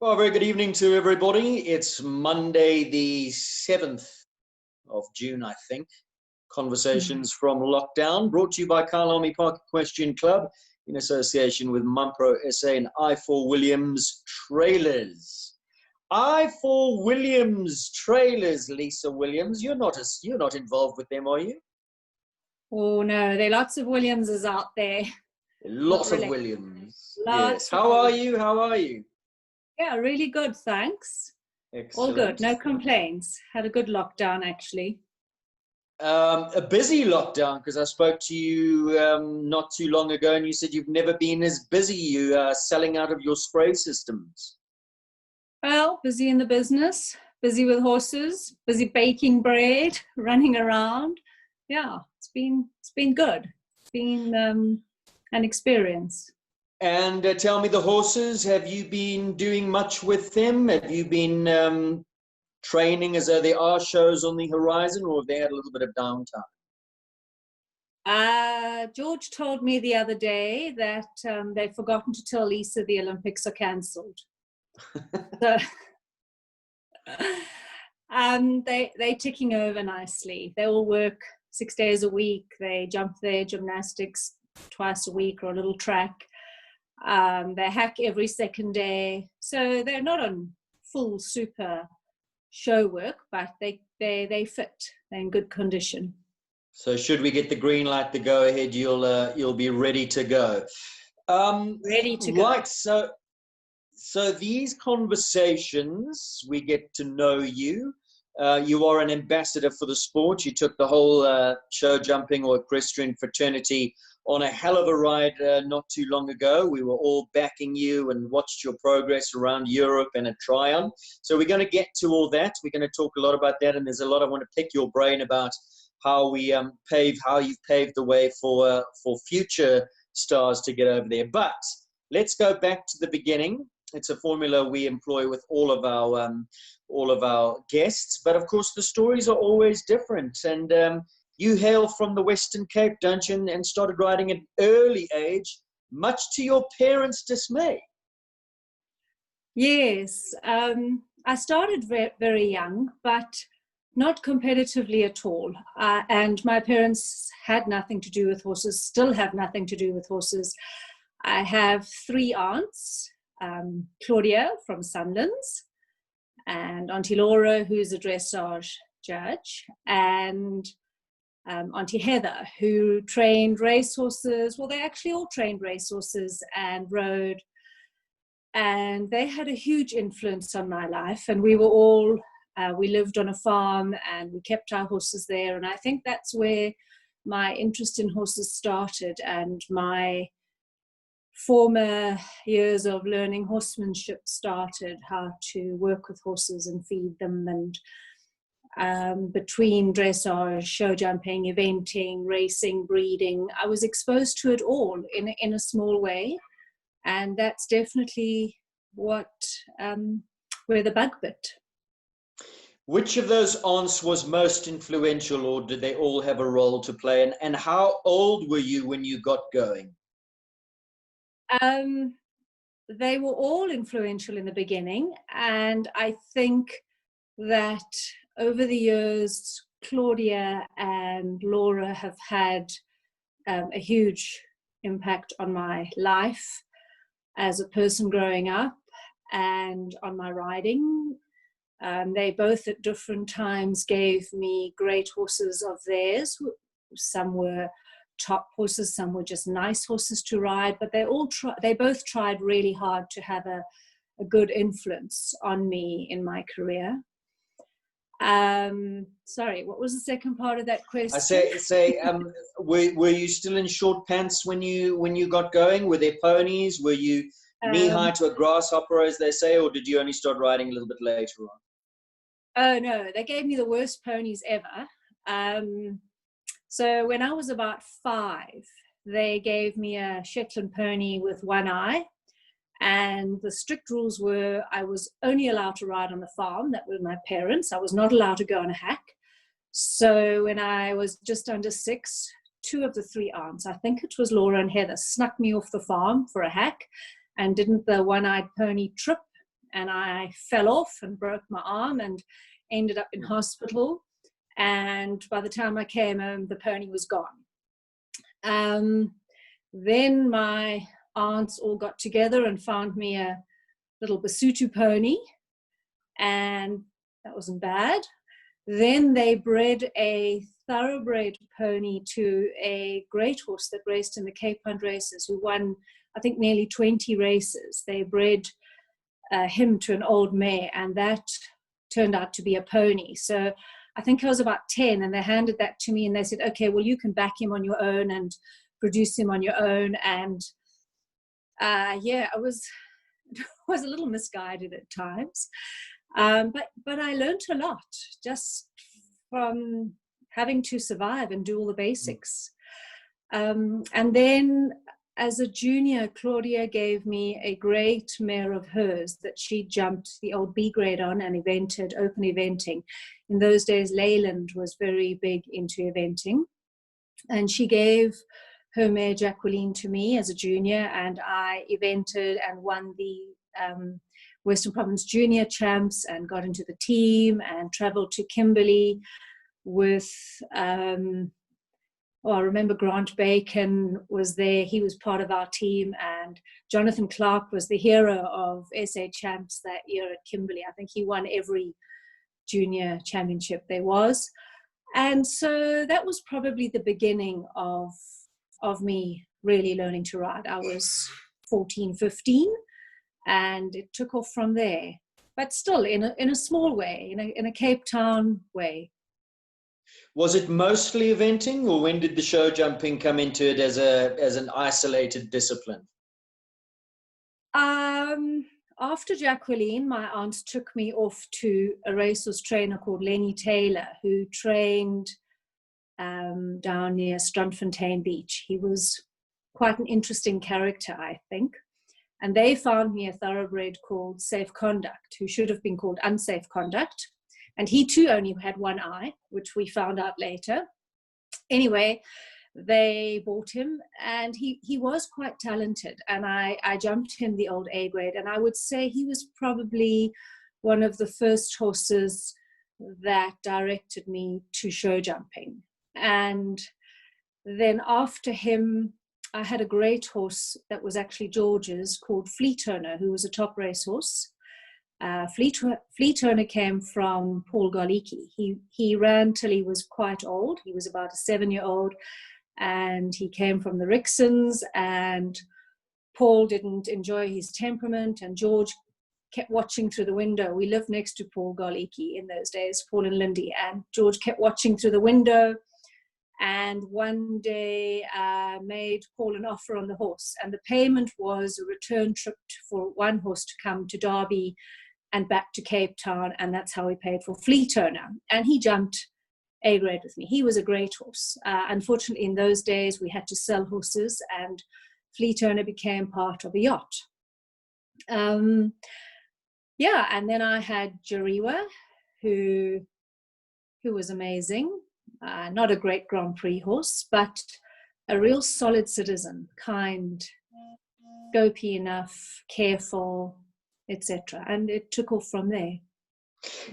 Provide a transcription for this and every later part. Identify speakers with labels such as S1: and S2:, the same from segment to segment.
S1: Well, very good evening to everybody. It's Monday, the 7th of June, I think. Conversations from Lockdown, brought to you by Kyalami Park Equestrian Club in association with Mumpro SA and I4 Williams Trailers. I4 Williams Trailers, Lisa Williams. You're not involved with them, are you?
S2: Oh no, there are lots of Williamses out there.
S1: Lots of Williams.
S2: Lots
S1: yes. How are you? How are you?
S2: Yeah, really good, thanks.
S1: Excellent.
S2: All good, no complaints. Had a good lockdown, actually.
S1: A busy lockdown, because I spoke to you not too long ago, and you said you've never been as busy. You are selling out of your spray systems.
S2: Well, busy in the business, busy with horses, busy baking bread, running around. Yeah, it's been good. It's been an experience.
S1: And tell me, the horses, have you been doing much with them? Have you been training as though there are shows on the horizon, or have they had a little bit of downtime?
S2: George told me the other day that they've forgotten to tell Lisa the Olympics are cancelled. So they're ticking over nicely. They all work 6 days a week. They jump their gymnastics twice a week or a little track. They hack every second day. So they're not on full super show work, but they fit. They're in good condition.
S1: So should we get the green light, the go ahead, you'll be ready to go.
S2: Ready to go.
S1: Right. So these conversations, we get to know you. You are an ambassador for the sport. You took the whole show jumping or equestrian fraternity on a hell of a ride not too long ago. We were all backing you and watched your progress around Europe and at Tryon. So we're going to get to all that. We're going to talk a lot about that, and there's a lot I want to pick your brain about how you've paved the way for future stars to get over there. But let's go back to the beginning. It's a formula we employ with all of our guests, but of course the stories are always different. And you hail from the Western Cape, don't you? And started riding at an early age, much to your parents' dismay.
S2: Yes, I started very young, but not competitively at all. And my parents had nothing to do with horses, still have nothing to do with horses. I have three aunts, Claudia from Sunlands, and Auntie Laura, who's a dressage judge, and Auntie Heather, who trained racehorses. Well, they actually all trained racehorses and rode, and they had a huge influence on my life. And we were all, we lived on a farm and we kept our horses there. And I think that's where my interest in horses started, and my former years of learning horsemanship started, how to work with horses and feed them, and between dressage, show jumping, eventing, racing, breeding, I was exposed to it all in a small way, and that's definitely where the bug bit.
S1: Which of those aunts was most influential, or did they all have a role to play? And how old were you when you got going?
S2: They were all influential in the beginning, and I think that over the years, Claudia and Laura have had a huge impact on my life as a person growing up and on my riding. They both at different times gave me great horses of theirs. Some were top horses, some were just nice horses to ride, but they both tried really hard to have a good influence on me in my career. Sorry, what was the second part of that question?
S1: I say, were you still in short pants when you got going? Were there ponies? Were you knee-high to a grasshopper, as they say, or did you only start riding a little bit later on?
S2: Oh no, they gave me the worst ponies ever. So when I was about 5, they gave me a Shetland pony with one eye, and the strict rules were I was only allowed to ride on the farm. That were my parents. I was not allowed to go on a hack. So when I was just under 6, 2 of the 3 aunts, I think it was Laura and Heather, snuck me off the farm for a hack, and didn't the one-eyed pony trip and I fell off and broke my arm and ended up in hospital. And by the time I came home, the pony was gone. Then my aunts all got together and found me a little Basutu pony, and that wasn't bad. Then they bred a thoroughbred pony to a great horse that raced in the Cape Hunt races, who won, I think, nearly 20 races. They bred him to an old mare, and that turned out to be a pony. So I think I was about 10, and they handed that to me, and they said, okay, well, you can back him on your own and produce him on your own. And yeah, I was a little misguided at times. But I learned a lot just from having to survive and do all the basics. And then as a junior, Claudia gave me a great mare of hers that she jumped the old B grade on and evented, open eventing. In those days, Leyland was very big into eventing. And she gave her mare Jacqueline to me as a junior, and I evented and won the Western Province Junior Champs and got into the team and traveled to Kimberley with, I remember Grant Bacon was there. He was part of our team, and Jonathan Clark was the hero of SA Champs that year at Kimberley. I think he won every junior championship there was. And so that was probably the beginning of me really learning to ride. I was 14, 15. And it took off from there, but still in a small way, in a Cape Town way.
S1: Was it mostly eventing, or when did the show jumping come into it as an isolated discipline?
S2: After Jacqueline, my aunt took me off to a racehorse trainer called Lenny Taylor, who trained down near Strandfontein Beach. He was quite an interesting character, I think. And they found me a thoroughbred called Safe Conduct, who should have been called Unsafe Conduct. And he too only had one eye, which we found out later. Anyway, they bought him, and he was quite talented. And I jumped him the old A grade. And I would say he was probably one of the first horses that directed me to show jumping. And then after him, I had a great horse that was actually George's called Flea Turner, who was a top racehorse. Flea Turner came from Paul Garlicki. He ran till he was quite old. He was about a 7-year-old, and he came from the Rixons, and Paul didn't enjoy his temperament, and George kept watching through the window. We lived next to Paul Garlicki in those days, Paul and Lindy, and George kept watching through the window. And one day made Paul an offer on the horse, and the payment was a return trip for one horse to come to Derby and back to Cape Town, and that's how we paid for Flea Turner. And he jumped A grade with me. He was a great horse. Unfortunately, in those days, we had to sell horses, and Flea Turner became part of a yacht. Yeah, and then I had Jariwa, who was amazing. Not a great Grand Prix horse, but a real solid citizen, kind, scopy enough, careful, etc. And it took off from there.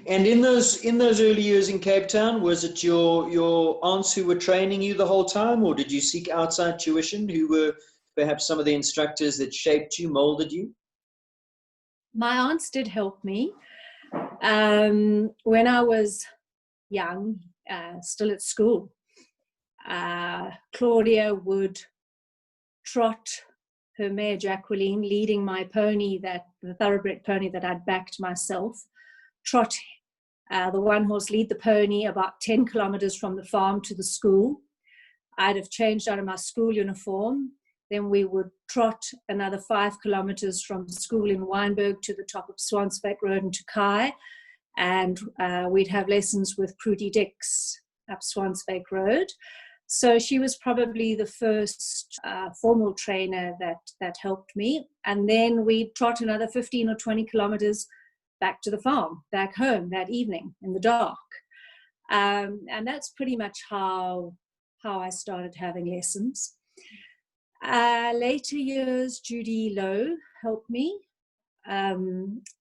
S1: And in those early years in Cape Town, was it your aunts who were training you the whole time, or did you seek outside tuition? Who were perhaps some of the instructors that shaped you, molded you?
S2: My aunts did help me. When I was young, still at school, Claudia would trot her mare Jacqueline, leading my pony, the thoroughbred pony that I'd backed myself, trot the one horse, lead the pony about 10 kilometers from the farm to the school. I'd have changed out of my school uniform. Then we would trot another 5 kilometers from the school in Wynberg to the top of Swansbeck Road in Tokai. And we'd have lessons with Prudy Dix up Swansbeck Road. So she was probably the first formal trainer that helped me. And then we'd trot another 15 or 20 kilometers back to the farm, back home that evening in the dark. And that's pretty much how I started having lessons. Later years, Judy Lowe helped me.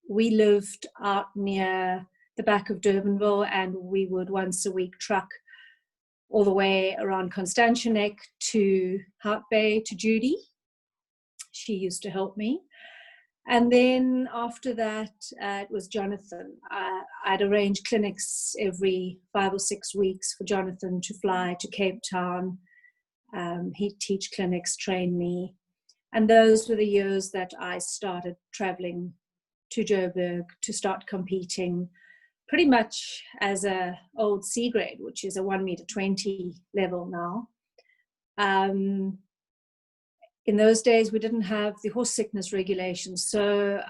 S2: We lived out near the back of Durbanville, and we would once a week truck all the way around Constantianek to Hout Bay to Judy. She used to help me. And then after that, it was Jonathan. I'd arrange clinics every 5 or 6 weeks for Jonathan to fly to Cape Town. He'd teach clinics, train me. And those were the years that I started traveling to Joburg to start competing, pretty much as a old C grade, which is a 1.20 meter level now. In those days, we didn't have the horse sickness regulations, so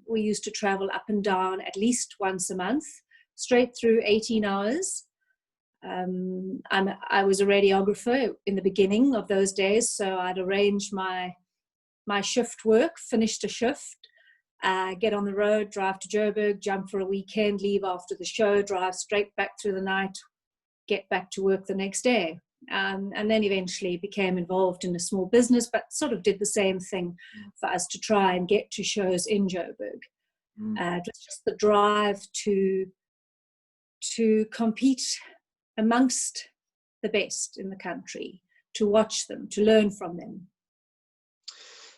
S2: we used to travel up and down at least once a month, straight through 18 hours. I was a radiographer in the beginning of those days, so I'd arrange my shift work, finished a shift, get on the road, drive to Joburg, jump for a weekend, leave after the show, drive straight back through the night, get back to work the next day. And then eventually became involved in a small business, but sort of did the same thing for us to try and get to shows in Joburg. It was just the drive to compete amongst the best in the country, to watch them, to learn from them.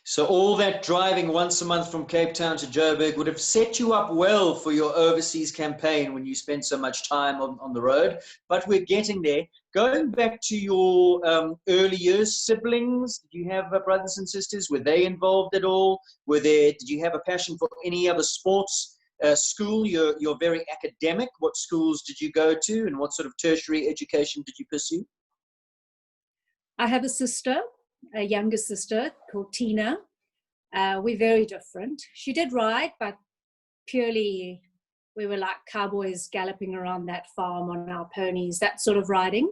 S1: So all that driving once a month from Cape Town to Joburg would have set you up well for your overseas campaign when you spent so much time on the road. But we're getting there. Going back to your early years, siblings, did you have brothers and sisters? Were they involved at all? Did you have a passion for any other sports? School, you're very academic. What schools did you go to, and what sort of tertiary education did you pursue?
S2: I have a sister, a younger sister called Tina. We're very different. She did ride, but purely we were like cowboys galloping around that farm on our ponies, that sort of riding.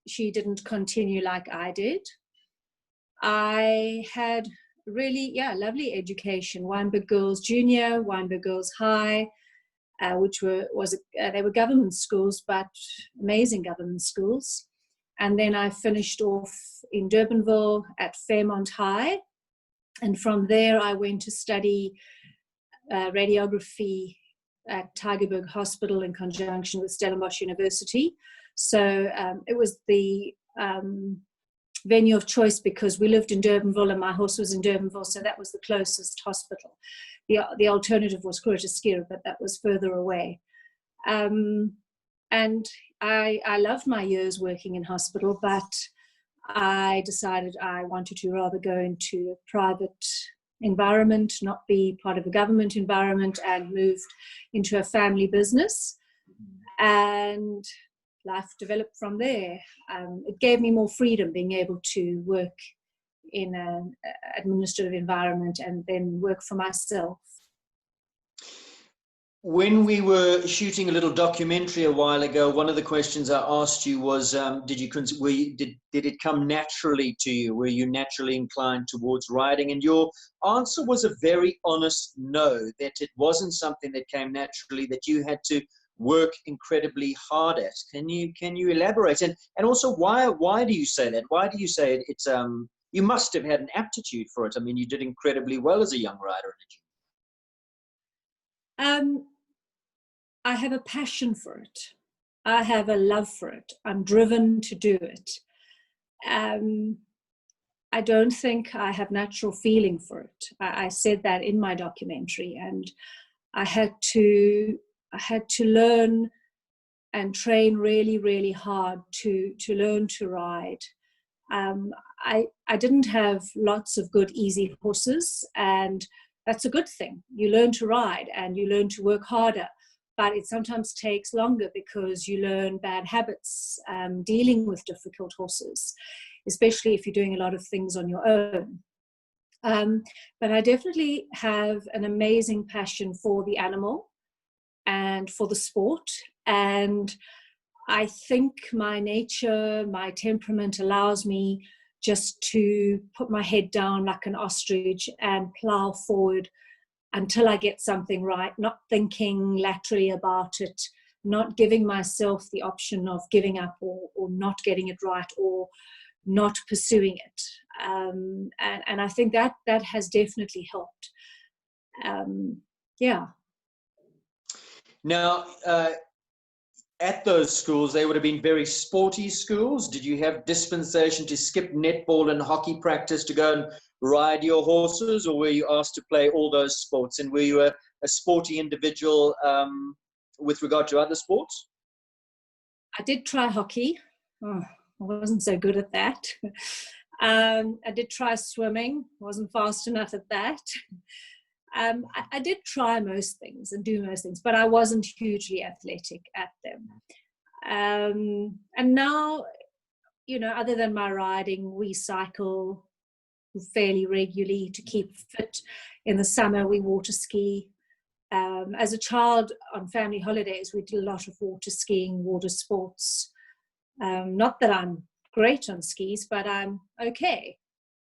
S2: She didn't continue like I did. I had really, lovely education. Wynberg Girls Junior, Wynberg Girls High, which they were government schools, but amazing government schools. And then I finished off in Durbanville at Fairmont High. And from there, I went to study radiography at Tygerberg Hospital in conjunction with Stellenbosch University. So it was the venue of choice because we lived in Durbanville and my horse was in Durbanville, so that was the closest hospital. The alternative was Groote but that was further away. And I loved my years working in hospital, but I decided I wanted to rather go into a private environment, not be part of a government environment, and moved into a family business. And life developed from there. It gave me more freedom being able to work in an administrative environment and then work for myself.
S1: When we were shooting a little documentary a while ago, one of the questions I asked you was, did it come naturally to you? Were you naturally inclined towards riding? And your answer was a very honest no, that it wasn't something that came naturally, that you had to work incredibly hard at. Can you elaborate? And also, why do you say that? Why do you say it's you must have had an aptitude for it? I mean, you did incredibly well as a young rider, did you?
S2: I have a passion for it. I have a love for it. I'm driven to do it. I don't think I have natural feeling for it. I said that in my documentary, and I had to learn and train really, really hard to learn to ride. I didn't have lots of good, easy horses, and that's a good thing. You learn to ride and you learn to work harder, but it sometimes takes longer because you learn bad habits dealing with difficult horses, especially if you're doing a lot of things on your own. But I definitely have an amazing passion for the animal and for the sport. And I think my nature, my temperament allows me just to put my head down like an ostrich and plow forward until I get something right, not thinking laterally about it, not giving myself the option of giving up or not getting it right, or not pursuing it. And I think that has definitely helped. Yeah.
S1: Now, at those schools, they would have been very sporty schools. Did you have dispensation to skip netball and hockey practice to go and ride your horses, or were you asked to play all those sports? And were you a sporty individual with regard to other sports?
S2: I did try hockey. Oh, I wasn't so good at that. I did try swimming. Wasn't fast enough at that. I did try most things and do most things, but I wasn't hugely athletic at them. And now, other than my riding, we cycle fairly regularly to keep fit. In the summer, we water ski. As a child, on family holidays, we did a lot of water skiing, water sports. Not that I'm great on skis, but I'm okay.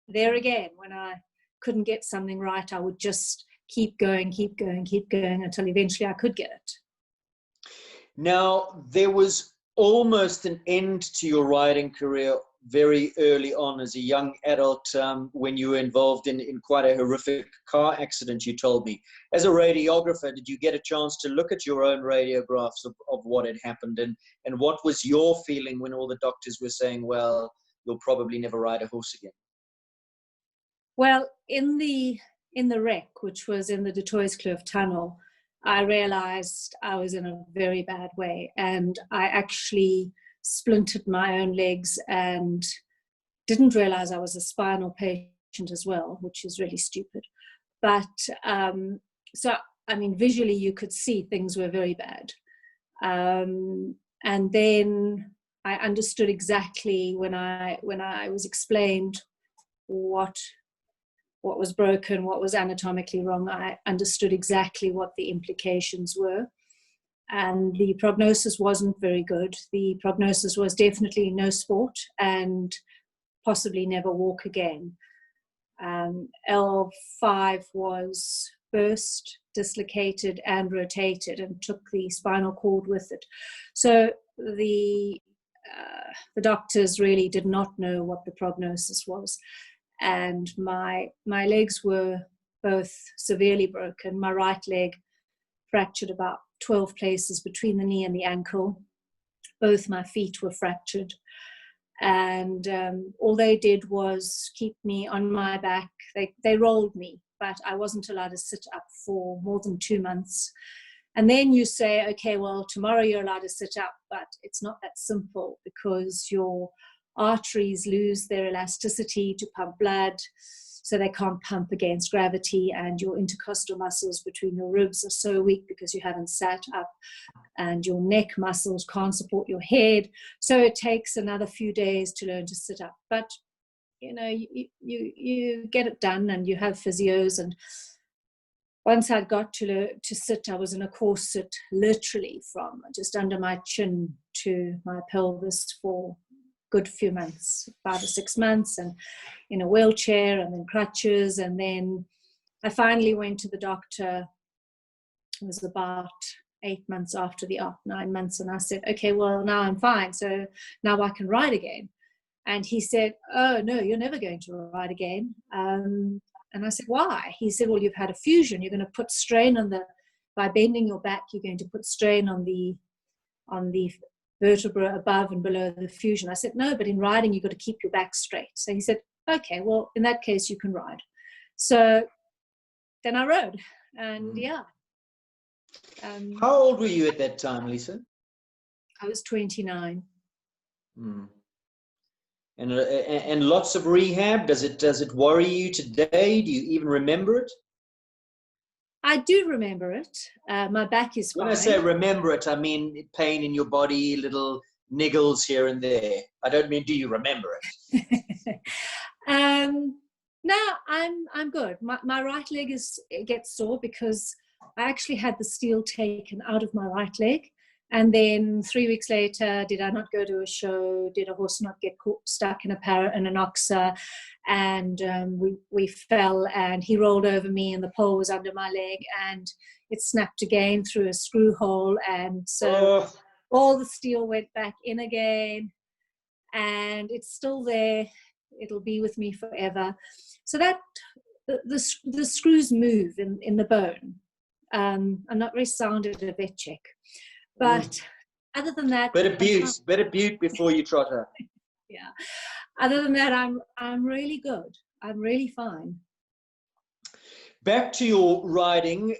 S2: There again, when I couldn't get something right, I would just keep going until eventually I could get it.
S1: Now, there was almost an end to your riding career very early on as a young adult when you were involved in quite a horrific car accident, you told me. As a radiographer, did you get a chance to look at your own radiographs of what had happened? And what was your feeling when all the doctors were saying, well, you'll probably never ride a horse again?
S2: Well, in the wreck, which was in the De Kloof tunnel, I realized I was in a very bad way, and I actually splintered my own legs and didn't realize I was a spinal patient as well, which is really stupid. But so, I mean, visually you could see things were very bad. And then I understood exactly when I was explained what was broken, what was anatomically wrong. I understood exactly what the implications were. And the prognosis wasn't very good. The prognosis was definitely no sport and possibly never walk again. L5 was burst, dislocated, and rotated, and took the spinal cord with it. So the doctors really did not know what the prognosis was. And my legs were both severely broken. My right leg fractured about 12 places between the knee and the ankle. Both my feet were fractured. And all they did was keep me on my back. They rolled me, but I wasn't allowed to sit up for more than 2 months. And then you say, okay, well, tomorrow you're allowed to sit up, but it's not that simple because your arteries lose their elasticity to pump blood, so they can't pump against gravity, and your intercostal muscles between your ribs are so weak because you haven't sat up, and your neck muscles can't support your head. So it takes another few days to learn to sit up. But you get it done, and you have physios. And once I got to sit, I was in a corset literally from just under my chin to my pelvis for good few months, 5 or 6 months, and in a wheelchair and then crutches. And then I finally went to the doctor. It was about 8 months after the op, 9 months. And I said, okay, well, now I'm fine. So now I can ride again. And he said, oh, no, you're never going to ride again. And I said, why? He said, well, you've had a fusion. You're going to put strain by bending your back, you're going to put strain on the vertebra above and below the fusion. I said, no, but in riding, you've got to keep your back straight. So he said, okay, well, in that case, you can ride. So then I rode, and yeah.
S1: How old were you at that time, Lisa?
S2: I was 29.
S1: And lots of rehab. Does it worry you today? Do you even remember it?
S2: I do remember it. My back is fine.
S1: When I say remember it, I mean pain in your body, little niggles here and there. I don't mean do you remember it?
S2: No, I'm good. My right leg gets sore because I actually had the steel taken out of my right leg. And then 3 weeks later, did I not go to a show? Did a horse not get stuck in an oxer? And we fell, and he rolled over me, and the pole was under my leg, and it snapped again through a screw hole. And so all the steel went back in again. and it's still there. It'll be with me forever. So that the screws move in the bone. I'm not very sound at a vet check, but other than that,
S1: better butte before you trot her.
S2: Yeah. Other than that, I'm really good. I'm really fine.
S1: Back to your riding.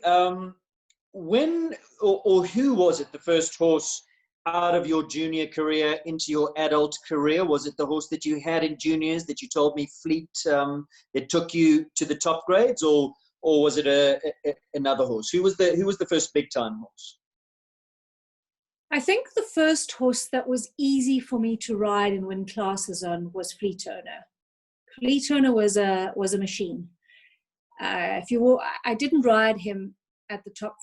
S1: When or who was it, the first horse out of your junior career into your adult career? Was it the horse that you had in juniors that you told me, Fleet, that took you to the top grades, or was it another horse? Who was the first big time horse?
S2: I think the first horse that was easy for me to ride and win classes on was Fleet Owner. Fleet Owner was a machine. I didn't ride him at the top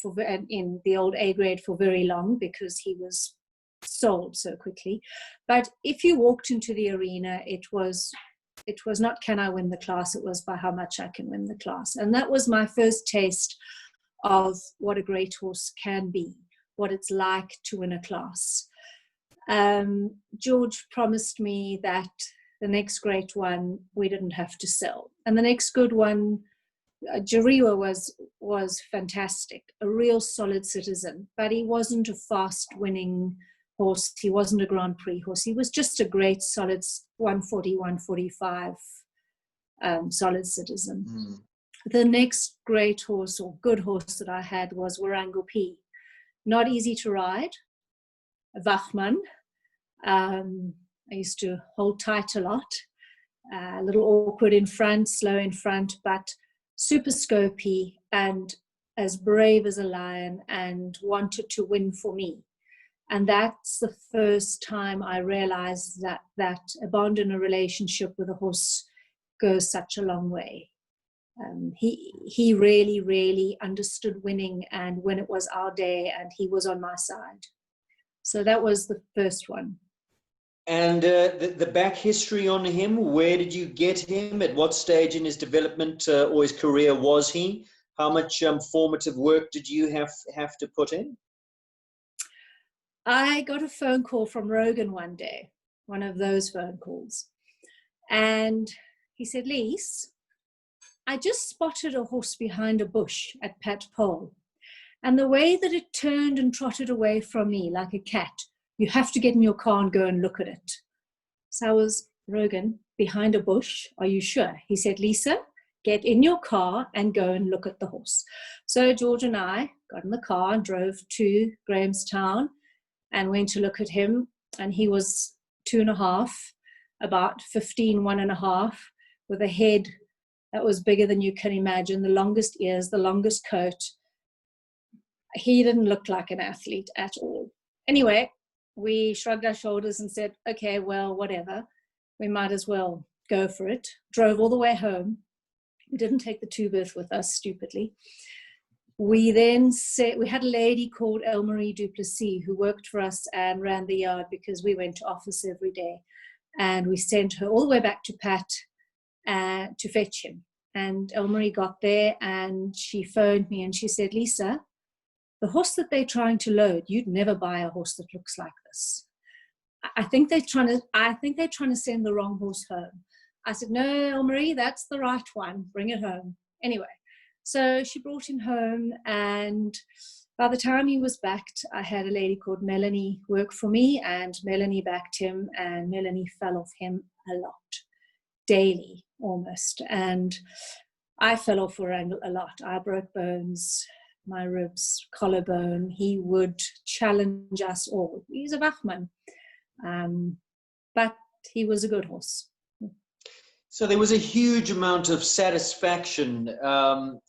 S2: in the old A grade for very long because he was sold so quickly. But if you walked into the arena, it was not can I win the class, it was by how much I can win the class. And that was my first taste of what a great horse can be, what it's like to win a class. George promised me that the next great one we didn't have to sell. And the next good one, Jariwa was fantastic, a real solid citizen, but he wasn't a fast winning horse. He wasn't a Grand Prix horse. He was just a great solid 140, 145 solid citizen. The next great horse or good horse that I had was Warango P. Not easy to ride, Wachmann. I used to hold tight a lot, a little awkward in front, slow in front, but super scopy and as brave as a lion and wanted to win for me. And that's the first time I realized that a bond in a relationship with a horse goes such a long way. He really, really understood winning and when it was our day, and he was on my side. So that was the first one.
S1: And the back history on him, where did you get him? At what stage in his development or his career was he? How much formative work did you have to put in?
S2: I got a phone call from Rogan one day, one of those phone calls. And he said, Lise, I just spotted a horse behind a bush at Pat Pole. And the way that it turned and trotted away from me like a cat, you have to get in your car and go and look at it. So I was, Rogan, behind a bush, are you sure? He said, Lisa, get in your car and go and look at the horse. So George and I got in the car and drove to Grahamstown and went to look at him. And he was 2.5, about 15, 1.5, with a head that was bigger than you can imagine, the longest ears, the longest coat. He didn't look like an athlete at all. Anyway, we shrugged our shoulders and said, okay, well, whatever. We might as well go for it. Drove all the way home. We didn't take the 2-berth with us, stupidly. We then said, we had a lady called Elmarie Duplessis who worked for us and ran the yard because we went to office every day. And we sent her all the way back to Pat to fetch him. And Elmarie got there and she phoned me and she said, Lisa, the horse that they're trying to load, you'd never buy a horse that looks like this. I think they're trying to send the wrong horse home. I said, no, Elmarie, that's the right one. Bring it home. Anyway, so she brought him home, and by the time he was backed, I had a lady called Melanie work for me, and Melanie backed him, and Melanie fell off him a lot, daily almost. And I fell off Warango a lot. I broke bones, my ribs, collarbone. He would challenge us all. He's a Wachmann, but he was a good horse.
S1: So there was a huge amount of satisfaction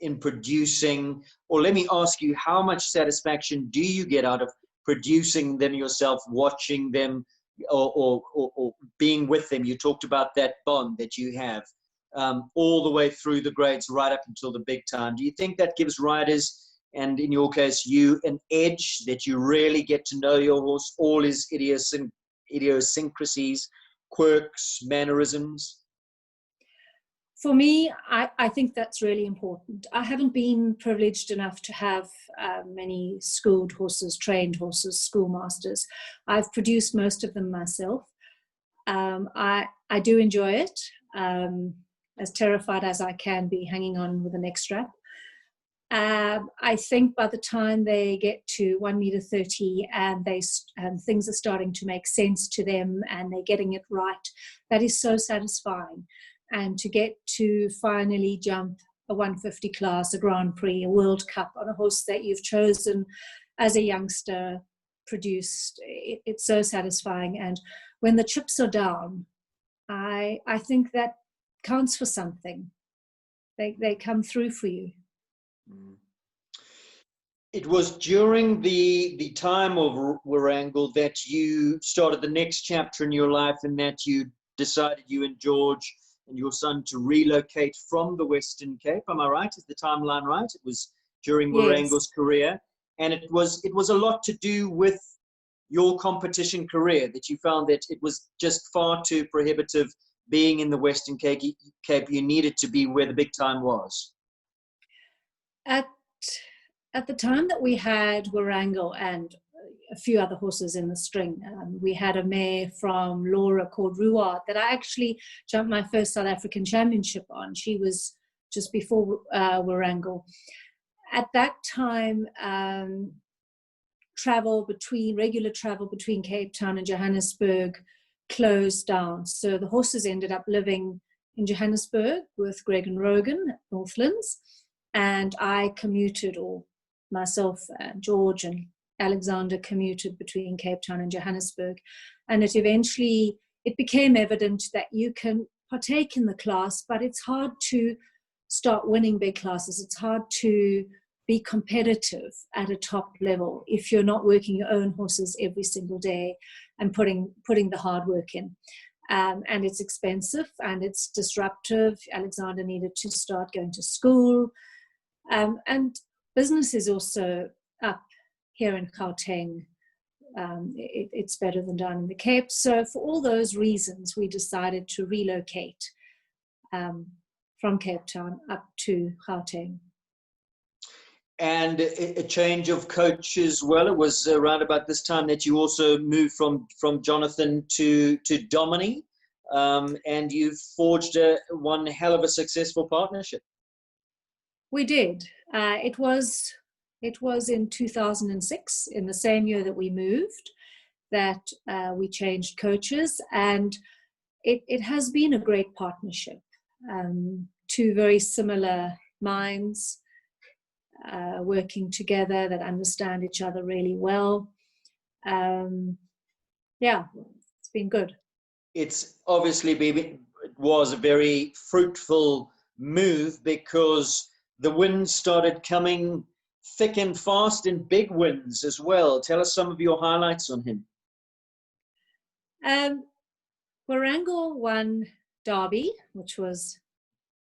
S1: in producing, or let me ask you, how much satisfaction do you get out of producing them yourself, watching them, or being with them? You talked about that bond that you have all the way through the grades right up until the big time. Do you think that gives riders, and in your case, you, an edge that you really get to know your horse, all his idiosyncrasies, quirks, mannerisms?
S2: For me, I think that's really important. I haven't been privileged enough to have many schooled horses, trained horses, schoolmasters. I've produced most of them myself. I do enjoy it, as terrified as I can be hanging on with a neck strap. I think by the time they get to 1 meter 30 and things are starting to make sense to them and they're getting it right, that is so satisfying. And to get to finally jump a 150 class, a Grand Prix, a World Cup on a horse that you've chosen as a youngster, produced, it's so satisfying. And when the chips are down, I think that counts for something. They come through for you.
S1: It was during the time of Warrangle that you started the next chapter in your life, and that you decided, you and George and your son, to relocate from the Western Cape. Am I right? Is the timeline right? It was during Warrangle's career, and it was a lot to do with your competition career, that you found that it was just far too prohibitive being in the Western Cape. You needed to be where the big time was.
S2: At the time that we had Warrangle and a few other horses in the string, we had a mare from Laura called Ruard that I actually jumped my first South African championship on. She was just before Warrangle. At that time, regular travel between Cape Town and Johannesburg closed down. So the horses ended up living in Johannesburg with Greg and Rogan at Northlands. And I commuted, or myself and George and Alexander commuted between Cape Town and Johannesburg. And it became evident that you can partake in the class, but it's hard to start winning big classes. It's hard to be competitive at a top level if you're not working your own horses every single day and putting the hard work in. And it's expensive and it's disruptive. Alexander needed to start going to school. And business is also up here in Gauteng. It's better than down in the Cape. So for all those reasons, we decided to relocate from Cape Town up to Gauteng.
S1: And a change of coach as well. It was around about this time that you also moved from Jonathan to Domini, and you forged one hell of a successful partnership.
S2: We did. It was in 2006, in the same year that we moved, that we changed coaches, and it has been a great partnership. Two very similar minds working together that understand each other really well. Yeah, it's been good.
S1: It's obviously it was a very fruitful move, because the wins started coming thick and fast, and big wins as well. Tell us some of your highlights on him.
S2: Warrangle won Derby, which was,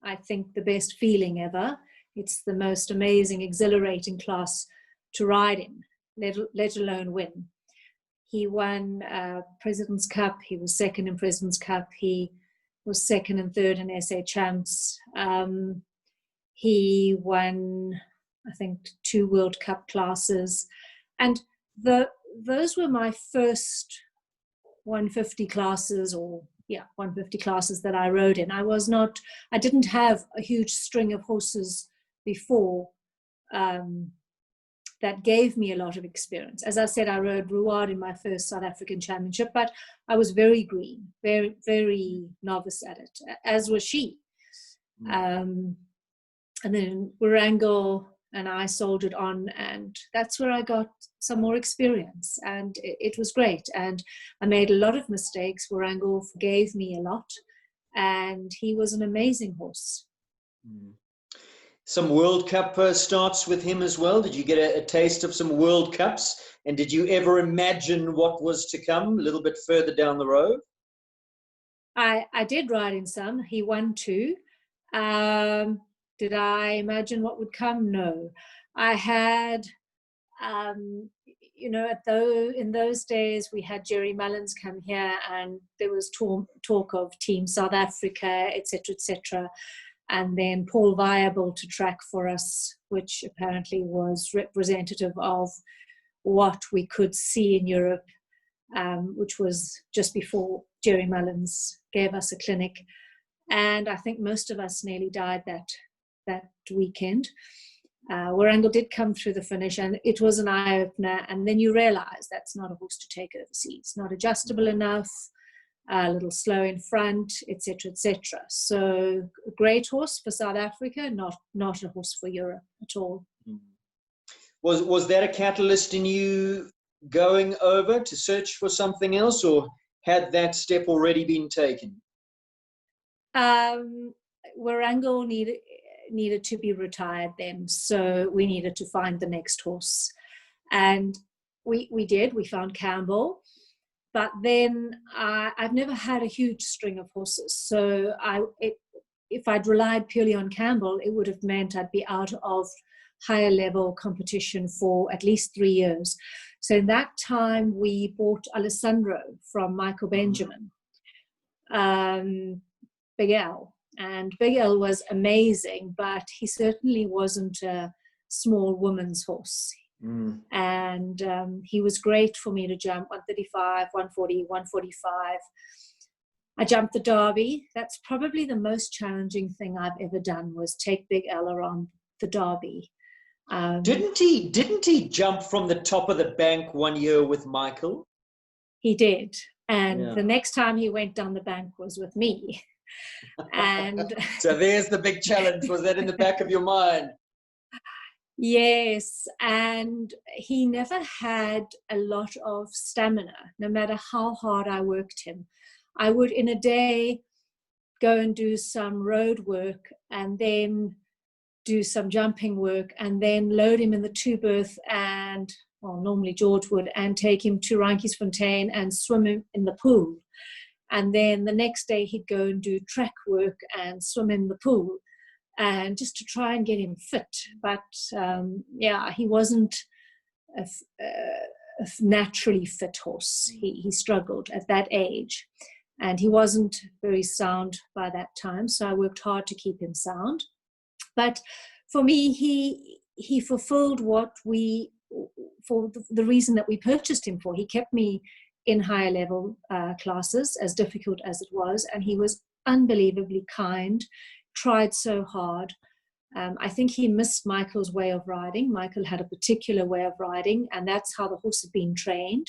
S2: I think, the best feeling ever. It's the most amazing, exhilarating class to ride in, let alone win. He won President's Cup. He was second in President's Cup. He was second and third in SA Champs. He won, I think, 2 World Cup classes. And those were my first 150 classes, 150 classes that I rode in. I didn't have a huge string of horses before that gave me a lot of experience. As I said, I rode Ruard in my first South African championship, but I was very green, very, very novice at it, as was she. And then Warrangle and I soldiered on, and that's where I got some more experience, and it was great. And I made a lot of mistakes. Warrangle forgave me a lot, and he was an amazing horse.
S1: Some World Cup starts with him as well. Did you get a taste of some World Cups? And did you ever imagine what was to come a little bit further down the road?
S2: I did ride in some. He won 2. Did I imagine what would come? No. I had, in those days, we had Jerry Mullins come here, and there was talk of Team South Africa, etc., etc. And then Paul Viable to track for us, which apparently was representative of what we could see in Europe, which was just before Jerry Mullins gave us a clinic, and I think most of us nearly died that weekend. Warrungal did come through the finish, and it was an eye-opener, and then you realize that's not a horse to take overseas. Not adjustable enough, a little slow in front, etc., etc. So a great horse for South Africa, not a horse for Europe at all.
S1: Was that a catalyst in you going over to search for something else, or had that step already been taken?
S2: Warrungal needed to be retired then, so we needed to find the next horse, and we did. We found Campbell, but then I've never had a huge string of horses, so if I'd relied purely on Campbell, it would have meant I'd be out of higher level competition for at least 3 years. So in that time we bought Alessandro from Michael Benjamin, Big L. And Big L was amazing, but he certainly wasn't a small woman's horse. And he was great for me to jump 135, 140, 145. I jumped the Derby. That's probably the most challenging thing I've ever done, was take Big L around the Derby.
S1: Didn't he jump from the top of the bank one year with Michael?
S2: He did. And the next time he went down the bank was with me. And
S1: so there's the big challenge. Was that in the back of your mind?
S2: Yes, and he never had a lot of stamina, no matter how hard I worked him. I would in a day go and do some road work and then do some jumping work and then load him in the two berth, and well, normally George would, and take him to Randjiesfontein and swim him in the pool. And then the next day he'd go and do track work and swim in the pool, and just to try and get him fit. But he wasn't a naturally fit horse. He struggled at that age, and he wasn't very sound by that time. So I worked hard to keep him sound. But for me, he fulfilled for the reason that we purchased him for. He kept me in higher level classes, as difficult as it was, and he was unbelievably kind, tried so hard. I think he missed Michael's way of riding. Michael had a particular way of riding, and that's how the horse had been trained.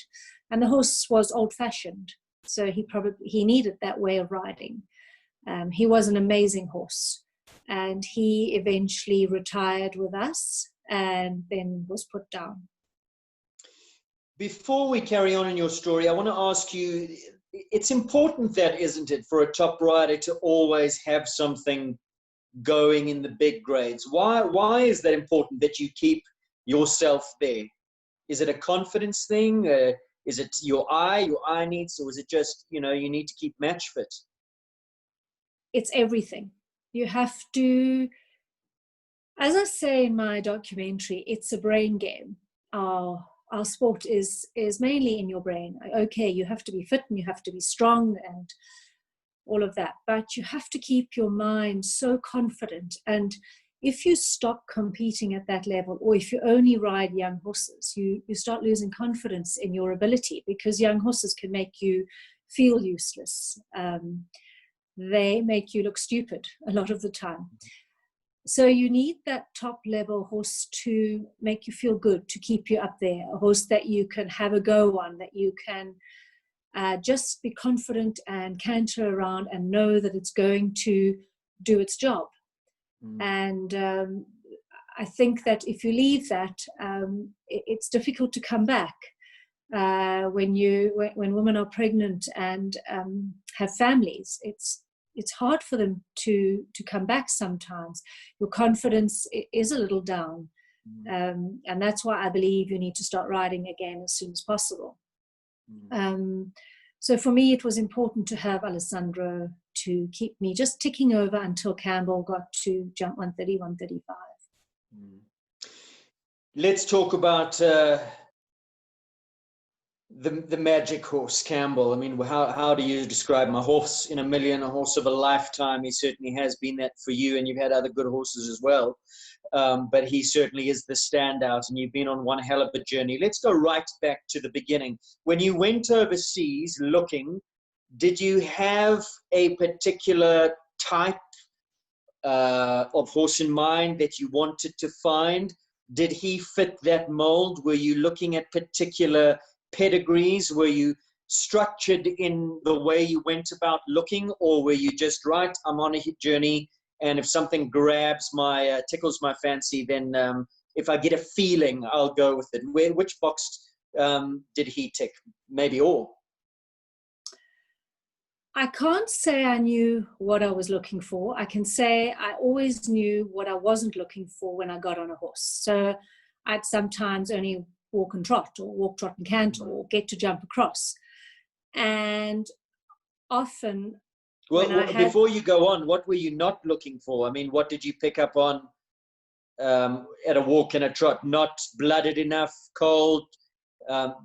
S2: And the horse was old-fashioned, so he needed that way of riding. He was an amazing horse, and he eventually retired with us and then was put down.
S1: Before we carry on in your story, I want to ask you, it's important that, isn't it, for a top rider to always have something going in the big grades? Why is that important, that you keep yourself there? Is it a confidence thing? Is it your eye needs, or is it just, you need to keep match fit?
S2: It's everything. You have to, as I say in my documentary, it's a brain game. Our sport is mainly in your brain. Okay, you have to be fit and you have to be strong and all of that, but you have to keep your mind so confident. And if you stop competing at that level, or if you only ride young horses, you start losing confidence in your ability, because young horses can make you feel useless. They make you look stupid a lot of the time. So you need that top level horse to make you feel good, to keep you up there, a horse that you can have a go on, that you can just be confident and canter around and know that it's going to do its job. And I think that if you leave that, it's difficult to come back. When women are pregnant and have families, it's hard for them to come back sometimes. Your confidence is a little down. And that's why I believe you need to start riding again as soon as possible. So for me, it was important to have Alessandro to keep me just ticking over until Campbell got to jump 130, 135.
S1: Let's talk about the magic horse, Campbell. I mean, how do you describe him? A horse in a million, a horse of a lifetime. He certainly has been that for you, and you've had other good horses as well. But he certainly is the standout, and you've been on one hell of a journey. Let's go right back to the beginning. When you went overseas looking, did you have a particular type of horse in mind that you wanted to find? Did he fit that mold? Were you looking at particular pedigrees? Were you structured in the way you went about looking, or were you just, right, I'm on a journey, and if something grabs my, tickles my fancy, then if I get a feeling, I'll go with it? Which box did he tick? Maybe all.
S2: I can't say I knew what I was looking for. I can say I always knew what I wasn't looking for when I got on a horse. So I'd sometimes only walk and trot, or walk, trot and canter, or get to jump across. And often,
S1: well, before you go on, what were you not looking for? I mean, what did you pick up on at a walk and a trot? Not blooded enough, cold?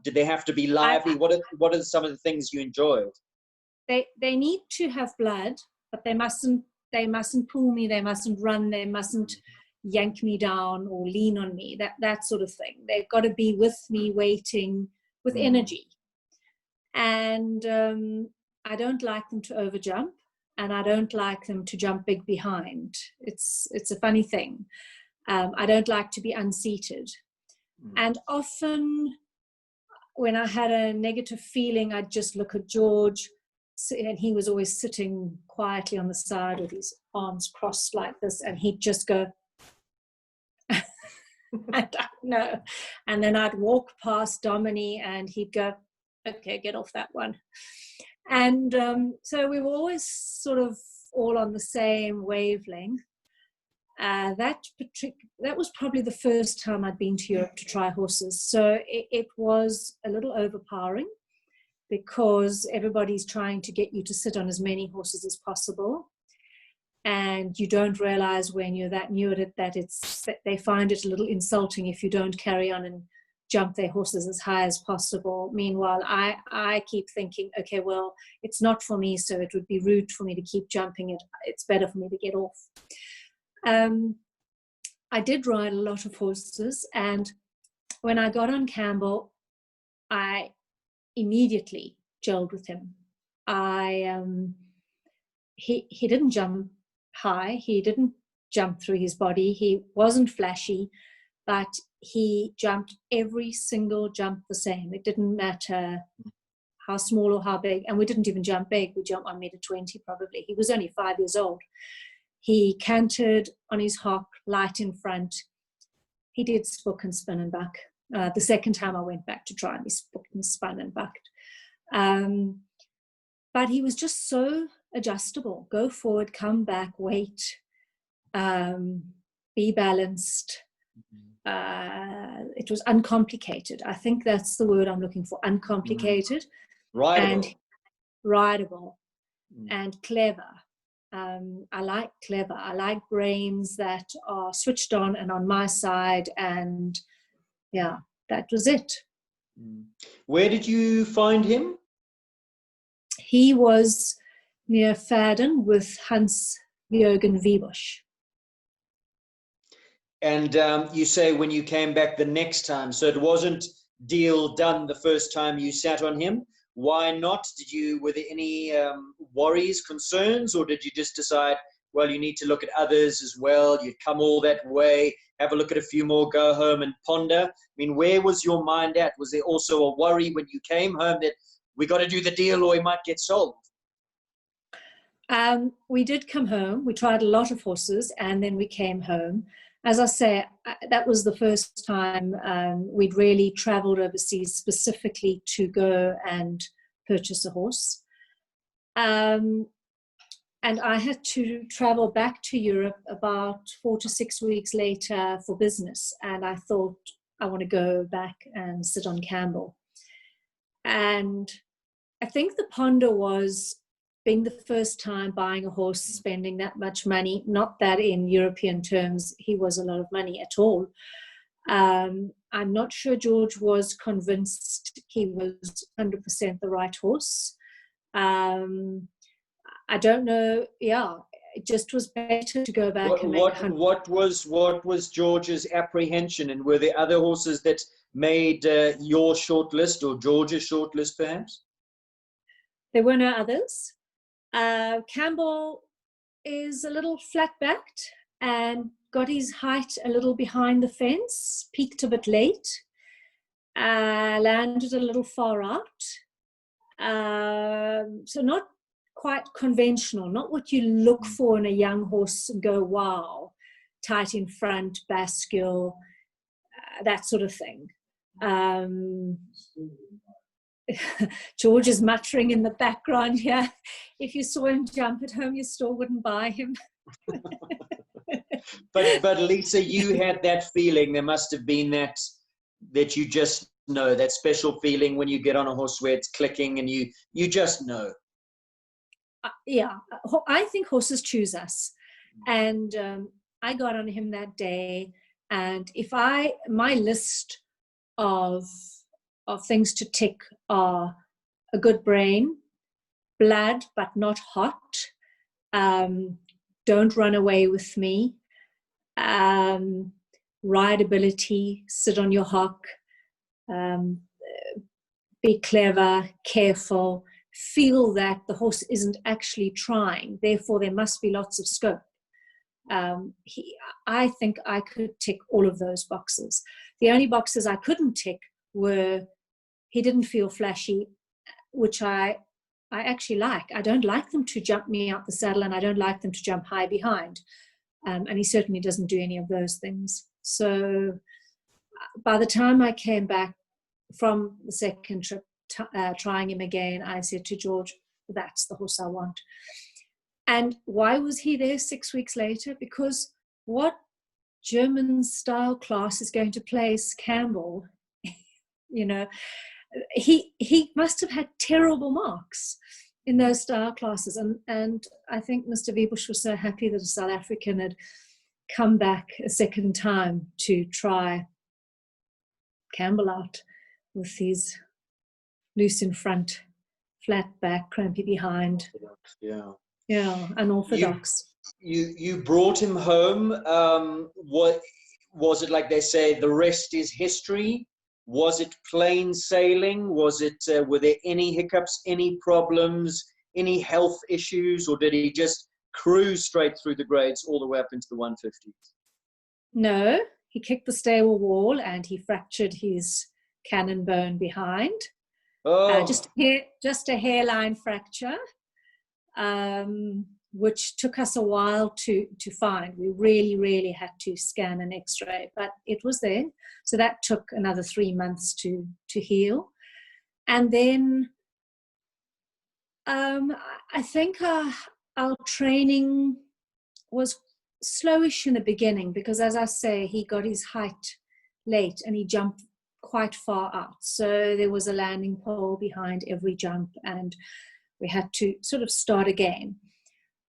S1: Did they have to be lively? What are some of the things you enjoyed?
S2: They need to have blood, but they mustn't pull me, they mustn't run, they mustn't yank me down or lean on me, that sort of thing. They've got to be with me, waiting, with energy. And I don't like them to overjump, and I don't like them to jump big behind. It's a funny thing. I don't like to be unseated. And often when I had a negative feeling, I'd just look at George, and he was always sitting quietly on the side with his arms crossed like this, and he'd just go, I don't know. And then I'd walk past Domini, and he'd go, okay, get off that one. And so we were always sort of all on the same wavelength. That was probably the first time I'd been to Europe to try horses. So it was a little overpowering, because everybody's trying to get you to sit on as many horses as possible. And you don't realize when you're that new at it that they find it a little insulting if you don't carry on and jump their horses as high as possible. Meanwhile, I keep thinking, okay, well, it's not for me, so it would be rude for me to keep jumping it. It's better for me to get off. I did ride a lot of horses, and when I got on Campbell, I immediately gelled with him. He didn't jump high, he didn't jump through his body, he wasn't flashy, but he jumped every single jump the same. It didn't matter how small or how big, and we didn't even jump big. We jumped 1.20 meters probably. He was only 5 years old. He cantered on his hock, light in front. He did spook and spin and buck. The second time I went back to try, and he spooked and spun and bucked. But he was just so adjustable. Go forward, come back, wait, be balanced. It was uncomplicated. I think that's the word I'm looking for, uncomplicated.
S1: Rideable.
S2: And rideable and clever. I like clever. I like brains that are switched on and on my side, and yeah, that was it.
S1: Where did you find him?
S2: He was near Verden with Hans-Jürgen Wiebusch.
S1: And you say when you came back the next time, so it wasn't deal done the first time you sat on him. Why not? Were there any worries, concerns, or did you just decide, well, you need to look at others as well? You'd come all that way, have a look at a few more, go home and ponder. I mean, where was your mind at? Was there also a worry when you came home that we got to do the deal or he might get sold?
S2: We did come home. We tried a lot of horses, and then we came home. As I say, that was the first time we'd really traveled overseas specifically to go and purchase a horse. And I had to travel back to Europe about 4 to 6 weeks later for business. And I thought, I want to go back and sit on Campbell. And I think the ponder was being the first time buying a horse, spending that much money, not that in European terms he was a lot of money at all. I'm not sure George was convinced he was 100% the right horse. I don't know. Yeah, it just was better to go back.
S1: What was George's apprehension, and were there other horses that made your shortlist or George's shortlist, perhaps?
S2: There were no others. Campbell is a little flat-backed and got his height a little behind the fence, peaked a bit late, landed a little far out. So not quite conventional, not what you look for in a young horse and go, wow, tight in front, bascule, that sort of thing. George is muttering in the background here. If you saw him jump at home, you still wouldn't buy him.
S1: But Lisa, you had that feeling. There must have been that you just know, that special feeling when you get on a horse where it's clicking and you just know.
S2: Yeah, I think horses choose us. And I got on him that day. And my list of things to tick are a good brain, blood but not hot, don't run away with me, rideability, sit on your hock, be clever, careful, feel that the horse isn't actually trying, therefore there must be lots of scope. I think I could tick all of those boxes. The only boxes I couldn't tick were he didn't feel flashy, which I actually like. I don't like them to jump me out the saddle, and I don't like them to jump high behind. And he certainly doesn't do any of those things. So by the time I came back from the second trip, trying him again, I said to George, that's the horse I want. And why was he there 6 weeks later? Because what German style class is going to place Campbell? You know, he must have had terrible marks in those style classes. And I think Mr. Wiebusch was so happy that a South African had come back a second time to try Campbell out with his loose in front, flat back, crampy behind. Yeah, unorthodox.
S1: You brought him home. What was it like? They say the rest is history. Was it plain sailing? Was it? Were there any hiccups, any problems, any health issues, or did he just cruise straight through the grades all the way up into the 150s?
S2: No, he kicked the stable wall and he fractured his cannon bone behind.
S1: Oh.
S2: Just a hairline fracture. Which took us a while to find. We really had to scan an x-ray, but it was there. So that took another 3 months to heal. And then I think our training was slowish in the beginning because, as I say, he got his height late and he jumped quite far out. So there was a landing pole behind every jump and we had to sort of start again.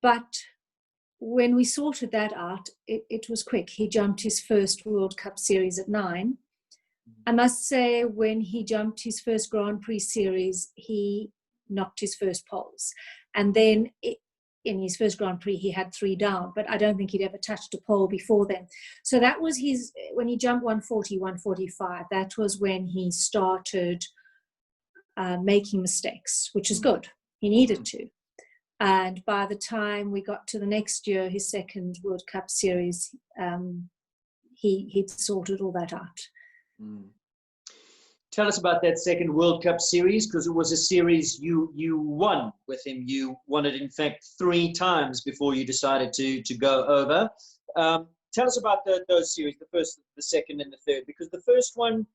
S2: But when we sorted that out, it was quick. He jumped his first World Cup series at 9. I must say, when he jumped his first Grand Prix series, he knocked his first poles. And then in his first Grand Prix, he had 3 down, but I don't think he'd ever touched a pole before then. So that was when he jumped 140, 145, that was when he started making mistakes, which is good. He needed to. And by the time we got to the next year, his second World Cup series, he'd sorted all that out.
S1: Tell us about that second World Cup series, because it was a series you won with him. You won it, in fact, 3 times before you decided to go over. Tell us about those series, the first, the second, and the third, because the first one,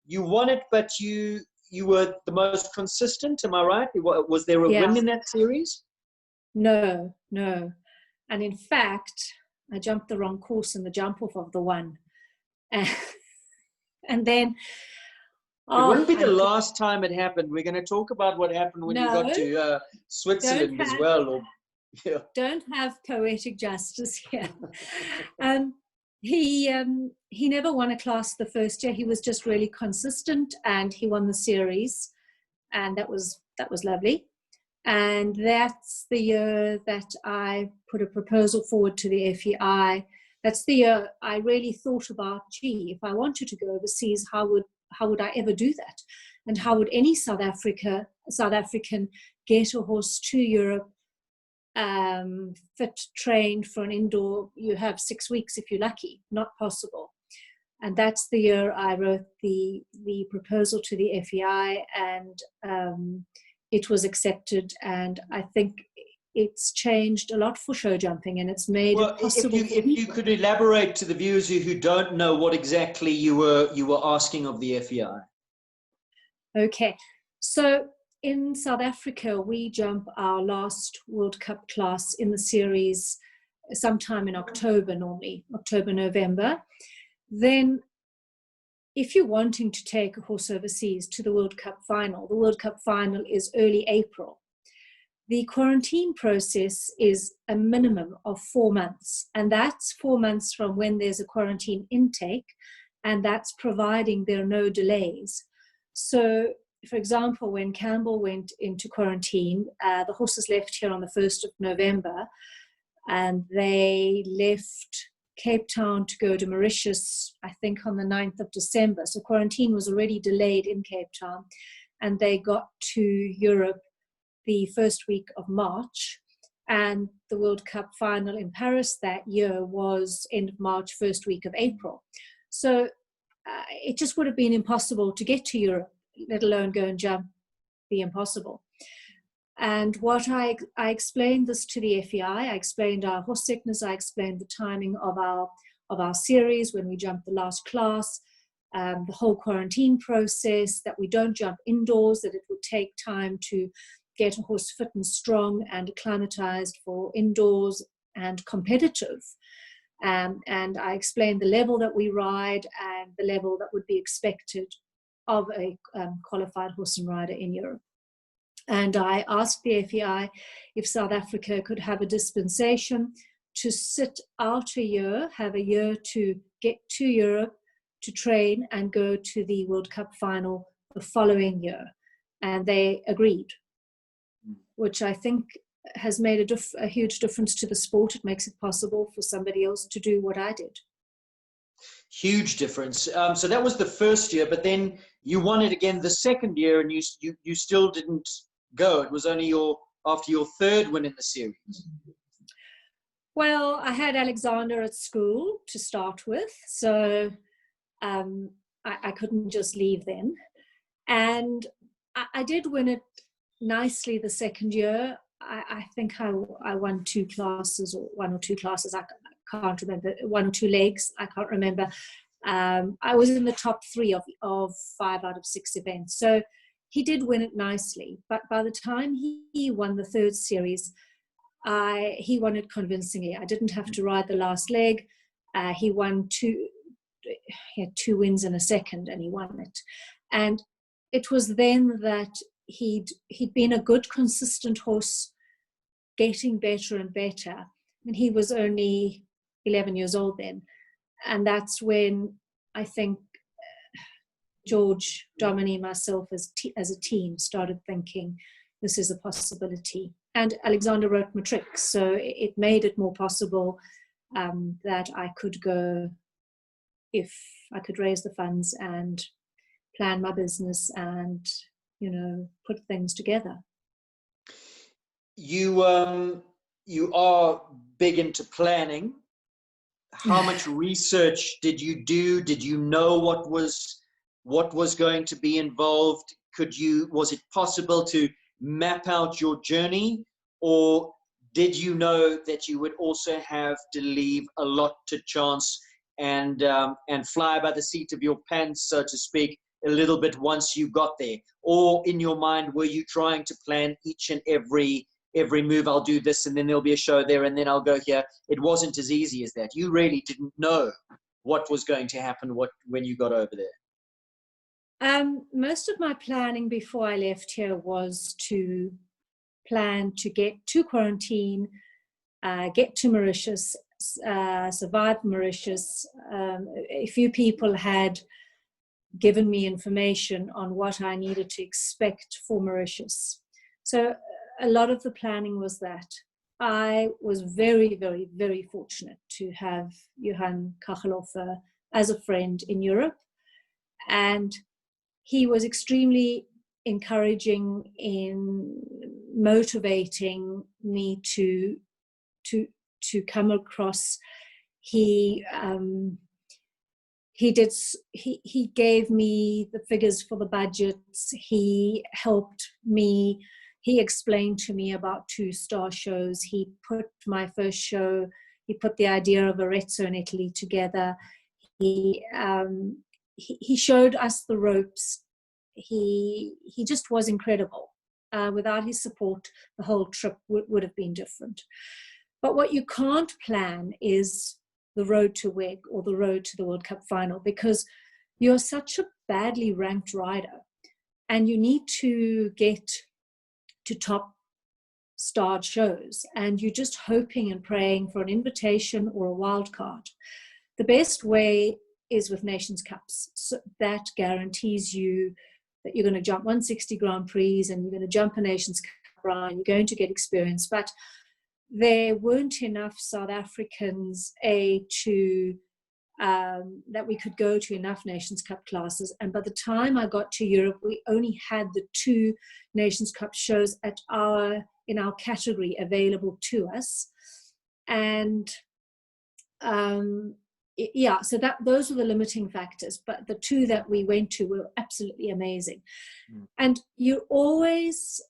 S1: you won it, but you were the most consistent, am I right? Was there a win in that series?
S2: No. And in fact, I jumped the wrong course in the jump off of the one. And then...
S1: it wouldn't be the last time it happened. We're going to talk about what happened when you got to Switzerland as well.
S2: Don't have poetic justice here. He never won a class the first year. He was just really consistent, and he won the series, and that was lovely. And that's the year that I put a proposal forward to the FEI. That's the year I really thought about, if I wanted to go overseas, how would I ever do that? And how would any South African get a horse to Europe, fit, trained for an indoor. You have 6 weeks if you're lucky. Not possible. And that's the year I wrote the proposal to the FEI, and it was accepted. And I think it's changed a lot for show jumping, and it's made it possible.
S1: If you could elaborate to the viewers who don't know what exactly you were asking of the FEI.
S2: Okay, so in South Africa, we jump our last World Cup class in the series sometime in October, normally October, November. Then if you're wanting to take a horse overseas to the World Cup final is early April. The quarantine process is a minimum of 4 months, and that's 4 months from when there's a quarantine intake, and that's providing there are no delays. So, for example, when Campbell went into quarantine, the horses left here on the 1st of November, and they left Cape Town to go to Mauritius, I think on the 9th of December. So quarantine was already delayed in Cape Town, and they got to Europe the first week of March, and the World Cup final in Paris that year was end of March, first week of April. So it just would have been impossible to get to Europe, let alone go and jump the impossible. And what I explained this to the FEI, I explained our horse sickness, I explained the timing of our series when we jumped the last class, the whole quarantine process, that we don't jump indoors, that it would take time to get a horse fit and strong and acclimatized for indoors and competitive. And I explained the level that we ride and the level that would be expected of a qualified horse and rider in Europe. And I asked the FEI if South Africa could have a dispensation to sit out a year, have a year to get to Europe, to train and go to the World Cup final the following year. And they agreed, which I think has made a huge difference to the sport. It makes it possible for somebody else to do what I did.
S1: Huge difference. So that was the first year, but then you won it again the second year, and you still didn't go. It was only after your third win in the series.
S2: Well, I had Alexander at school to start with, so I couldn't just leave then. And I did win it nicely the second year. I think I won 2 classes, or 1 or 2 classes. I can't remember, 1 or 2 legs. I can't remember. I was in the top 3 of 5 out of 6 events. So he did win it nicely. But by the time he won the third series, he won it convincingly. I didn't have to ride the last leg. He won 2. He had 2 wins in a second, and he won it. And it was then that he'd been a good, consistent horse, getting better and better. And he was only 11 years old then. And that's when I think George, Dominique, myself as a team started thinking this is a possibility. And Alexander wrote matric, so it made it more possible that I could go, if I could raise the funds and plan my business and, put things together.
S1: You are big into planning. How much research did you do? Did you know what was going to be involved? Was it possible to map out your journey, or did you know that you would also have to leave a lot to chance and fly by the seat of your pants, so to speak, a little bit once you got there? Or in your mind, were you trying to plan each and every move? I'll do this, and then there'll be a show there, and then I'll go here. It wasn't as easy as that. You really didn't know what was going to happen when you got over there.
S2: Most of my planning before I left here was to plan to get to quarantine, get to Mauritius, survive Mauritius. A few people had given me information on what I needed to expect for Mauritius. So a lot of the planning was that. I was very, very, very fortunate to have Johan Kachelhofer as a friend in Europe. And he was extremely encouraging in motivating me to come across. He gave me the figures for the budgets. He helped me. He explained to me about 2-star shows. He put my first show. He put the idea of Arezzo in Italy together. He showed us the ropes. He just was incredible. Without his support, the whole trip would have been different. But what you can't plan is the road to WEG or the road to the World Cup final, because you're such a badly ranked rider and you need to get to top starred shows, and you're just hoping and praying for an invitation or a wild card. The best way is with Nations Cups. So that guarantees you that you're going to jump 160 Grand Prix and you're going to jump a Nations Cup run, you're going to get experience. But there weren't enough South Africans that we could go to enough Nations Cup classes. And by the time I got to Europe, we only had the 2 Nations Cup shows in our category available to us. And so those were the limiting factors. But the 2 that we went to were absolutely amazing. And you always,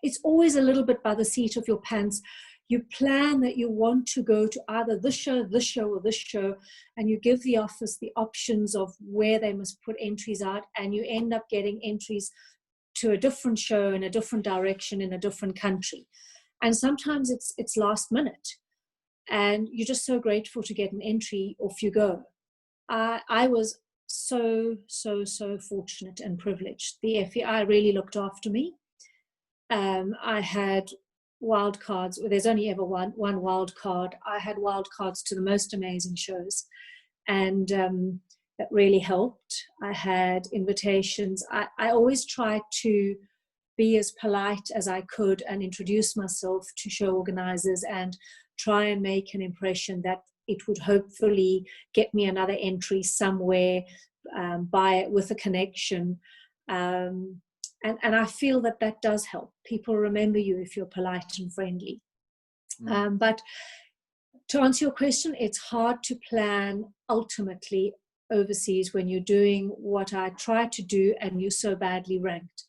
S2: it's always a little bit by the seat of your pants. You plan that you want to go to either this show, or this show, and you give the office the options of where they must put entries out, and you end up getting entries to a different show in a different direction in a different country. And sometimes it's last minute, and you're just so grateful to get an entry. Off you go. I was so fortunate and privileged. The FEI really looked after me. I had wild cards. There's only ever one wild card. I had wild cards to the most amazing shows, and that really helped. I had invitations. I always tried to be as polite as I could and introduce myself to show organizers and try and make an impression that it would hopefully get me another entry somewhere, with a connection. And I feel that does help. People remember you if you're polite and friendly. But to answer your question, it's hard to plan ultimately overseas when you're doing what I try to do and you're so badly ranked.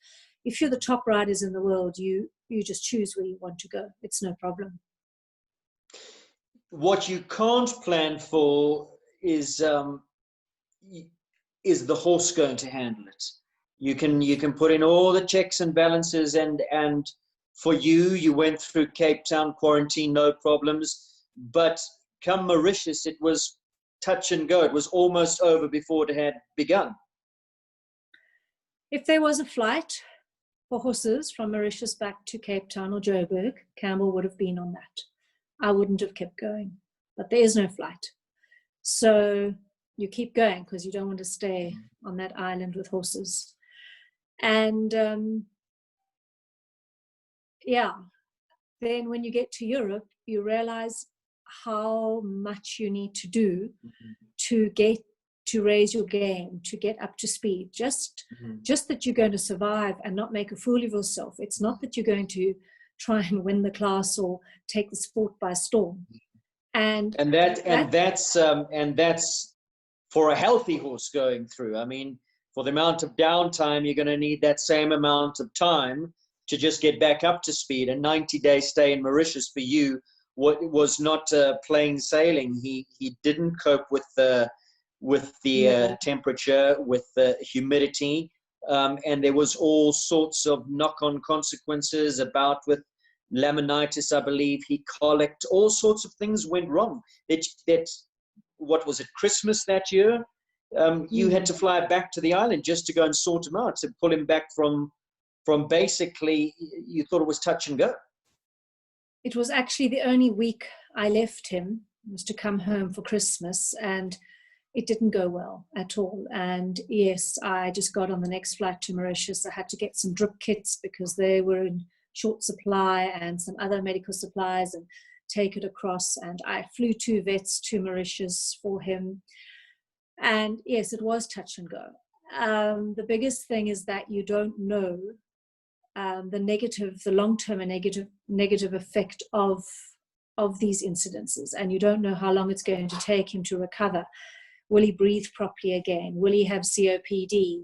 S2: If you're the top riders in the world, you just choose where you want to go. It's no problem.
S1: What you can't plan for is the horse going to handle it. You can put in all the checks and balances, and for you went through Cape Town quarantine, no problems. But come Mauritius, it was touch and go. It was almost over before it had begun.
S2: If there was a flight for horses from Mauritius back to Cape Town or Joburg, Campbell would have been on that. I wouldn't have kept going, but there is no flight. So you keep going because you don't want to stay on that island with horses. And then when you get to Europe, you realize how much you need to do to raise your game, to get up to speed. Just that you're going to survive and not make a fool of yourself. It's not that you're going to try and win the class or take the sport by storm. And that's for a healthy horse going through. I mean, for the amount of downtime, you're going to need that same amount of time to just get back up to speed. A 90-day stay in Mauritius for you was not plain sailing. He didn't cope with the temperature, with the humidity, and there was all sorts of knock-on consequences about with laminitis, I believe. He colicked. All sorts of things went wrong. What was it, Christmas that year? You had to fly back to the island just to go and sort him out, to pull him back from basically, you thought it was touch and go. It was actually the only week I left him, was to come home for Christmas, and it didn't go well at all. And yes, I just got on the next flight to Mauritius. I had to get some drip kits because they were in short supply, and some other medical supplies, and take it across. And I flew 2 vets to Mauritius for him. And yes, it was touch and go. The biggest thing is that you don't know the long-term and negative effect of these incidences, and you don't know how long it's going to take him to recover. Will he breathe properly again? Will he have COPD?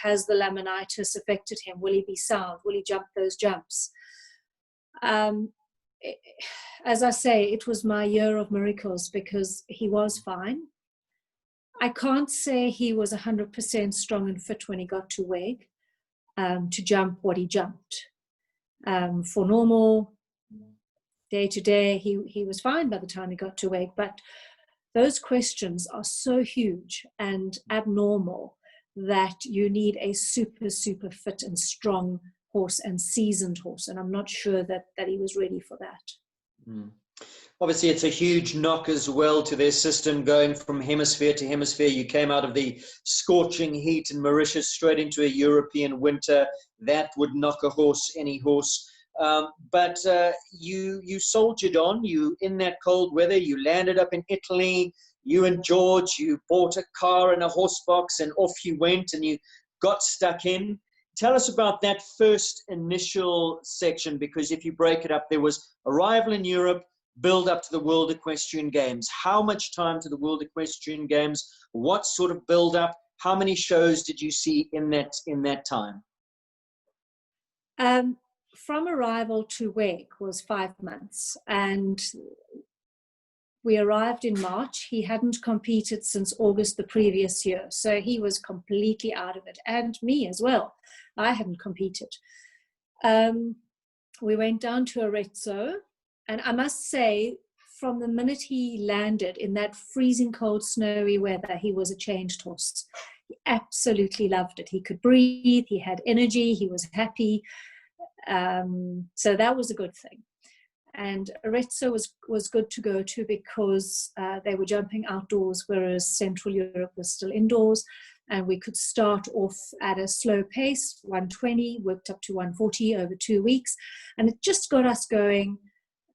S2: Has the laminitis affected him? Will he be sound? Will he jump those jumps? As I say, it was my year of miracles because he was fine. I can't say he was 100% strong and fit when he got to WEG to jump what he jumped. For normal day to day, he was fine by the time he got to WEG, but those questions are so huge and abnormal that you need a super, super fit and strong horse and seasoned horse. And I'm not sure that he was ready for that.
S1: Mm. Obviously, it's a huge knock as well to their system going from hemisphere to hemisphere. You came out of the scorching heat in Mauritius straight into a European winter. That would knock any horse. But you soldiered on. You in that cold weather. You landed up in Italy. You and George. You bought a car and a horse box, and off you went. And you got stuck in. Tell us about that first initial section, because if you break it up, there was arrival in Europe, build up to the World Equestrian Games. How much time to the World Equestrian Games? What sort of build up? How many shows did you see in that time?
S2: From arrival to WEG was 5 months, and we arrived in March. He hadn't competed since August the previous year, so he was completely out of it, and me as well. I hadn't competed. We went down to Arezzo, and I must say, from the minute he landed in that freezing cold, snowy weather, he was a changed horse. He absolutely loved it. He could breathe, he had energy, he was happy. So that was a good thing. And Arezzo was good to go to because they were jumping outdoors, whereas Central Europe was still indoors. And we could start off at a slow pace, 120, worked up to 140 over 2 weeks. And it just got us going.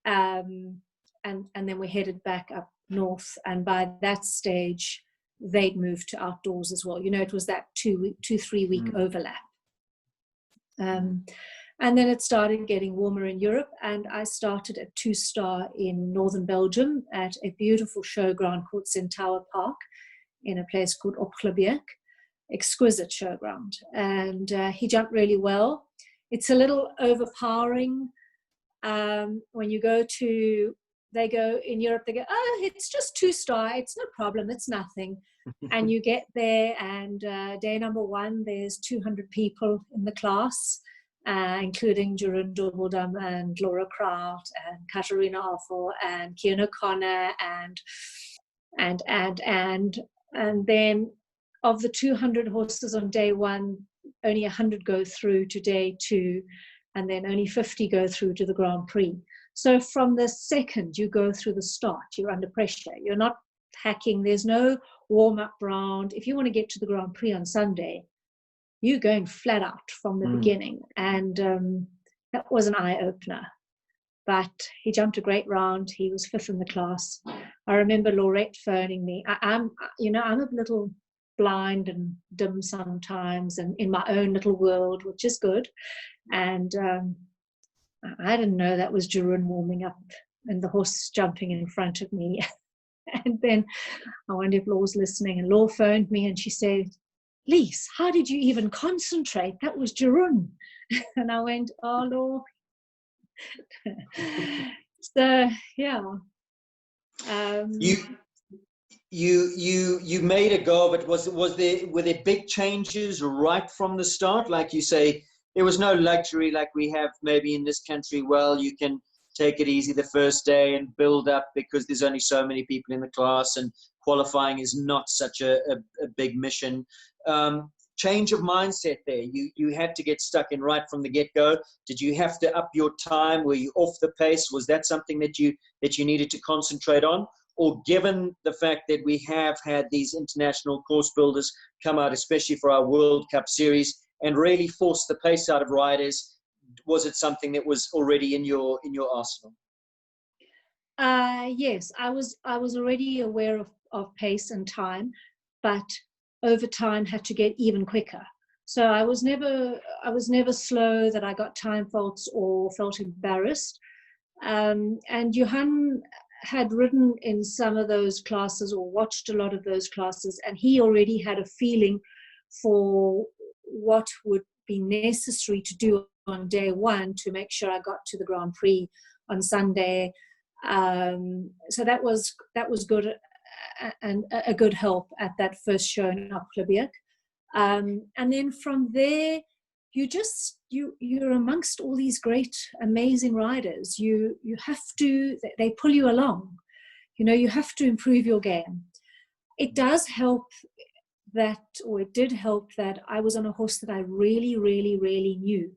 S2: And then we headed back up north. And by that stage, they'd moved to outdoors as well. You know, it was that 3 week overlap. And then it started getting warmer in Europe, and I started at 2-star in northern Belgium at a beautiful showground called Centaur Park in a place called Opgeberg. Exquisite showground. And he jumped really well. It's a little overpowering when you go to, in Europe, they go, oh, it's just 2-star, it's no problem, it's nothing. And you get there, and day number 1, there's 200 people in the class, including Jeroen Dobbeldam and Laura Kraut and Katarina Offel and Kian O'Connor and then of the 200 horses on day 1, only 100 go through to day 2, and then only 50 go through to the Grand Prix. So from the second you go through the start, you're under pressure. You're not hacking. There's no warm-up round. If you want to get to the Grand Prix on Sunday, you're going flat out from the beginning. And that was an eye-opener. But he jumped a great round. He was 5th in the class. I remember Laurette phoning me. I'm a little blind and dim sometimes, and in my own little world, which is good. And I didn't know that was Jeroen warming up and the horse jumping in front of me. And then I wonder if Laura's listening. And Laura phoned me and she said, Lise, how did you even concentrate? That was Jeroen. And I went, oh, Laura. So, yeah.
S1: You made a go, but were there big changes right from the start? Like you say, there was no luxury like we have maybe in this country. Well, you can take it easy the first day and build up because there's only so many people in the class, and qualifying is not such a big mission. Change of mindset there. You had to get stuck in right from the get-go. Did you have to up your time? Were you off the pace? Was that something that you needed to concentrate on? Or given the fact that we have had these international course builders come out, especially for our World Cup series, and really force the pace out of riders, was it something that was already in your arsenal?
S2: Yes, I was already aware of pace and time, but over time had to get even quicker. So I was never slow that I got time faults or felt embarrassed. And Johan had ridden in some of those classes or watched a lot of those classes, and he already had a feeling for what would be necessary to do on day one to make sure I got to the Grand Prix on Sunday. So that was good, and a good help at that first show in Oklahoma. And then from there, you're amongst all these great, amazing riders. You have to, they pull you along. You have to improve your game. It does help that, or it did help that I was on a horse that I really, really, really knew.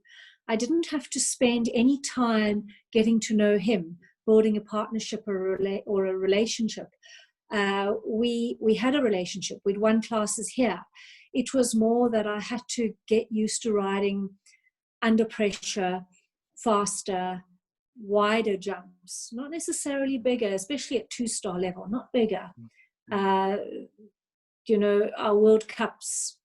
S2: I didn't have to spend any time getting to know him, building a partnership or a relationship. We had a relationship. We'd won classes here. It was more that I had to get used to riding under pressure, faster, wider jumps, not necessarily bigger, especially at 2-star level, not bigger. Our World Cups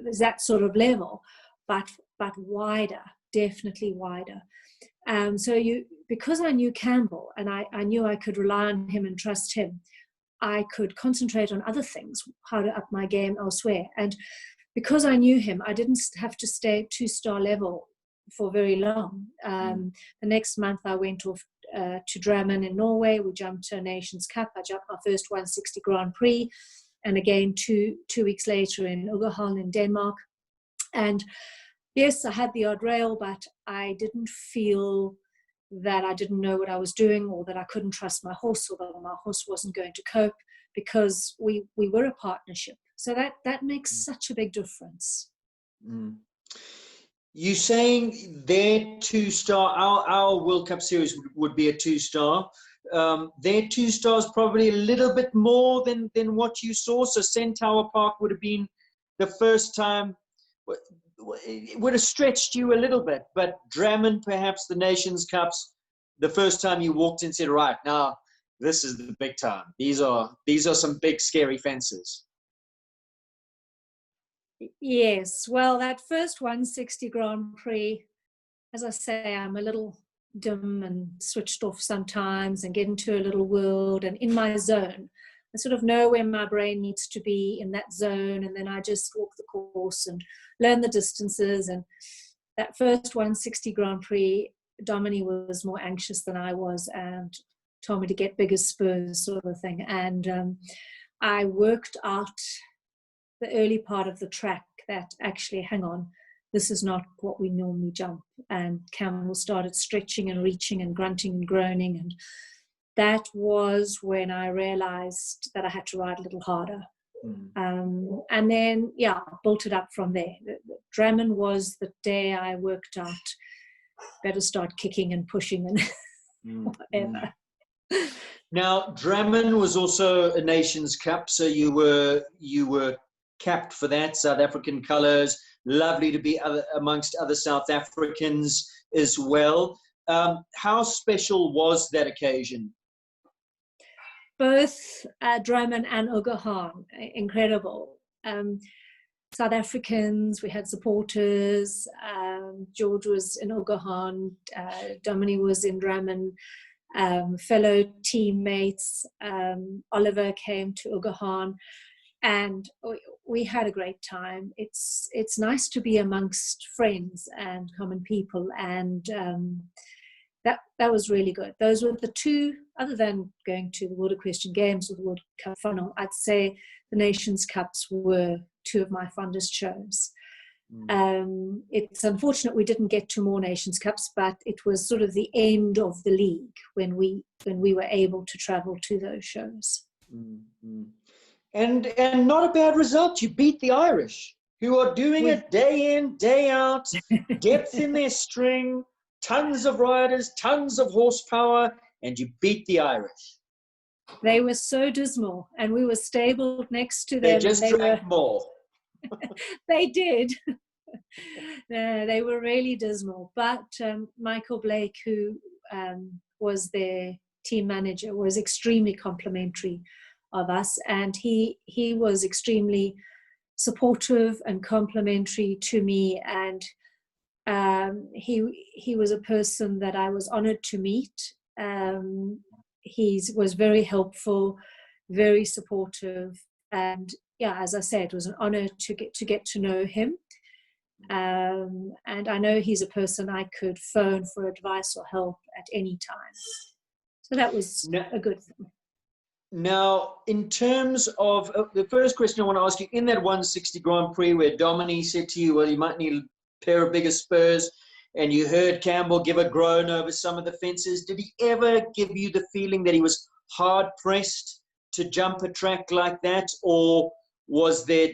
S2: is that sort of level, but wider, definitely wider. Because I knew Campbell and I knew I could rely on him and trust him, I could concentrate on other things, how to up my game elsewhere. And because I knew him, I didn't have to stay at 2-star level for very long. The next month I went off to Drammen in Norway. We jumped a Nations Cup. I jumped my first 160 Grand Prix. And again, two weeks later in Ugerholm in Denmark. And yes, I had the odd rail, but I didn't feel that I didn't know what I was doing, or that I couldn't trust my horse, or that my horse wasn't going to cope, because we were a partnership. So that makes such a big difference.
S1: You saying their 2-star, our World Cup series would be a 2-star. Their 2 stars probably a little bit more than what you saw. So Centaur Park would have been the first time. It would have stretched you a little bit, but Drammen, perhaps the Nations Cups, the first time you walked in and said, right, now this is the big time. These are some big, scary fences.
S2: Yes, well, that first 160 Grand Prix, as I say, I'm a little dim and switched off sometimes and get into a little world and in my zone. I sort of know where my brain needs to be in that zone, and then I just walk the course and learn the distances. And that first 160 Grand Prix, Dominique was more anxious than I was and told me to get bigger spurs, sort of thing. And I worked out the early part of the track that actually, hang on, this is not what we normally jump. And Campbell started stretching and reaching and grunting and groaning, and that was when I realized that I had to ride a little harder. And then, built it up from there. Drammen was the day I worked out, better start kicking and pushing and whatever.
S1: Now, Drammen was also a Nations Cup, so you were capped for that, South African colours. Lovely to be amongst other South Africans as well. How special was that occasion?
S2: Both Drammen and Ugerholm, incredible. South Africans, we had supporters. George was in Ugerholm, Dominique was in Drammen, fellow teammates. Oliver came to Ugerholm, and we had a great time. It's nice to be amongst friends and common people, and that was really good. Those were the two, other than going to the World Equestrian Games or the World Cup final, I'd say the Nations Cups were two of my fondest shows. It's unfortunate we didn't get to more Nations Cups, but it was sort of the end of the league when we were able to travel to those shows.
S1: And not a bad result. You beat the Irish, who are doing it day in, day out, depth in their string, tons of riders, tons of horsepower, and you beat the Irish.
S2: They were so dismal, and we were stabled next to them.
S1: They just drank more.
S2: They did. They were really dismal. But Michael Blake, who was their team manager, was extremely complimentary of us, and he was extremely supportive and complimentary to me, and he was a person that I was honored to meet. He was very helpful, very supportive, and yeah, as I said, it was an honor to get to know him. And I know he's a person I could phone for advice or help at any time. So that was a good thing.
S1: Now, in terms of the first question I want to ask you, in that 160 Grand Prix where Dominique said to you, well, you might need a pair of bigger spurs, and you heard Campbell give a groan over some of the fences, did he ever give you the feeling that he was hard-pressed to jump a track like that? Or was there,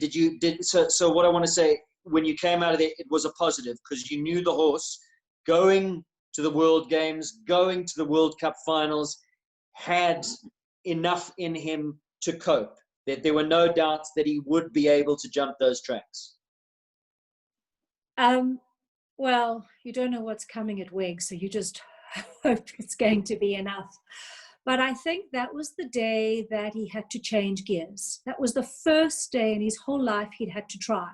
S1: so what I want to say, when you came out of there, it was a positive because you knew the horse going to the World Games, going to the World Cup finals, had enough in him to cope, that there were no doubts that he would be able to jump those tracks?
S2: Well, you don't know what's coming at WEG, so you just hope it's going to be enough. But I think that was the day that he had to change gears. That was the first day in his whole life he'd had to try.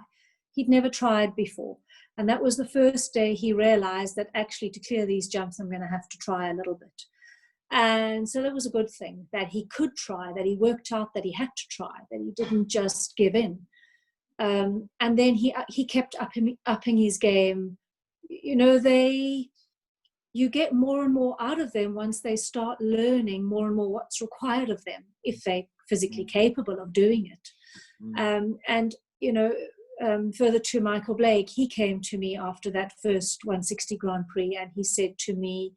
S2: He'd never tried before. And that was the first day he realized that actually to clear these jumps, I'm going to have to try a little bit. And so that was a good thing, that he could try, that he worked out that he had to try, that he didn't just give in. And then he kept upping his game. You know, you get more and more out of them once they start learning more and more what's required of them, if they're physically capable of doing it. And, you know, further to Michael Blake, he came to me after that first 160 Grand Prix, and he said to me,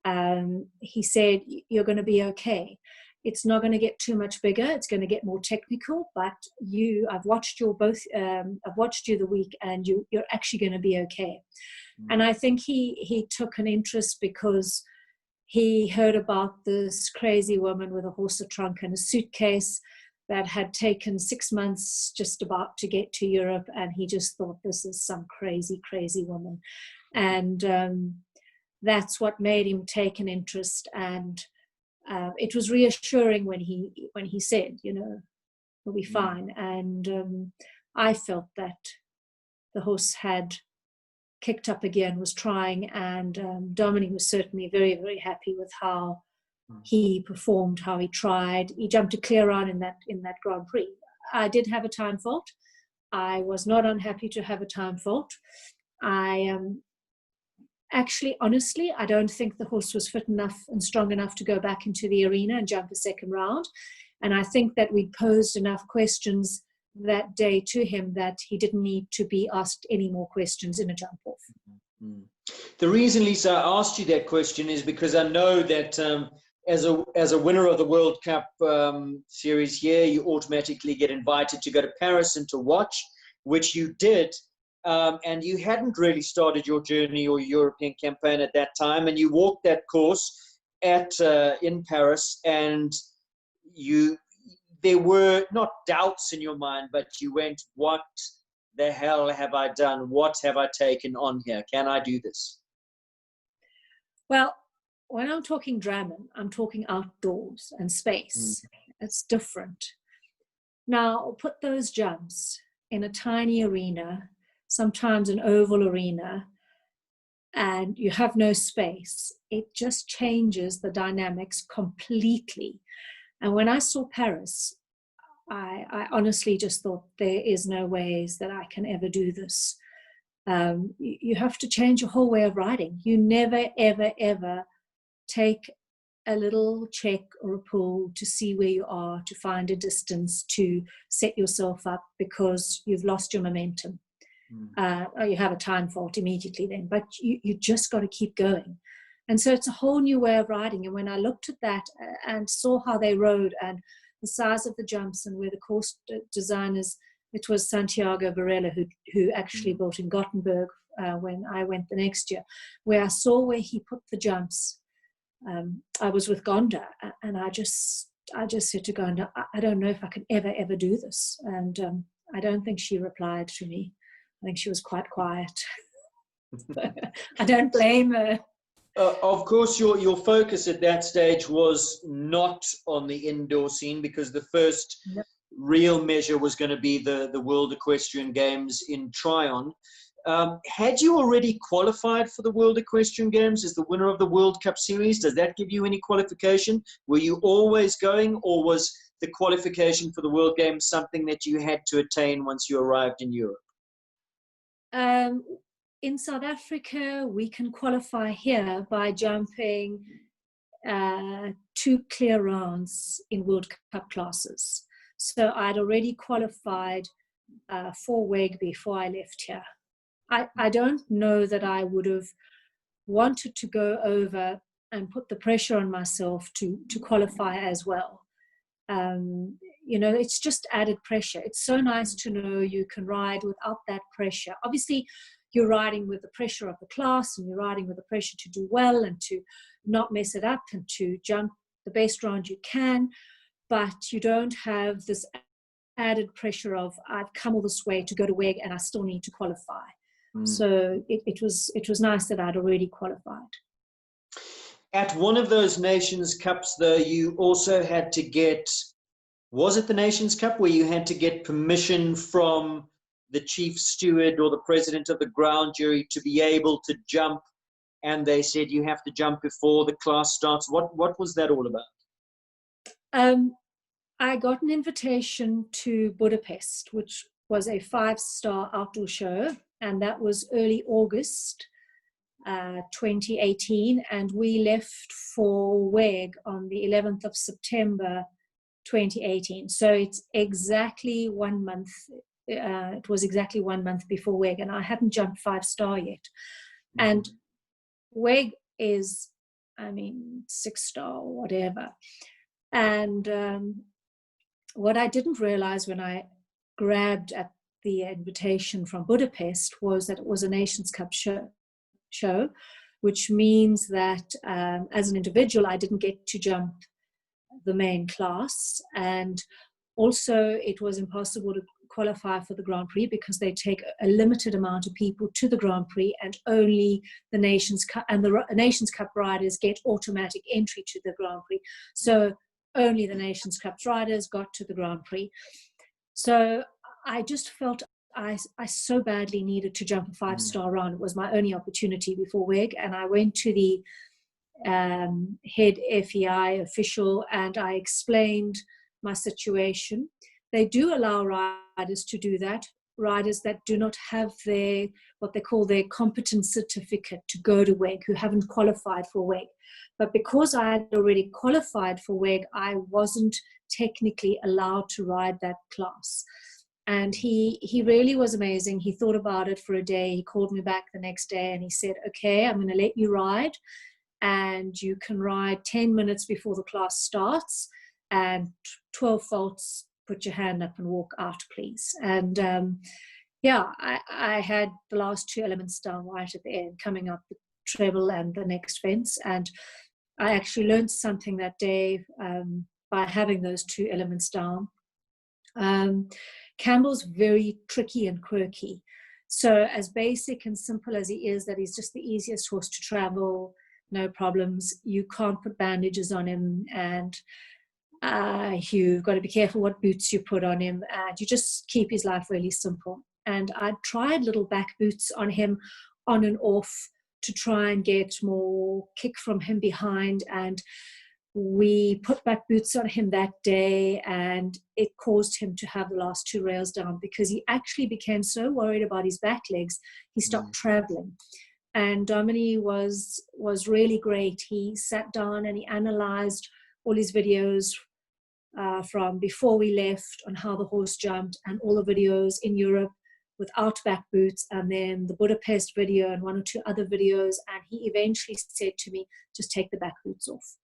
S2: you're going to be okay. It's not going to get too much bigger. It's going to get more technical, but I've watched you the week, and you're actually going to be okay. And I think he took an interest because he heard about this crazy woman with a horse trunk and a suitcase that had taken 6 months just about to get to Europe, and he just thought, this is some crazy, crazy woman. And that's what made him take an interest. And it was reassuring when he said, you know, we'll be fine. And I felt that the horse had kicked up again, was trying, and Dominic was certainly very, very happy with how he performed, how he tried. He jumped a clear run in that Grand Prix. I did have a time fault. I was not unhappy to have a time fault. Actually, honestly, I don't think the horse was fit enough and strong enough to go back into the arena and jump a second round. And I think that we posed enough questions that day to him that he didn't need to be asked any more questions in a jump off.
S1: The reason, Lisa, I asked you that question is because I know that as a winner of the World Cup series here, you automatically get invited to go to Paris and to watch, which you did. And you hadn't really started your journey or European campaign at that time, and you walked that course in Paris, and there were not doubts in your mind, but you went, what the hell have I done? What have I taken on here? Can I do this?
S2: Well, when I'm talking Drammen, I'm talking outdoors and space. It's different. Now, put those jumps in a tiny arena, sometimes an oval arena, and you have no space. It just changes the dynamics completely. And when I saw Paris, I honestly just thought, there is no ways that I can ever do this. You have to change your whole way of riding. You never, ever, ever take a little check or a pull to see where you are, to find a distance, to set yourself up, because you've lost your momentum. Or you have a time fault immediately then, but you just got to keep going. And so it's a whole new way of riding. And when I looked at that and saw how they rode and the size of the jumps and where the course designers, it was Santiago Varela who actually built in Gothenburg when I went the next year, where I saw where he put the jumps. I was with Gonda, and I just said to Gonda, I don't know if I can ever do this. And I don't think she replied to me. I think she was quite quiet. I don't blame her.
S1: Of course, your focus at that stage was not on the indoor scene, because the first real measure was going to be the World Equestrian Games in Tryon. Had you already qualified for the World Equestrian Games as the winner of the World Cup Series? Does that give you any qualification? Were you always going, or was the qualification for the World Games something that you had to attain once you arrived in Europe?
S2: In South Africa, we can qualify here by jumping 2 clear rounds in World Cup classes. So I'd already qualified for WEG before I left here. I don't know that I would have wanted to go over and put the pressure on myself to qualify as well. It's just added pressure. It's so nice to know you can ride without that pressure. Obviously, you're riding with the pressure of the class, and you're riding with the pressure to do well and to not mess it up and to jump the best round you can. But you don't have this added pressure of, I've come all this way to go to WEG and I still need to qualify. So it was nice that I'd already qualified.
S1: At one of those Nations Cups, though, you also had to get, was it the Nations Cup, where you had to get permission from the chief steward or the president of the ground jury to be able to jump, and they said you have to jump before the class starts? What was that all about?
S2: I got an invitation to Budapest, which was a 5-star outdoor show, and that was early August 2018, and we left for WEG on the 11th of September 2018. So it's exactly 1 month. It was exactly 1 month before WEG, and I hadn't jumped 5-star yet. And WEG is, 6-star or whatever. And what I didn't realize when I grabbed at the invitation from Budapest was that it was a Nations Cup show, which means that as an individual, I didn't get to jump the main class. And also, it was impossible to qualify for the Grand Prix because they take a limited amount of people to the Grand Prix, and only the Nations Cup and the Nations Cup riders get automatic entry to the Grand Prix. So only the Nations Cup riders got to the Grand Prix. So I just felt I so badly needed to jump a 5-star round. It was my only opportunity before WEG, and I went to the head FEI official and I explained my situation. They do allow riders to do that, riders that do not have what they call their competence certificate to go to WEG, who haven't qualified for WEG. But because I had already qualified for WEG, I wasn't technically allowed to ride that class. And he really was amazing. He thought about it for a day. He called me back the next day and he said, okay, I'm going to let you ride, and you can ride 10 minutes before the class starts, and 12 faults, put your hand up and walk out, please. And I had the last 2 elements down right at the end, coming up the treble and the next fence. And I actually learned something that day by having those 2 elements down. Campbell's very tricky and quirky. So as basic and simple as he is, that he's just the easiest horse to travel, no problems. You can't put bandages on him, and you've got to be careful what boots you put on him, and you just keep his life really simple. And I tried little back boots on him on and off to try and get more kick from him behind, and we put back boots on him that day, and it caused him to have the last 2 rails down because he actually became so worried about his back legs, he stopped traveling. And Dominic was really great. He sat down and he analyzed all his videos from before we left on how the horse jumped, and all the videos in Europe without back boots, and then the Budapest video and 1 or 2 other videos. And he eventually said to me, just take the back boots off.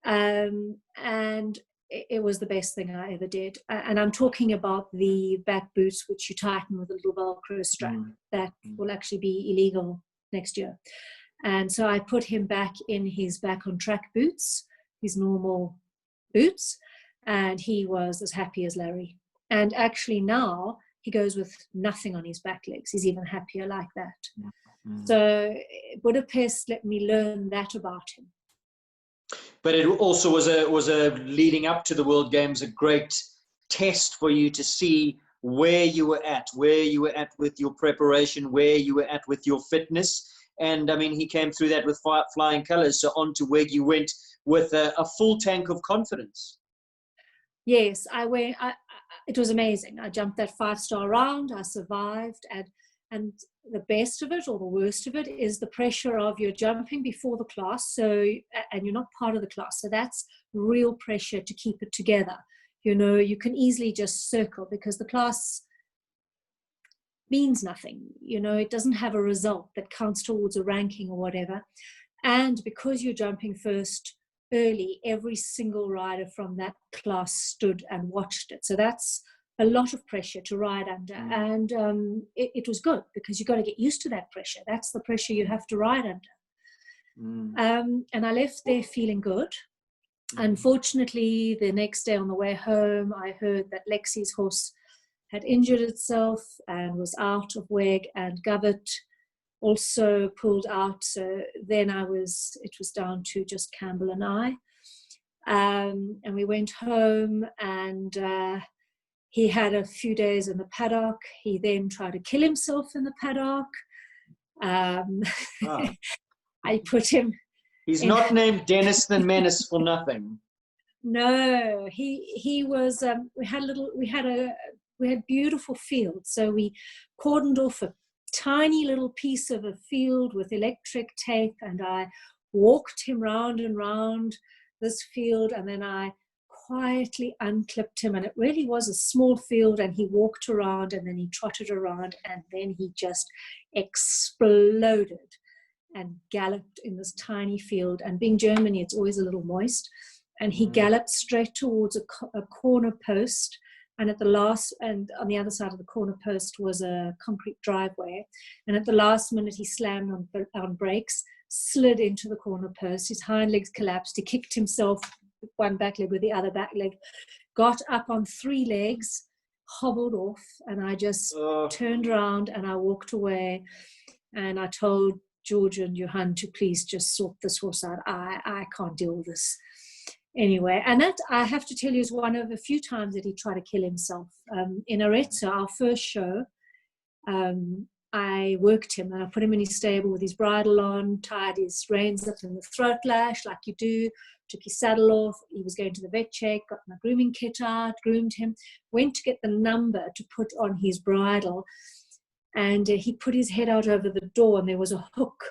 S2: And it was the best thing I ever did. And I'm talking about the back boots which you tighten with a little Velcro strap. That will actually be illegal next year. And so I put him back in his back on track boots, his normal boots, and he was as happy as Larry. And actually now he goes with nothing on his back legs. He's even happier like that. So Budapest let me learn that about him.
S1: But it also was a leading up to the World Games, a great test for you to see where you were at with your preparation, where you were at with your fitness. And I mean, he came through that with flying colors. So on to where you went with a full tank of confidence.
S2: Yes, it was amazing. I jumped that 5-star round. I survived, and the best of it, or the worst of it, is the pressure of you're jumping before the class, and you're not part of the class. So that's real pressure to keep it together. You know, you can easily just circle because the class means nothing. You know, it doesn't have a result that counts towards a ranking or whatever. And because you're jumping first early, every single rider from that class stood and watched it. So that's a lot of pressure to ride under. And it was good because you've got to get used to that pressure. That's the pressure you have to ride under. And I left there feeling good. Unfortunately, the next day on the way home, I heard that Lexi's horse had injured itself and was out of WEG, and Govert also pulled out. So then it was down to just Campbell and I. And we went home, and he had a few days in the paddock. He then tried to kill himself in the paddock. I put him...
S1: He's not named Dennis the Menace for nothing.
S2: No, he was. We had beautiful fields, so we cordoned off a tiny little piece of a field with electric tape, and I walked him round and round this field, and then I quietly unclipped him, and it really was a small field, and he walked around, and then he trotted around, and then he just exploded and galloped in this tiny field. And being Germany, it's always a little moist, and he galloped straight towards a corner post, and on the other side of the corner post was a concrete driveway, and at the last minute he slammed on brakes, slid into the corner post, his hind legs collapsed, he kicked himself one back leg with the other back leg, got up on 3 legs, hobbled off, and I just turned around and I walked away, and I told George and Johan to please just sort this horse out. I can't deal with this. Anyway, and that, I have to tell you, is one of a few times that he tried to kill himself. In Arezzo, our first show, I worked him, and I put him in his stable with his bridle on, tied his reins up in the throat lash like you do, took his saddle off. He was going to the vet check, got my grooming kit out, groomed him, went to get the number to put on his bridle, and he put his head out over the door, and there was a hook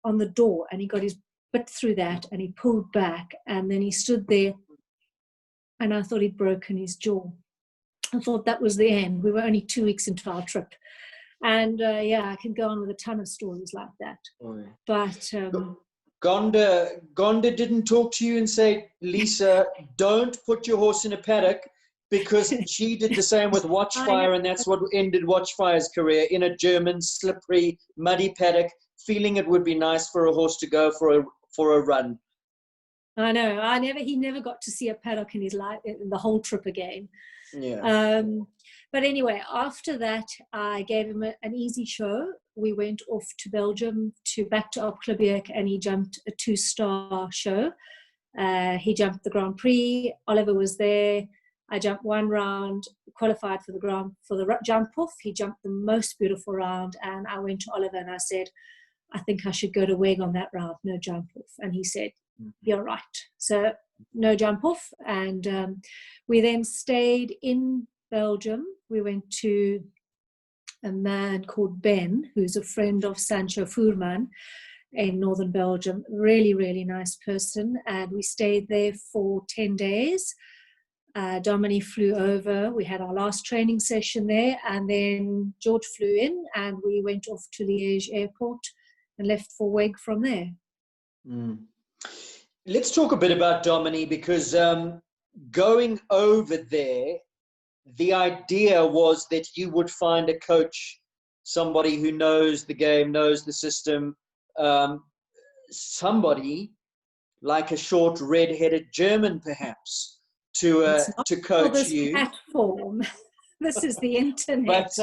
S2: on the door, and he got his bit through that, and he pulled back, and then he stood there, and I thought he'd broken his jaw. I thought that was the end. We were only 2 weeks into our trip. And I can go on with a ton of stories like that. But
S1: Gonda didn't talk to you and say, Lisa, don't put your horse in a paddock, because she did the same with Watchfire, and that's what ended Watchfire's career, in a German, slippery, muddy paddock, feeling it would be nice for a horse to go for a run.
S2: I know. He never got to see a paddock in his life, in the whole trip again.
S1: Yeah.
S2: But anyway, after that, I gave him an easy show. We went off to Belgium, back to Opklebeek, and he jumped a 2-star show. He jumped the Grand Prix. Oliver was there. I jumped 1 round, qualified for the jump off. He jumped the most beautiful round, and I went to Oliver and I said, I think I should go to WEG on that round, no jump off. And he said, you're right. So no jump off. And we then stayed in Belgium. We went to a man called Ben, who's a friend of Sancho Fuhrman in northern Belgium. Really, really nice person. And we stayed there for 10 days. Dominique flew over. We had our last training session there, and then George flew in, and we went off to Liège airport and left for WEG from there.
S1: Let's talk a bit about Dominique, because going over there, the idea was that you would find a coach, somebody who knows the game, knows the system, somebody like a short red-headed German, perhaps, to coach
S2: this
S1: you.
S2: Platform. This is the internet.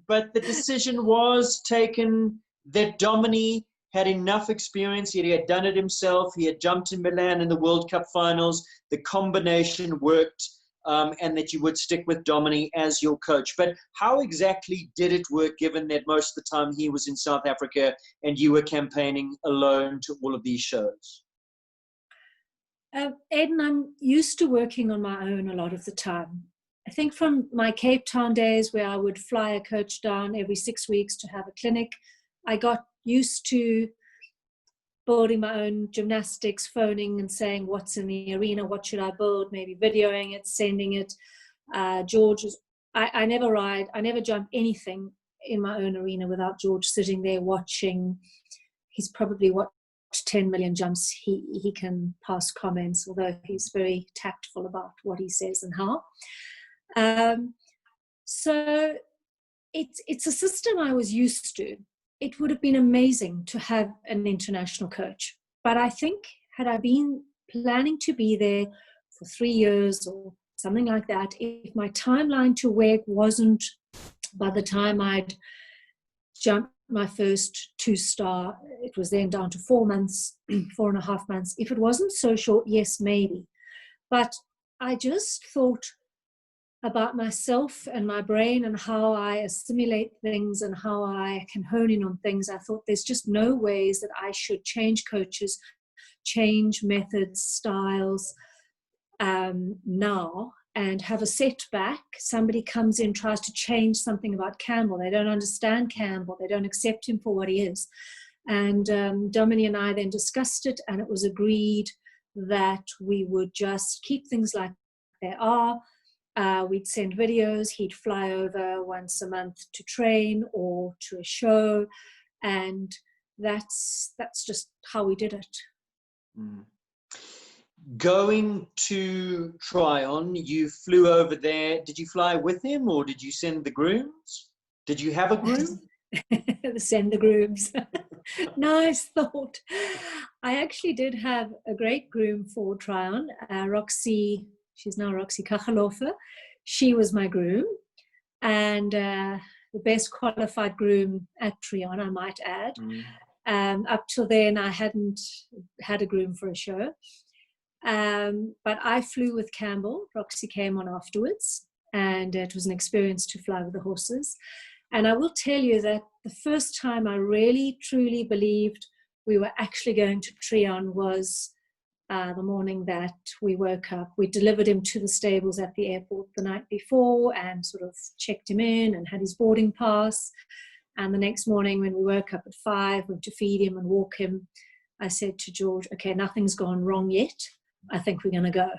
S1: But the decision was taken that Dominique had enough experience. He had done it himself. He had jumped in Milan in the World Cup finals. The combination worked. and that you would stick with Dominic as your coach. But how exactly did it work, given that most of the time he was in South Africa and you were campaigning alone to all of these shows?
S2: Aidan, I'm used to working on my own a lot of the time. I think from my Cape Town days where I would fly a coach down every 6 weeks to have a clinic, I got used to building my own gymnastics, phoning and saying what's in the arena, what should I build, maybe videoing it, sending it. George, I never ride, I never jump anything in my own arena without George sitting there watching. He's probably watched 10 million jumps. He can pass comments, although he's very tactful about what he says and how. So it's a system I was used to. It would have been amazing to have an international coach. But I think had I been planning to be there for 3 years or something like that, if my timeline to WEG wasn't by the time I'd jumped my first 2-star, it was then down to 4 months, 4.5 months. If it wasn't so short, yes, maybe. But I just thought about myself and my brain and how I assimilate things and how I can hone in on things. I thought there's just no ways that I should change coaches, change methods, styles now and have a setback. Somebody comes in, tries to change something about Campbell. They don't understand Campbell. They don't accept him for what he is. And Dominic and I then discussed it, and it was agreed that we would just keep things like they are. We'd send videos. He'd fly over once a month to train or to a show, and that's just how we did it.
S1: Mm. Going to Tryon, you flew over there. Did you fly with him, or did you send the grooms? Did you have a groom?
S2: Send the grooms. Nice thought. I actually did have a great groom for Tryon, Roxy. She's now Roxy Kachalofer. She was my groom, and the best qualified groom at Tryon, I might add. Up till then, I hadn't had a groom for a show. But I flew with Campbell. Roxy came on afterwards, and it was an experience to fly with the horses. And I will tell you that the first time I really, truly believed we were actually going to Tryon was the morning that we woke up. We delivered him to the stables at the airport the night before and sort of checked him in and had his boarding pass. And the next morning when we woke up at 5, went to feed him and walk him, I said to George, okay, nothing's gone wrong yet. I think we're going to go.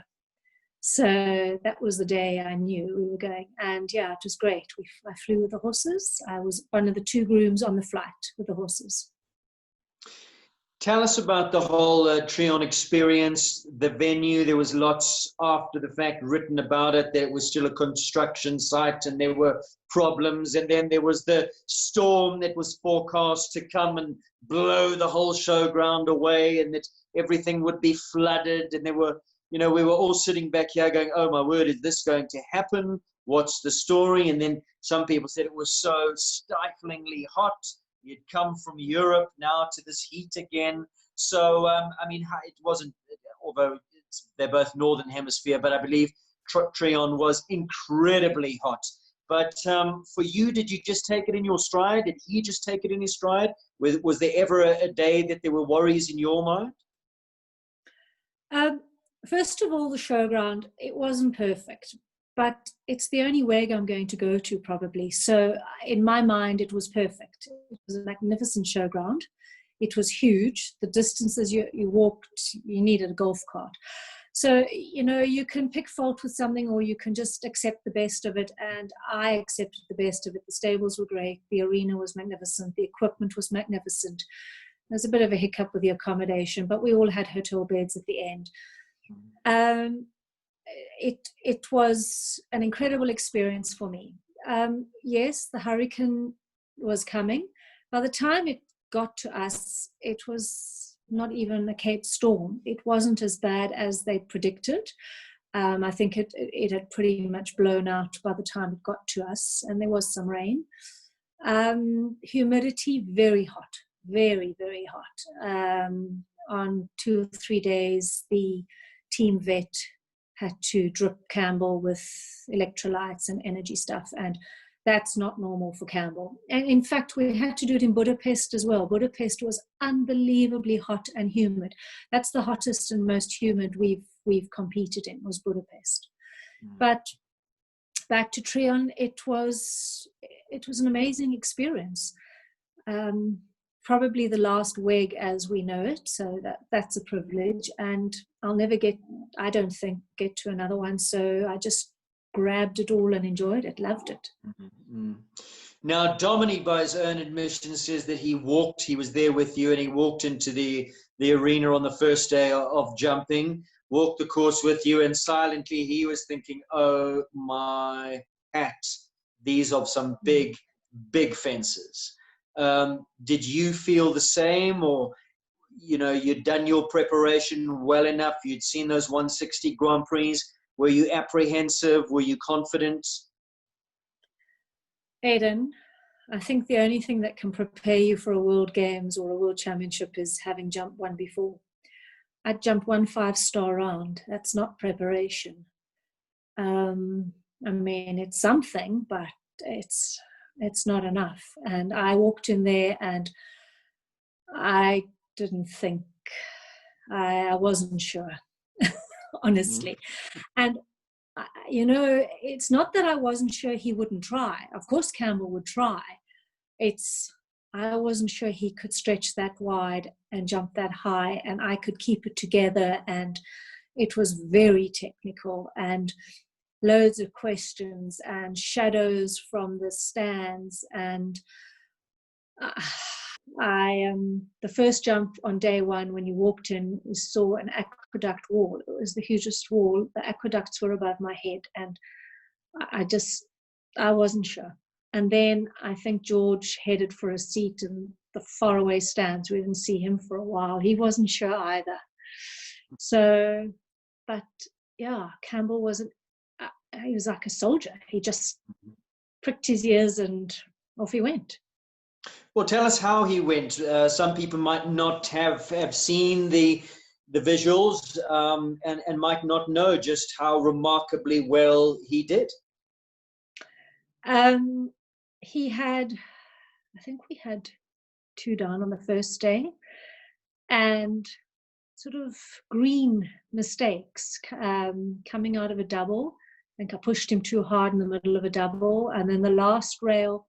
S2: So that was the day I knew we were going. And yeah, it was great. I flew with the horses. I was one of the 2 grooms on the flight with the horses.
S1: Tell us about the whole Tryon experience, the venue. There was lots after the fact written about it. There was still a construction site and there were problems. And then there was the storm that was forecast to come and blow the whole showground away, and that everything would be flooded. And there were, we were all sitting back here going, oh my word, is this going to happen? What's the story? And then some people said it was so stiflingly hot. You'd come from Europe now to this heat again. So, it wasn't, although they're both Northern Hemisphere, but I believe Tryon was incredibly hot. But for you, did you just take it in your stride? Did he just take it in his stride? Was there ever a day that there were worries in your mind?
S2: First of all, the showground, it wasn't perfect, but it's the only WEG I'm going to go to probably. So in my mind, it was perfect. It was a magnificent showground. It was huge. The distances you walked, you needed a golf cart. So, you can pick fault with something or you can just accept the best of it. And I accepted the best of it. The stables were great. The arena was magnificent. The equipment was magnificent. There's a bit of a hiccup with the accommodation, but we all had hotel beds at the end. It was an incredible experience for me. Yes, the hurricane was coming. By the time it got to us, it was not even a Cape storm. It wasn't as bad as they predicted. I think it had pretty much blown out by the time it got to us, and there was some rain. Humidity, very hot, very, very hot. On 2 or 3 days, the team vet had to drip Campbell with electrolytes and energy stuff, and that's not normal for Campbell. And in fact, we had to do it in Budapest as well. Budapest was unbelievably hot and humid. That's the hottest and most humid we've competed in, was Budapest. But back to Trion, it was an amazing experience. Probably the last WEG as we know it, so that's a privilege. And I'll never I don't think, get to another one. So I just grabbed it all and enjoyed it, loved it.
S1: Mm-hmm. Now, Dominic, by his own admission, says that he was there with you, and he walked into the arena on the first day of jumping, walked the course with you, and silently he was thinking, oh my hat, these are some big fences. Did you feel the same, or you'd done your preparation well enough, you'd seen those 160 Grand Prix? Were you apprehensive? Were you confident?
S2: Aidan, I think the only thing that can prepare you for a World Games or a World Championship is having jumped one before. I'd jumped 1 5-star round. That's not preparation. I mean, it's something, but it's not enough. And I walked in there and I didn't think, I wasn't sure, honestly. And, it's not that I wasn't sure he wouldn't try. Of course, Campbell would try. I wasn't sure he could stretch that wide and jump that high, and I could keep it together. And it was very technical, and loads of questions and shadows from the stands. And the first jump on day one, when you walked in, we saw an aqueduct wall. It was the hugest wall. The aqueducts were above my head, and I wasn't sure. And then I think George headed for a seat in the faraway stands. We didn't see him for a while. He wasn't sure either. So, but yeah, Campbell he was like a soldier. He just pricked his ears and off he went.
S1: Well, tell us how he went. Some people might not have seen the visuals and might not know just how remarkably well he did.
S2: I think we had 2 down on the first day, and sort of green mistakes coming out of a double. I think I pushed him too hard in the middle of a double, and then the last rail,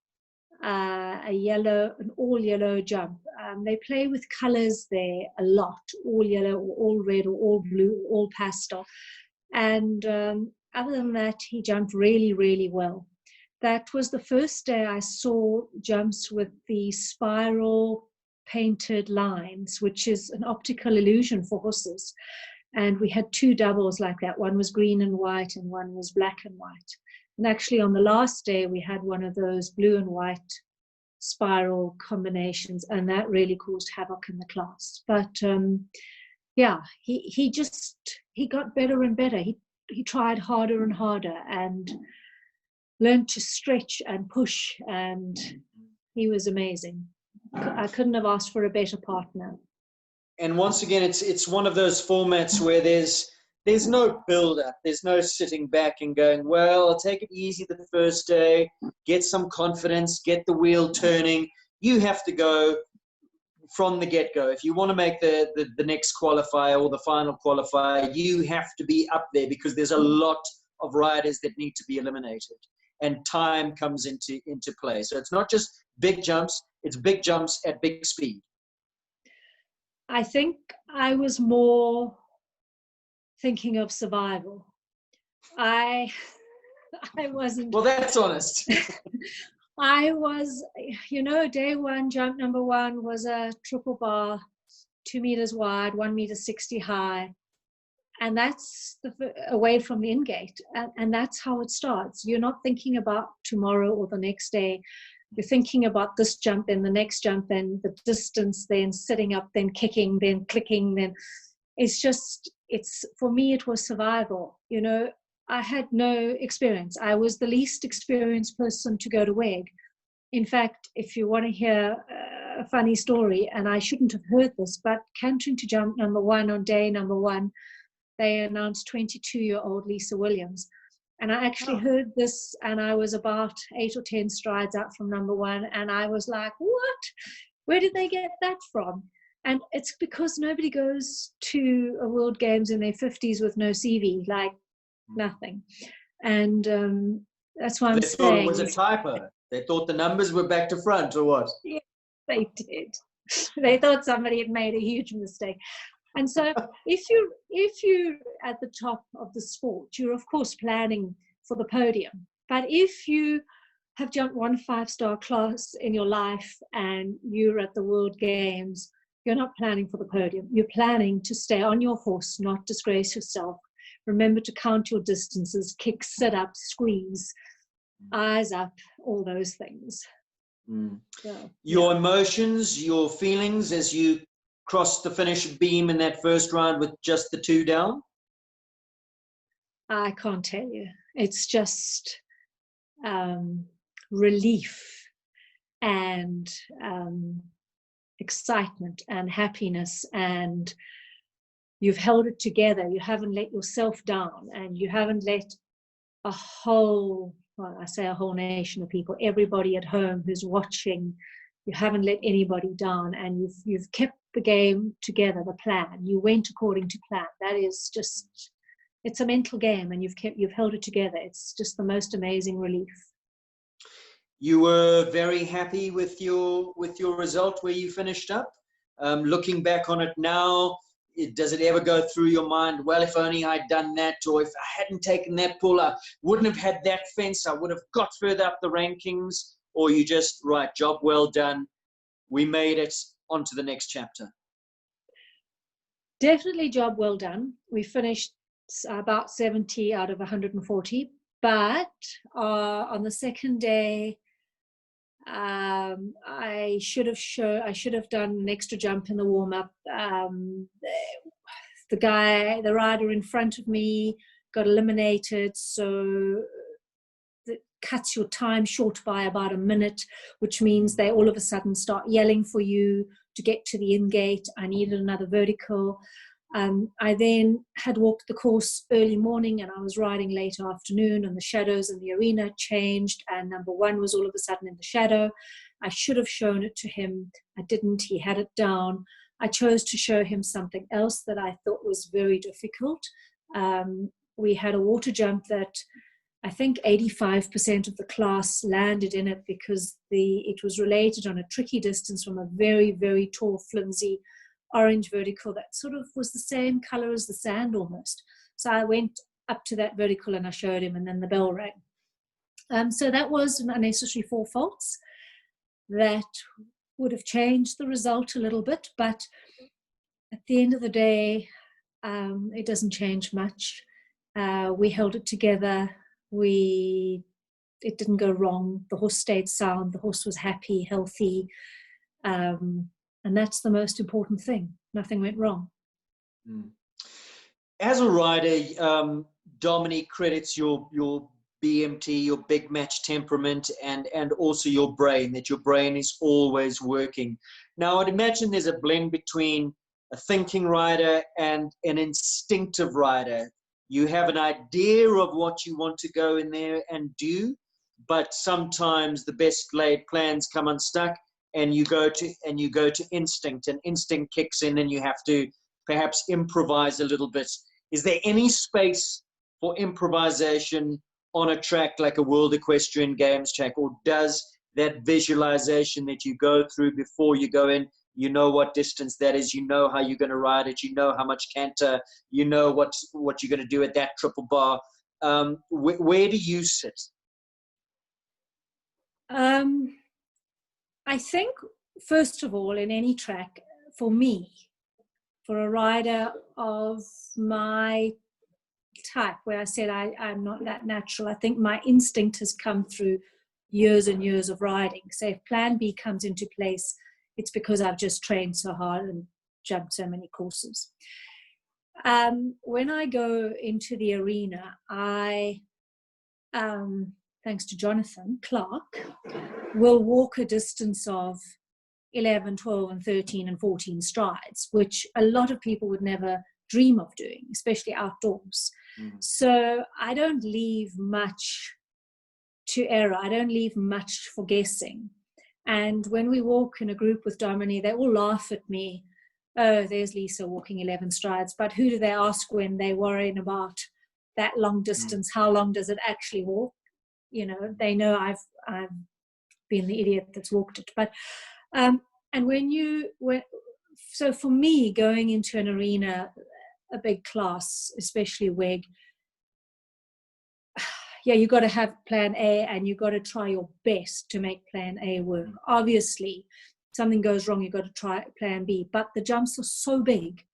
S2: an all yellow jump. They play with colors there a lot, all yellow or all red or all blue, or all pastel. And other than that, he jumped really, really well. That was the first day I saw jumps with the spiral painted lines, which is an optical illusion for horses. And we had 2 doubles like that. One was green and white and one was black and white. And actually on the last day, we had one of those blue and white spiral combinations, and that really caused havoc in the class. But yeah, he got better and better. He tried harder and harder and learned to stretch and push, and he was amazing. I couldn't have asked for a better partner.
S1: And once again, it's one of those formats where there's no build-up. There's no sitting back and going, well, I'll take it easy the first day, get some confidence, get the wheel turning. You have to go from the get-go. If you want to make the next qualifier or the final qualifier, you have to be up there, because there's a lot of riders that need to be eliminated. And time comes into play. So it's not just big jumps, it's big jumps at big speed.
S2: I think I was more thinking of survival. I wasn't.
S1: Well, that's honest.
S2: I was, day one, jump number 1 was a triple bar, 2 meters wide, 1 meter 60 high. And that's away from the in-gate. And that's how it starts. You're not thinking about tomorrow or the next day. You're thinking about this jump, then the next jump, then the distance, then sitting up, then kicking, then clicking. Then for me, it was survival. I had no experience. I was the least experienced person to go to WEG. In fact, if you want to hear a funny story, and I shouldn't have heard this, but cantering to jump number 1 on day number 1, they announced 22-year-old Lisa Williams. And I actually
S1: Oh.
S2: heard this, and I was about 8 or 10 strides out from number one, and I was like, what? Where did they get that from? And it's because nobody goes to a World Games in their 50s with no CV, like nothing. And that's why I'm
S1: They thought it
S2: saying.
S1: was a typo. They thought the numbers were back to front, or what?
S2: Yeah, they did. They thought somebody had made a huge mistake. And so if you're at the top of the sport, you're of course planning for the podium. But if you have jumped one 5-star class in your life and you're at the World Games, you're not planning for the podium. You're planning to stay on your horse, not disgrace yourself. Remember to count your distances, kick, sit up, squeeze, eyes up, all those things.
S1: Mm.
S2: So,
S1: Your emotions, your feelings as you crossed the finish beam in that first round with just the 2 down?
S2: I can't tell you. It's just relief and excitement and happiness, and you've held it together. You haven't let yourself down, and you haven't let a whole, well, I say a whole nation of people, everybody at home who's watching, you haven't let anybody down, and you've kept the game together, the plan. You went according to plan. That is just, it's a mental game, and you've held it together. It's just the most amazing relief.
S1: You were very happy with your result where you finished up. Looking back on it now, does it ever go through your mind, well, if only I'd done that, or if I hadn't taken that pull, I wouldn't have had that fence, I would have got further up the rankings? Or you just, right, job well done, we made it, on to the next chapter?
S2: Definitely job well done. We finished about 70 out of 140, but on the second day, I should have done an extra jump in the warm-up. The rider in front of me got eliminated, so that cuts your time short by about a minute, which means they all of a sudden start yelling for you to get to the in-gate. I needed another vertical. I then had walked the course early morning, and I was riding late afternoon, and the shadows in the arena changed, and number one was all of a sudden in the shadow. I should have shown it to him. I didn't. He had it down. I chose to show him something else that I thought was very difficult. We had a water jump that I think 85% of the class landed in it, because it was related on a tricky distance from a very, very tall, flimsy orange vertical that sort of was the same color as the sand almost. So I went up to that vertical and I showed him, and then the bell rang. So that was an unnecessary 4 faults that would have changed the result a little bit, but at the end of the day, it doesn't change much. We held it together. It didn't go wrong. The horse stayed sound. The horse was happy, healthy. And that's the most important thing. Nothing went wrong.
S1: As a rider, Dominique credits your BMT, your big match temperament, and also your brain, that your brain is always working. Now, I'd imagine there's a blend between a thinking rider and an instinctive rider. You have an idea of what you want to go in there and do, but sometimes the best laid plans come unstuck, and you go to instinct, and instinct kicks in, and you have to perhaps improvise a little bit. Is there any space for improvisation on a track like a World Equestrian Games track, or does that visualization that you go through before you go in, you know what distance that is, you know how you're going to ride it, you know how much canter, you know what you're going to do at that triple bar? Where do you sit?
S2: I think, first of all, in any track, for me, for a rider of my type, where I said I'm not that natural, I think my instinct has come through years and years of riding. So if plan B comes into place, it's because I've just trained so hard and jumped so many courses. When I go into the arena, I, thanks to Jonathan Clark, will walk a distance of 11, 12, and 13 and 14 strides, which a lot of people would never dream of doing, especially outdoors.
S1: Mm.
S2: So I don't leave much to error. I don't leave much for guessing. And when we walk in a group with Domini, they all laugh at me. Oh, there's Lisa walking 11 strides. But who do they ask when they're worrying about that long distance? How long does it actually walk? You know, they know I've been the idiot that's walked it. But and so for me, going into an arena, a big class, especially WEG, yeah, you got to have plan A, and you got to try your best to make plan A work. Obviously, something goes wrong, you got to try plan B. But the jumps are so big,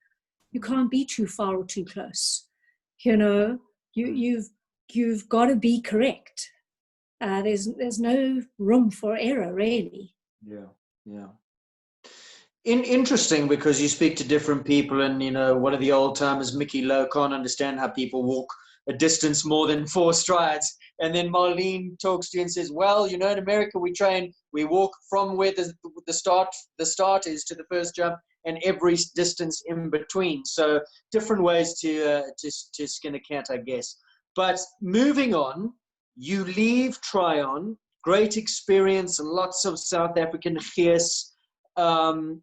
S2: you can't be too far or too close. You know, you've got to be correct. There's no room for error, really.
S1: Yeah. Interesting, because you speak to different people, and one of the old timers, Mickey Lowe, can't understand how people walk a distance more than 4 strides. And then Marlene talks to you and says, well, in America we walk from where the start is to the first jump, and every distance in between. So different ways to skin a cat, I guess. But moving on, you leave Tryon, great experience, lots of South African gees, and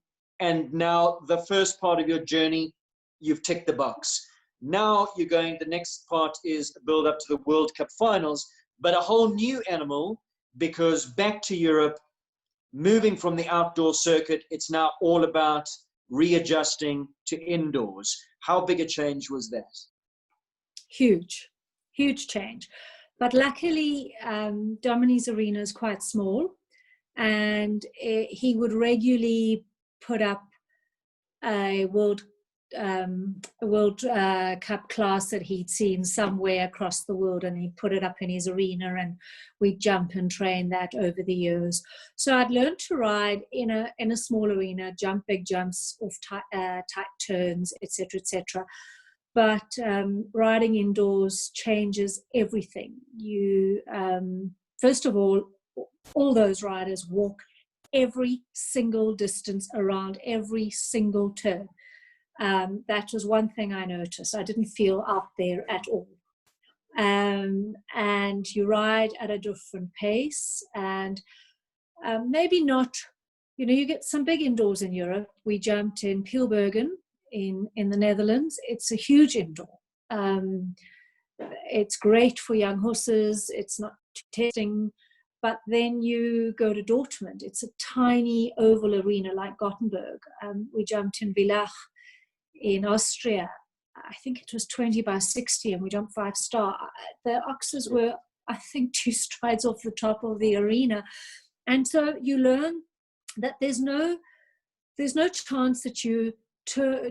S1: now the first part of your journey, you've ticked the box. Now the next part is build up to the World Cup finals, but a whole new animal, because back to Europe, moving from the outdoor circuit, it's now all about readjusting to indoors. How big a change was that?
S2: Huge change. But luckily, Domini's arena is quite small, and he would regularly put up a World Cup class that he'd seen somewhere across the world, and he'd put it up in his arena, and we'd jump and train that over the years. So I'd learned to ride in a small arena, jump big jumps off tight turns, etc., etc. But riding indoors changes everything. You first of all those riders walk every single distance around every single turn. That was one thing I noticed. I didn't feel out there at all. And you ride at a different pace, and maybe not, you get some big indoors in Europe. We jumped in Pielbergen in the Netherlands. It's a huge indoor. It's great for young horses. It's not testing. But then you go to Dortmund. It's a tiny oval arena like Gothenburg. We jumped in Villach in Austria. I think it was 20 by 60, and we jumped 5-star. The oxes were, I think, 2 strides off the top of the arena. And so you learn that there's no chance that you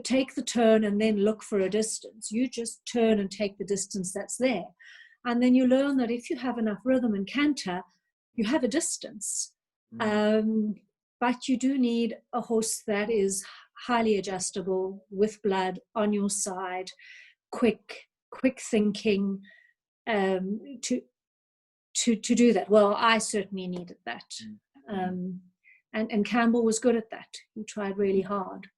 S2: take the turn and then look for a distance. You just turn and take the distance that's there. And then you learn that if you have enough rhythm and canter, you have a distance. But you do need a horse that is highly adjustable, with blood on your side, quick thinking, to do that. Well, I certainly needed that. And Campbell was good at that. He tried really hard.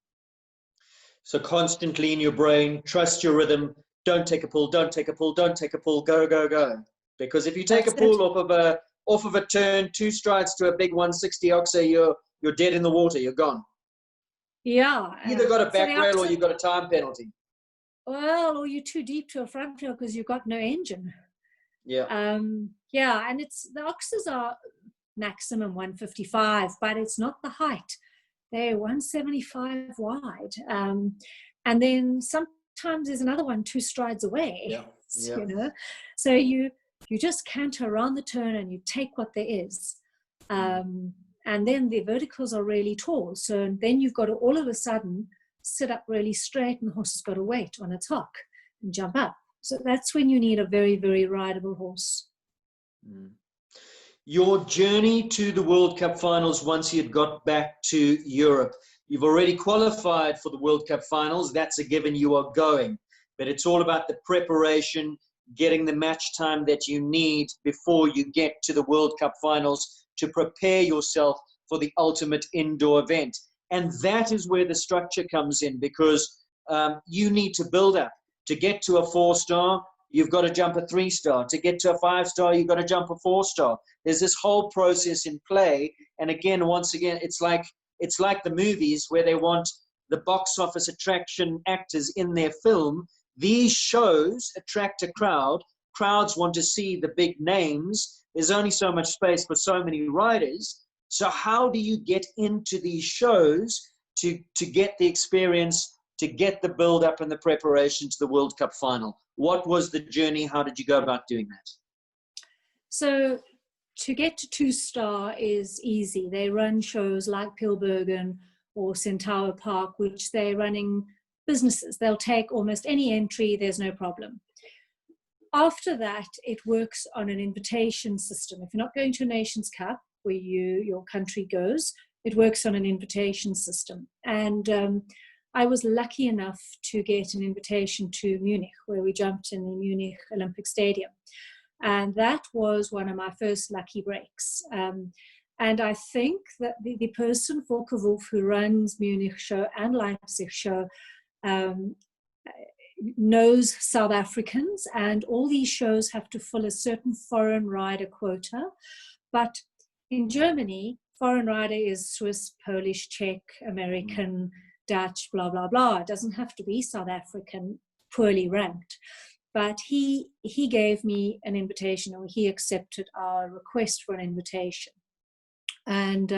S1: So constantly in your brain, trust your rhythm, don't take a pull, don't take a pull, don't take a pull, go, go, go. Because if you take a pull off of a turn, 2 strides to a big 160 oxer, you're dead in the water, you're gone.
S2: Yeah.
S1: You either got a back rail or you got a time penalty.
S2: Well, or you're too deep to a front rail because you've got no engine.
S1: Yeah.
S2: And the oxes are maximum 155, but it's not the height. They're 175 wide. And then sometimes there's another one 2 strides away.
S1: Yeah.
S2: So you just canter around the turn and you take what there is. And then the verticals are really tall. So then you've got to all of a sudden sit up really straight, and the horse has got to wait on its hock and jump up. So that's when you need a very, very rideable horse.
S1: Your journey to the World Cup finals, once you had got back to Europe, you've already qualified for the World Cup finals. That's a given, you are going. But it's all about the preparation, getting the match time that you need before you get to the World Cup finals to prepare yourself for the ultimate indoor event. And that is where the structure comes in, because you need to build up. To get to a 4-star, you've got to jump a 3-star. To get to a 5-star, you've got to jump a 4-star. There's this whole process in play. And again, once again, it's like the movies where they want the box office attraction actors in their film. These shows attract a crowd. Crowds want to see the big names. There's only so much space for so many riders. So how do you get into these shows to get the experience, to get the build-up and the preparation to the World Cup final? What was the journey? How did you go about doing that?
S2: So to get to 2-star is easy. They run shows like Pilbergen or Centaur Park, which they're running businesses. They'll take almost any entry, there's no problem. After that, it works on an invitation system. If you're not going to a Nations Cup, where your country goes, it works on an invitation system. And I was lucky enough to get an invitation to Munich, where we jumped in the Munich Olympic Stadium. And that was one of my first lucky breaks. And I think that the person, Volker Wolf, who runs Munich show and Leipzig show, knows South Africans, and all these shows have to fill a certain foreign rider quota. But in Germany, foreign rider is Swiss, Polish, Czech, American, Dutch, blah, blah, blah. It doesn't have to be South African, poorly ranked. But he gave me an invitation, or he accepted our request for an invitation. And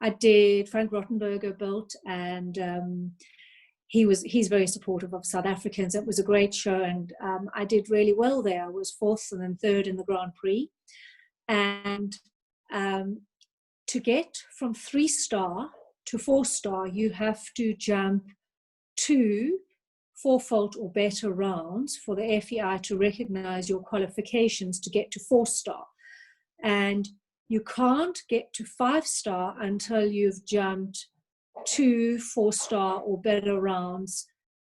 S2: I did, Frank Rottenberger built, and he's very supportive of South Africans. It was a great show, and I did really well there. I was 4th and then 3rd in the Grand Prix. And to get from 3-star to 4-star, you have to jump 2 4-fault or better rounds for the FEI to recognize your qualifications to get to 4-star. And you can't get to 5-star until you've jumped 2 4-star or better rounds.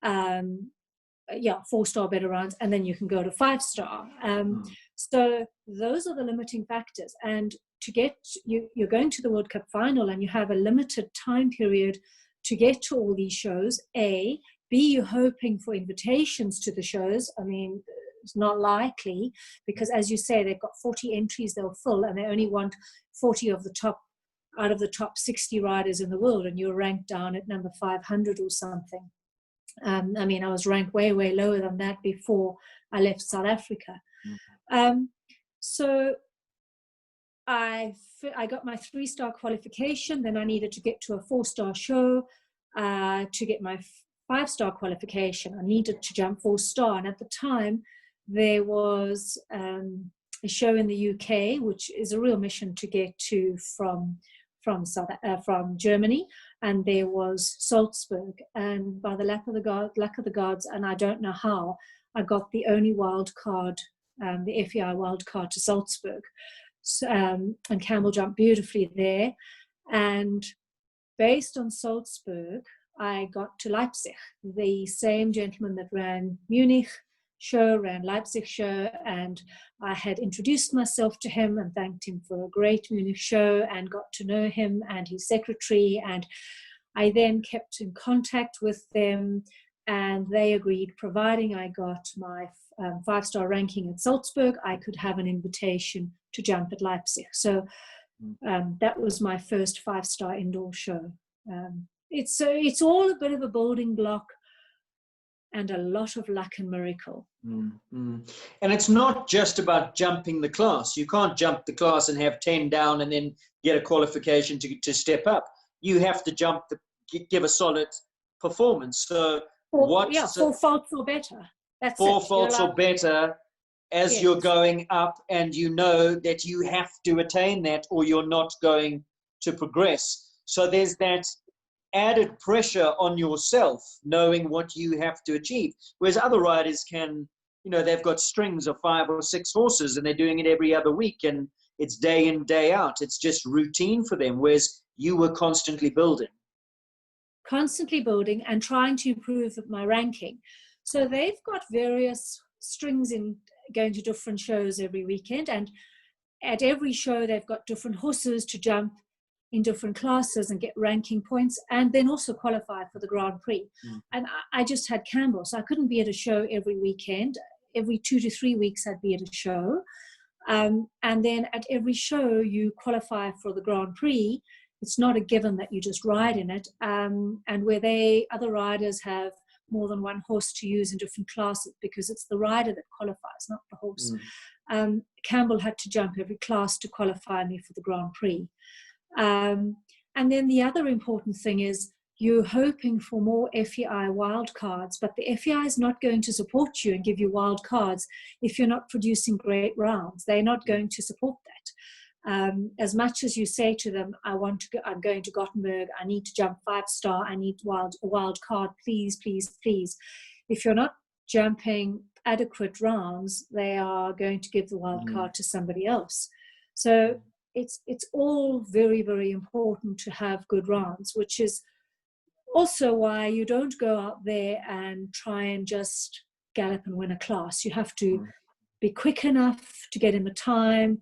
S2: 4-star better rounds, and then you can go to 5-star. So those are the limiting factors. And to get, you're going to the World Cup final, and you have a limited time period to get to all these shows. A. B, you're hoping for invitations to the shows. I mean, it's not likely, because as you say, they've got 40 entries they'll fill, and they only want 40 of the top, out of the top 60 riders in the world, and you're ranked down at number 500 or something. I mean, I was ranked way, way lower than that before I left South Africa. So I got my 3-star qualification. Then I needed to get to a 4-star show. To get my 5-star qualification, I needed to jump 4-star. And at the time, there was a show in the UK, which is a real mission to get to from Germany, and there was Salzburg. And by the luck of the gods, and I don't know how, I got the only wild card, the FEI wild card to Salzburg. So, and Campbell jumped beautifully there. And based on Salzburg, I got to Leipzig. The same gentleman that ran Munich show ran Leipzig show, and I had introduced myself to him and thanked him for a great Munich show and got to know him and his secretary. And I then kept in contact with them, and they agreed, providing I got my 5-star ranking at Salzburg, I could have an invitation to jump at Leipzig. So that was my first 5-star indoor show. It's all a bit of a building block and a lot of luck and miracle.
S1: And it's not just about jumping the class. You can't jump the class and have 10 down and then get a qualification to step up. You have to give a solid performance. So
S2: 4 faults or better. That's
S1: 4 faults or better as you're going up, and you know that you have to attain that or you're not going to progress. So there's that added pressure on yourself, knowing what you have to achieve. Whereas other riders can, they've got strings of 5 or 6 horses and they're doing it every other week, and it's day in, day out. It's just routine for them, whereas you were constantly building
S2: and trying to improve my ranking. So they've got various strings in going to different shows every weekend, and at every show they've got different horses to jump in different classes and get ranking points, and then also qualify for the Grand Prix. And I just had Campbell, so I couldn't be at a show every weekend. Every 2 to 3 weeks I'd be at a show. And then at every show you qualify for the Grand Prix. It's not a given that you just ride in it. And where other riders have more than one horse to use in different classes, because it's the rider that qualifies, not the horse. Campbell had to jump every class to qualify me for the Grand Prix. And then the other important thing is you're hoping for more FEI wildcards, but the FEI is not going to support you and give you wildcards if you're not producing great rounds. They're not going to support that. As much as you say to them, I'm going to Gothenburg, I need to jump 5-star, I need a wild card, please, please, please. If you're not jumping adequate rounds, they are going to give the wild card to somebody else. So it's all very, very important to have good rounds, which is also why you don't go out there and try and just gallop and win a class. You have to be quick enough to get in the time,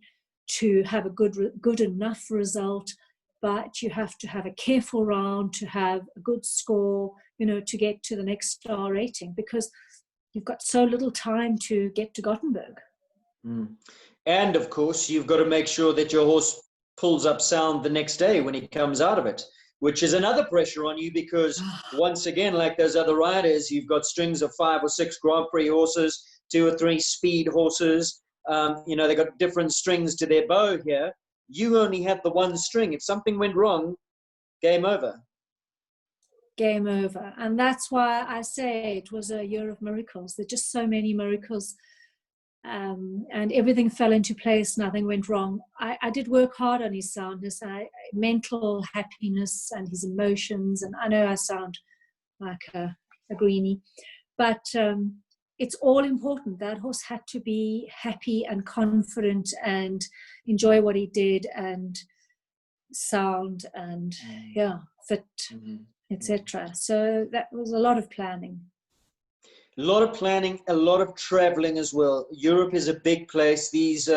S2: to have a good enough result, but you have to have a careful round to have a good score, to get to the next star rating, because you've got so little time to get to Gothenburg.
S1: And of course, you've got to make sure that your horse pulls up sound the next day when he comes out of it, which is another pressure on you, because once again, like those other riders, you've got strings of 5 or 6 Grand Prix horses, 2 or 3 speed horses. They got different strings to their bow here. You only had the one string. If something went wrong, game over.
S2: Game over. And that's why I say it was a year of miracles. There are just so many miracles. And everything fell into place. Nothing went wrong. I did work hard on his soundness, mental happiness and his emotions. And I know I sound like a greenie, but it's all important. That horse had to be happy and confident and enjoy what he did and sound and fit, etc. So that was a lot of planning.
S1: A lot of planning, a lot of traveling as well. Europe is a big place. These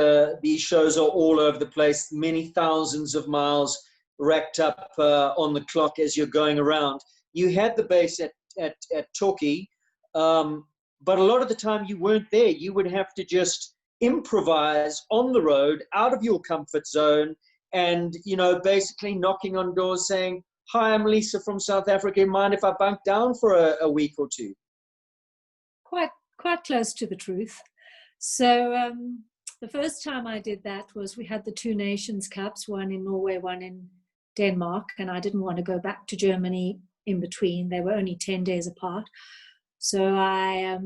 S1: shows are all over the place, many thousands of miles racked up on the clock as you're going around. You had the base at Torquay, but a lot of the time you weren't there. You would have to just improvise on the road, out of your comfort zone, and basically knocking on doors saying, "Hi, I'm Lisa from South Africa. Mind if I bunk down for a week or two?"
S2: Quite close to the truth. So the first time I did that was we had the 2 Nations Cups, one in Norway, one in Denmark, and I didn't want to go back to Germany in between. They were only 10 days apart. So I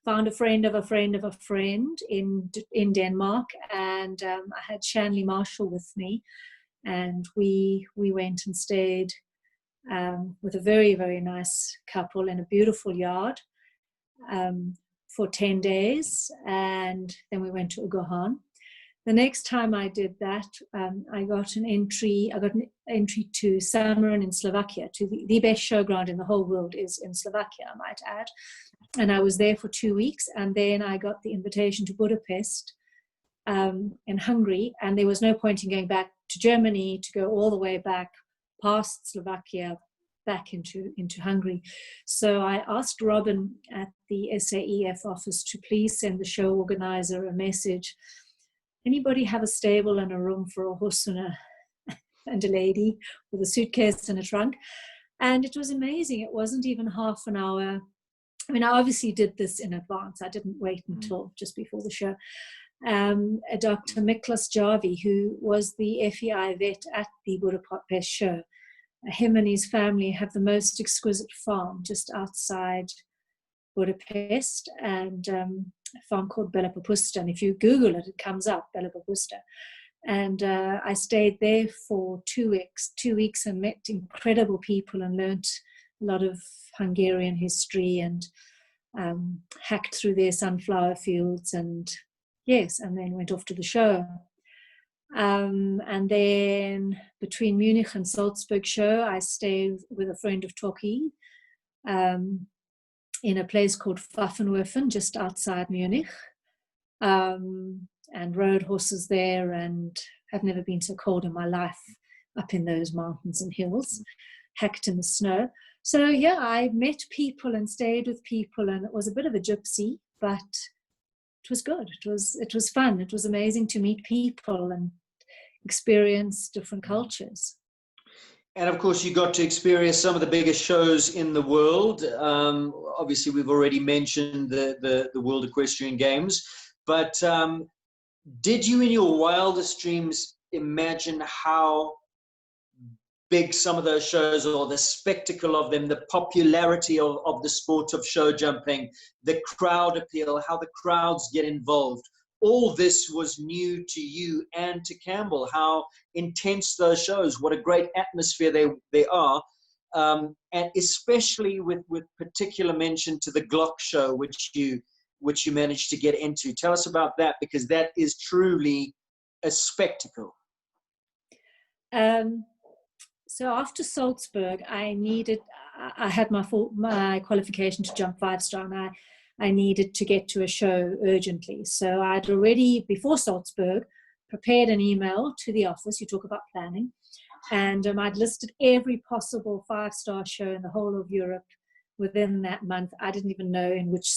S2: found a friend of a friend of a friend in Denmark, and I had Shanley Marshall with me, and we went and stayed with a very, very nice couple in a beautiful yard for 10 days, and then we went to Ugohan. The next time I did that, I got an entry to Samarin in Slovakia, to the best showground in the whole world is in Slovakia, I might add. And I was there for 2 weeks, and then I got the invitation to Budapest in Hungary, and there was no point in going back to Germany to go all the way back past Slovakia back into Hungary. So I asked Robin at the SAEF office to please send the show organizer a message. Anybody have a stable and a room for a horse and a lady with a suitcase and a trunk? And it was amazing. It wasn't even half an hour. I mean, I obviously did this in advance. I didn't wait until just before the show. Dr. Miklas Jarvi, who was the FEI vet at the Budapest show, him and his family have the most exquisite farm just outside Budapest, and a farm called Bela Papusta. And if you Google it, it comes up, Bela Papusta. And I stayed there for 2 weeks and met incredible people and learnt a lot of Hungarian history and hacked through their sunflower fields and then went off to the show. And then between Munich and Salzburg show, I stayed with a friend of Torquay in a place called Pfaffenhofen, just outside Munich, and rode horses there, and I've never been so cold in my life. up in those mountains and hills, hacked in the snow. So yeah, I met people and stayed with people, and it was a bit of a gypsy, but it was good. It was fun. It was amazing to meet people and experience different cultures.
S1: And of course, you got to experience some of the biggest shows in the world. Obviously, we've already mentioned the World Equestrian Games, but did you, in your wildest dreams, imagine how big some of those shows are, the spectacle of them, the popularity of the sport of show jumping, the crowd appeal, how the crowds get involved? All this was new to you and to Campbell, how intense those shows, what a great atmosphere they are. And especially with particular mention to the Glock show, which you managed to get into. Tell us about that, because that is truly a spectacle.
S2: So after Salzburg, I had my qualification to jump 5-star, and I needed to get to a show urgently. So I'd already, before Salzburg, prepared an email to the office. You talk about planning. And I'd listed every possible 5-star show in the whole of Europe within that month. I didn't even know in which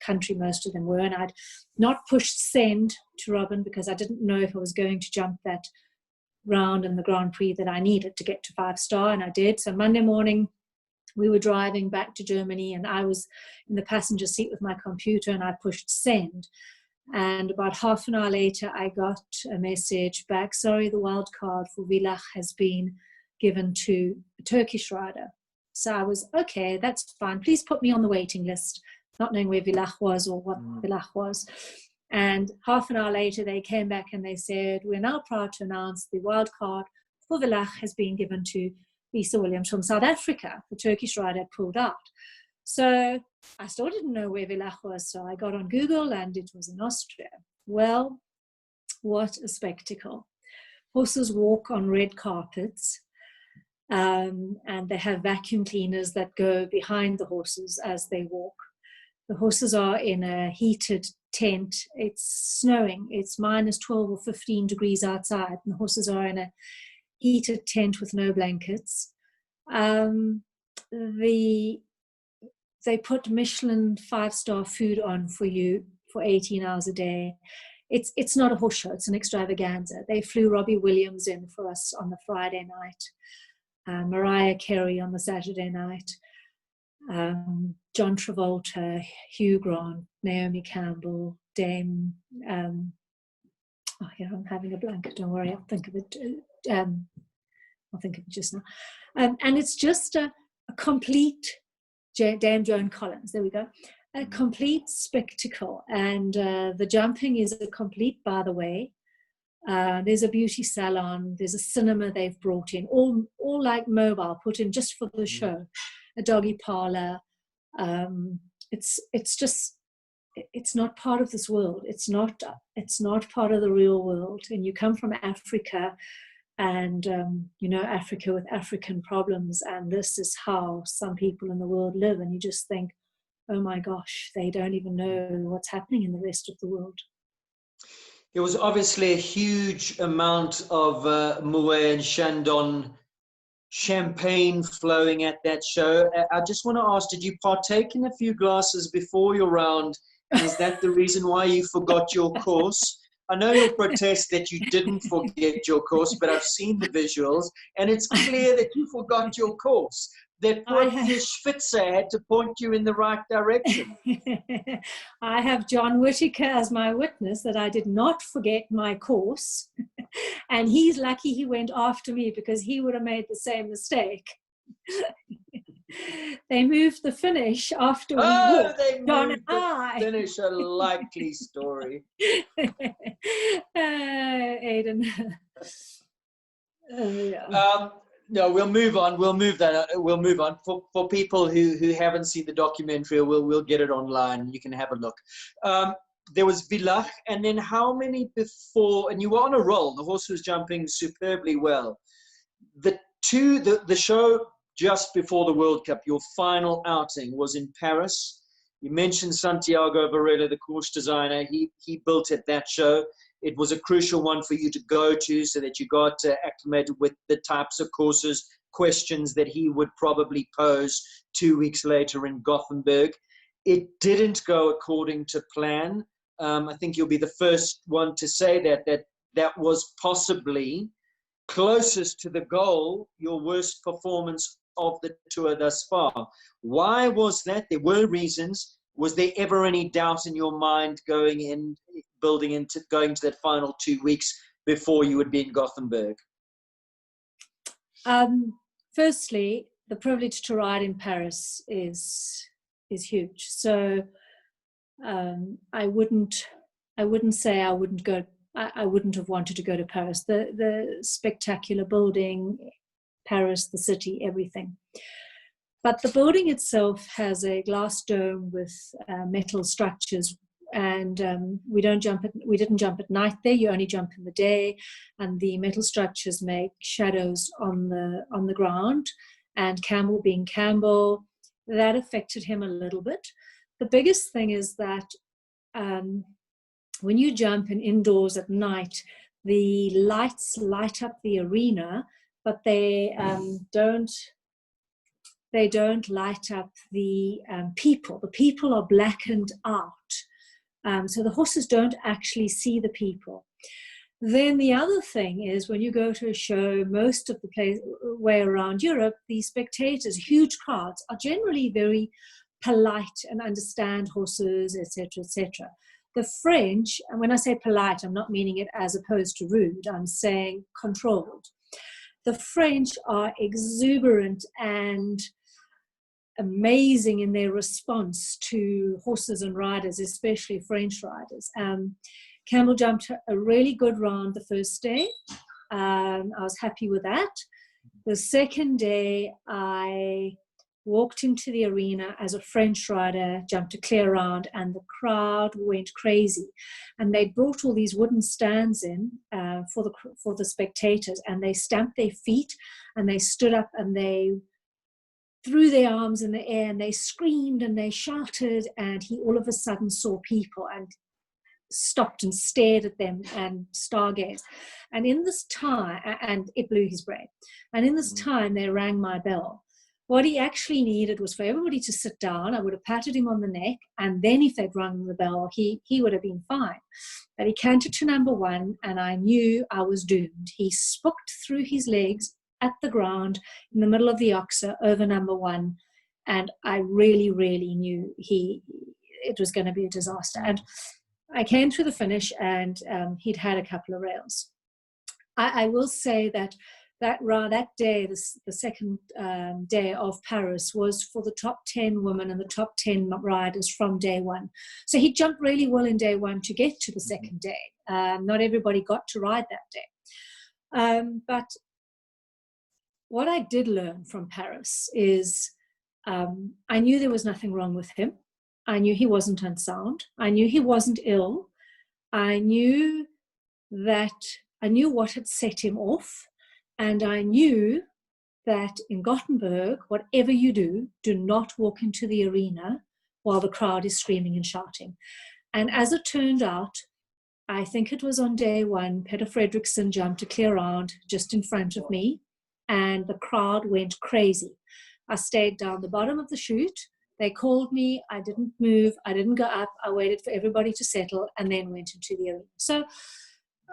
S2: country most of them were. And I'd not pushed send to Robin because I didn't know if I was going to jump that round in the Grand Prix that I needed to get to 5-star, and I did. So Monday morning, we were driving back to Germany, and I was in the passenger seat with my computer, and I pushed send. And about half an hour later, I got a message back, sorry, the wild card for Villach has been given to a Turkish rider. So I was, okay, that's fine. Please put me on the waiting list, not knowing where Villach was or what Villach was. And half an hour later, they came back and they said, we're now proud to announce the wild card for Villach has been given to Lisa Williams from South Africa. The Turkish rider pulled out. So I still didn't know where Villach was. So I got on Google and it was in Austria. Well, what a spectacle. Horses walk on red carpets, and they have vacuum cleaners that go behind the horses as they walk. The horses are in a heated tent. It's snowing. It's minus 12 or 15 degrees outside, and the horses are in a heated tent with no blankets. They put Michelin 5-star food on for you for 18 hours a day. It's not a horse show. It's an extravaganza. They flew Robbie Williams in for us on the Friday night, Mariah Carey on the Saturday night, John Travolta, Hugh Grant, Naomi Campbell, Dame. I'm having a blank. Don't worry, I'll think of it. I'll think of it just now. And it's just a complete Dame Joan Collins. There we go. A complete spectacle. And the jumping is a complete, by the way. There's a beauty salon. There's a cinema they've brought in, all like mobile, put in just for the show. A doggy parlor. It's just, it's not part of this world. It's not part of the real world. And you come from Africa, and Africa with African problems, and this is how some people in the world live, and you just think, oh my gosh, they don't even know what's happening in the rest of the world.
S1: There was obviously a huge amount of Moet and Chandon champagne flowing at that show. I just want to ask, did you partake in a few glasses before your round? And is that the reason why you forgot your course? I know you'll protest that you didn't forget your course, but I've seen the visuals, and it's clear that you forgot your course. That poor Spitzer had to point you in the right direction.
S2: I have John Whittaker as my witness that I did not forget my course. And he's lucky he went after me, because he would have made the same mistake. They moved the finish after we walked.
S1: They moved the finish, a likely story.
S2: Aidan.
S1: Yeah. No, we'll move on. We'll move on. For people who haven't seen the documentary, we'll get it online. You can have a look. There was Villach, and then how many before? And you were on a roll. The horse was jumping superbly well. The show just before the World Cup, your final outing was in Paris. You mentioned Santiago Varela, the course designer. He built at that show. it was a crucial one for you to go to so that you got acclimated with the types of courses, questions that he would probably pose 2 weeks later in Gothenburg. It didn't go according to plan. I think you'll be the first one to say that was possibly closest to the goal, your worst performance of the tour thus far. Why was that? There were reasons. Was there ever any doubt in your mind going to that final 2 weeks before you would be in Gothenburg?
S2: Firstly, the privilege to ride in Paris is huge. So I wouldn't say I wouldn't go. I wouldn't have wanted to go to Paris. The spectacular building, Paris, the city, everything. But the building itself has a glass dome with metal structures, and we didn't jump at night there. You only jump in the day, and the metal structures make shadows on the ground. And Campbell being Campbell, that affected him a little bit. The biggest thing is that when you jump indoors at night, the lights light up the arena, but they don't light up the people. The people are blackened out. So the horses don't actually see the people. Then the other thing is when you go to a show, most of the way around Europe, the spectators, huge crowds, are generally very polite and understand horses, etc., etc. The French, and when I say polite, I'm not meaning it as opposed to rude, I'm saying controlled. The French are exuberant and amazing in their response to horses and riders, especially French riders. Campbell jumped a really good round the first day. I was happy with that. The second day, I walked into the arena as a French rider, jumped a clear round, and the crowd went crazy. And they brought all these wooden stands in for the spectators, and they stamped their feet, and they stood up, and they threw their arms in the air, and they screamed, and they shouted, and he all of a sudden saw people and stopped and stared at them and stargazed. And in this time, and it blew his brain, and in this time they rang my bell. What he actually needed was for everybody to sit down. I would have patted him on the neck, and then if they'd rung the bell, he would have been fine. But he cantered to number one, and I knew I was doomed. He spooked through his legs at the ground in the middle of the oxer over number one, and I really, really knew it was going to be a disaster. And I came to the finish, and he'd had a couple of rails. I will say that day, the second day of Paris, was for the top 10 women and the top 10 riders from day one. So he jumped really well in day one to get to the second day. Not everybody got to ride that day. But what I did learn from Paris is I knew there was nothing wrong with him. I knew he wasn't unsound. I knew he wasn't ill. I knew what had set him off. And I knew that in Gothenburg, whatever you do not walk into the arena while the crowd is screaming and shouting. And as it turned out, I think it was on day one, Peter Fredriksson jumped a clear round just in front of me, and the crowd went crazy. I stayed down the bottom of the chute. They called me. I didn't move. I didn't go up. I waited for everybody to settle and then went into the arena. So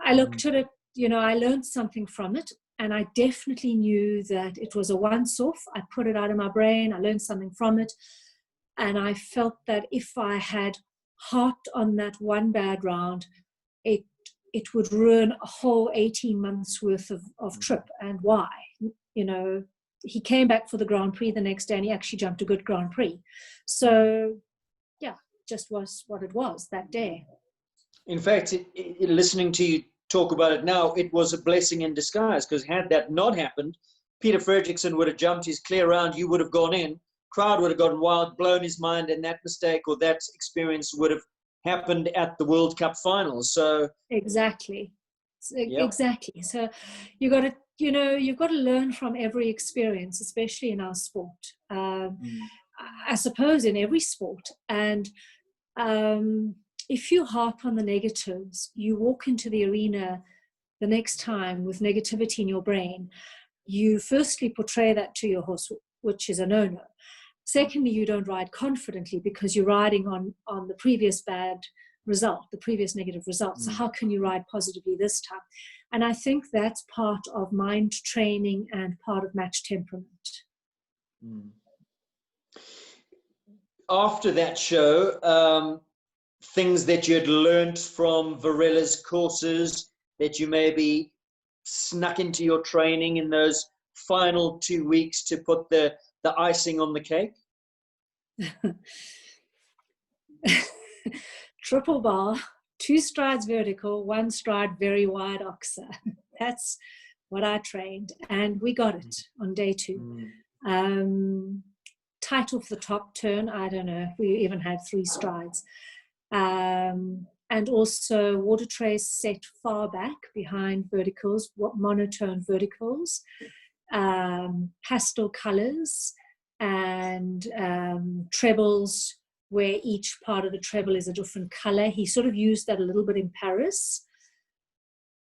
S2: I looked at it, I learned something from it. And I definitely knew that it was a once-off. I put it out of my brain. I learned something from it. And I felt that if I had harped on that one bad round, it would ruin a whole 18 months worth of trip. And why? He came back for the Grand Prix the next day, and he actually jumped a good Grand Prix. So, yeah, just was what it was that day.
S1: In fact, listening to you talk about it now, it was a blessing in disguise, because had that not happened, Peter Fredriksson would have jumped his clear round, you would have gone in, crowd would have gotten wild, blown his mind, and that mistake or that experience would have happened at the World Cup final. So
S2: exactly. So you've got to learn from every experience, especially in our sport. I suppose in every sport. And if you harp on the negatives, you walk into the arena the next time with negativity in your brain. You firstly portray that to your horse, which is a no-no. Secondly, you don't ride confidently because you're riding on the previous bad result, the previous negative result. So how can you ride positively this time? And I think that's part of mind training and part of match temperament.
S1: After that show, things that you had learned from Varella's courses that you maybe snuck into your training in those final 2 weeks to put the icing on the cake?
S2: Triple bar, 2 strides vertical, 1 stride very wide oxer. That's what I trained, and we got it on day 2. Tight off the top turn, I don't know, we even had 3 strides. And also water trays set far back behind verticals, monotone verticals, pastel colors, and trebles where each part of the treble is a different color. He sort of used that a little bit in Paris.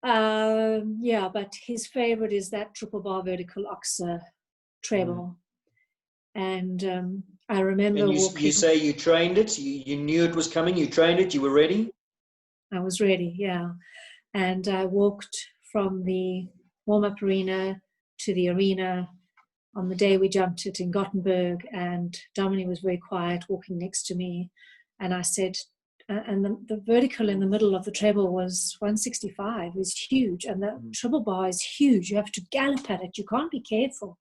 S2: But his favorite is that triple bar vertical oxer treble. And I remember walking.
S1: You say you trained it, you knew it was coming, you trained it, you were ready?
S2: I was ready, yeah. And I walked from the warm-up arena to the arena on the day we jumped it in Gothenburg, and Dominic was very quiet walking next to me. And I said, and the vertical in the middle of the treble was 165, it was huge. And the triple bar is huge. You have to gallop at it. You can't be careful.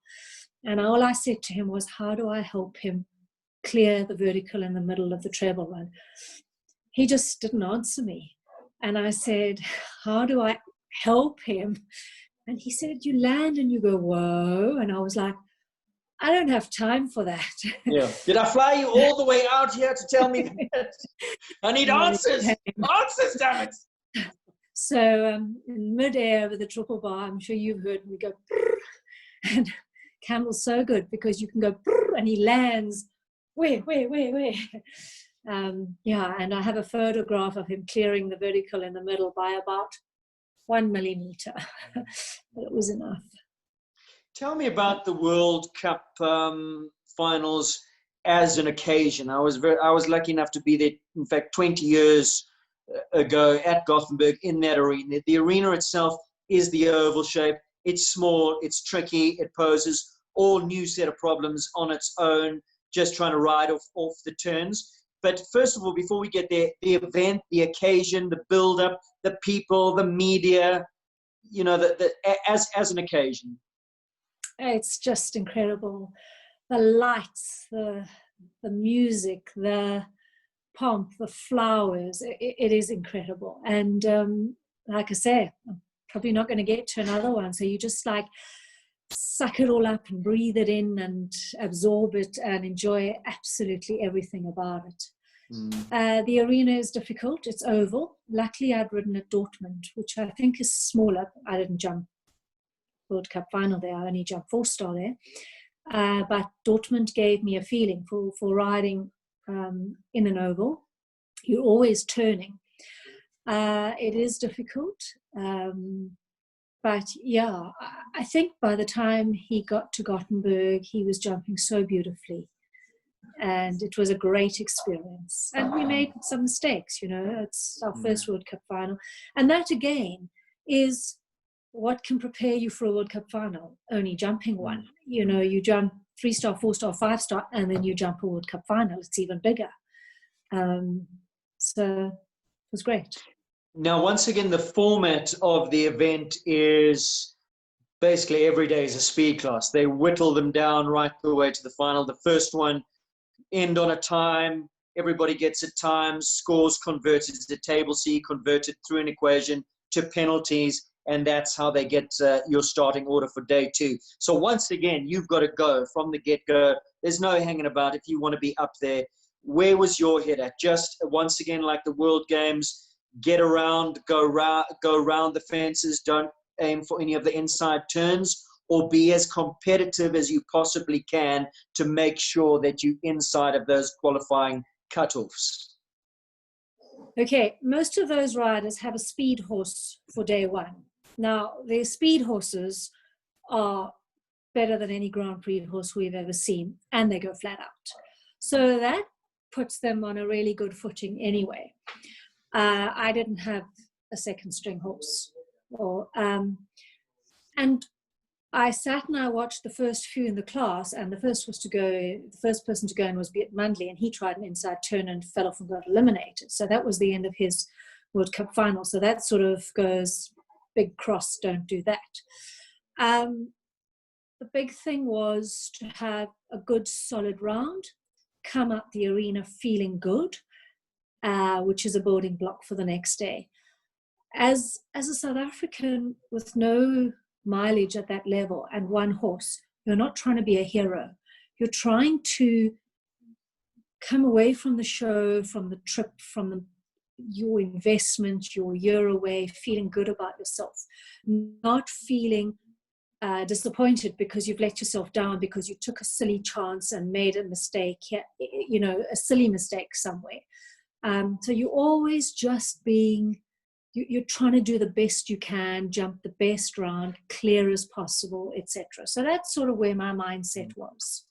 S2: And all I said to him was, how do I help him clear the vertical in the middle of the treble? And he just didn't answer me. And I said, how do I help him? And he said, you land and you go, whoa. And I was like, I don't have time for that.
S1: Yeah. Did I fly you all the way out here to tell me that? I need answers. Answers, damn it.
S2: So in midair with the triple bar, I'm sure you've heard me go, and Campbell's so good because you can go, and he lands, where? And I have a photograph of him clearing the vertical in the middle by about 1 millimeter. But it was enough.
S1: Tell me about the World Cup finals as an occasion. I was lucky enough to be there, in fact, 20 years ago at Gothenburg in that arena. The arena itself is the oval shape. It's small, it's tricky, it poses all new set of problems on its own, just trying to ride off the turns. But first of all, before we get there, the event, the occasion, the build-up, the people, the media, you know, as an occasion.
S2: It's just incredible. The lights, the music, the pomp, the flowers, it is incredible. And like I say, I'm probably not going to get to another one. So you just like suck it all up and breathe it in and absorb it and enjoy absolutely everything about it. The arena is difficult. It's oval. Luckily, I'd ridden at Dortmund, which I think is smaller. I didn't jump World Cup final there. I only jumped 4-star there. But Dortmund gave me a feeling for riding in an oval. You're always turning. It is difficult. But yeah, I think by the time he got to Gothenburg, he was jumping so beautifully. And it was a great experience. And we made some mistakes, you know. It's our first World Cup final. And that, again, is what can prepare you for a World Cup final. Only jumping one. You know, you jump 3-star, 4-star, 5-star, and then you jump a World Cup final. It's even bigger. So it was great.
S1: Now, once again, the format of the event is basically every day is a speed class. They whittle them down right the way to the final. The first one end on a time. Everybody gets a time. Scores converted to table C, converted through an equation to penalties. And that's how they get your starting order for day 2. So once again, you've got to go from the get-go. There's no hanging about if you want to be up there. Where was your head at? Just once again, like the World Games, get around, go round the fences, don't aim for any of the inside turns, or be as competitive as you possibly can to make sure that you're inside of those qualifying cutoffs?
S2: Okay, most of those riders have a speed horse for day one. Now, their speed horses are better than any Grand Prix horse we've ever seen, and they go flat out. So that puts them on a really good footing anyway. I didn't have a second string horse, and I sat and I watched the first few in the class, and the first person to go in was Beat Mundley, and he tried an inside turn and fell off and got eliminated. So that was the end of his World Cup final. So that sort of goes, big cross, don't do that. The big thing was to have a good solid round, come out the arena feeling good, which is a building block for the next day. As a South African with no mileage at that level and one horse, you're not trying to be a hero. You're trying to come away from the show, from the trip, from your investment, your year away, feeling good about yourself, not feeling disappointed because you've let yourself down because you took a silly chance and made a mistake, a silly mistake somewhere. So you're always just being, you're trying to do the best you can, jump the best round, clear as possible, etc. So that's sort of where my mindset was.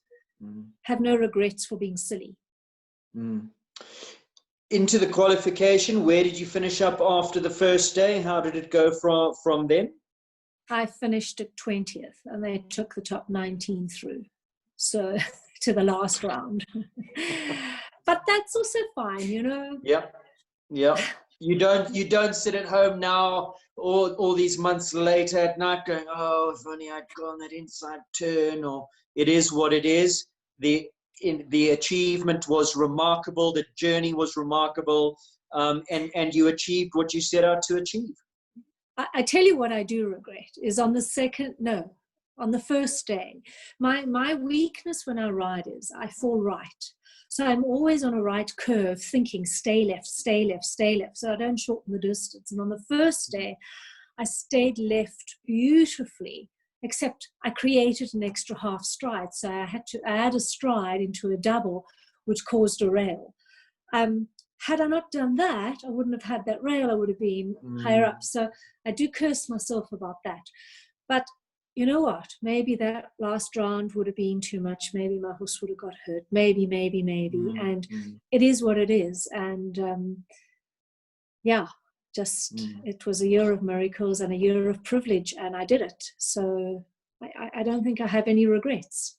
S2: Have no regrets for being silly.
S1: Into the qualification, where did you finish up after the first day? How did it go from then?
S2: I finished at 20th, and they took the top 19 through, so to the last round. But that's also fine, you know.
S1: Yeah. You don't sit at home now all these months later at night going, oh, if only I'd gone that inside turn. Or it is what it is. The achievement was remarkable. The journey was remarkable, and you achieved what you set out to achieve.
S2: I tell you what I do regret is on the first day. My weakness when I ride is I fall right. So I'm always on a right curve thinking stay left, stay left, stay left. So I don't shorten the distance. And on the first day, I stayed left beautifully, except I created an extra half stride. So I had to add a stride into a double, which caused a rail. Had I not done that, I wouldn't have had that rail. I would have been higher up. So I do curse myself about that. But you know what? Maybe that last round would have been too much. Maybe my horse would have got hurt. Maybe. And it is what it is. And it was a year of miracles and a year of privilege, and I did it. So I don't think I have any regrets.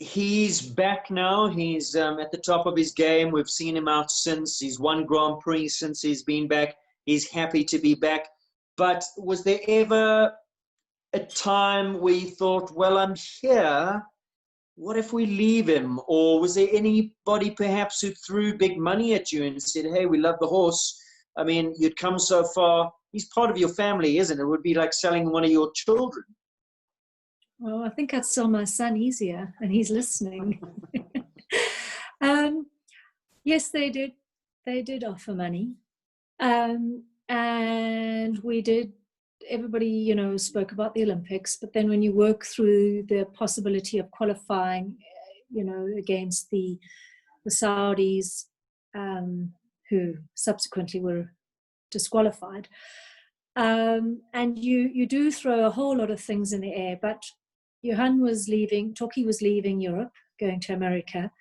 S1: He's back now. He's at the top of his game. We've seen him out since. He's won Grand Prix since he's been back. He's happy to be back. But was there ever a time where you thought, well, I'm here, what if we leave him? Or was there anybody perhaps who threw big money at you and said, hey, we love the horse. I mean, you'd come so far. He's part of your family, isn't it? It would be like selling one of your children.
S2: Well, I think I'd sell my son easier, and he's listening. Yes, they did. They did offer money. And we did. Everybody, spoke about the Olympics. But then when you work through the possibility of qualifying, against the Saudis, who subsequently were disqualified, and you do throw a whole lot of things in the air. But Toki was leaving Europe, going to America,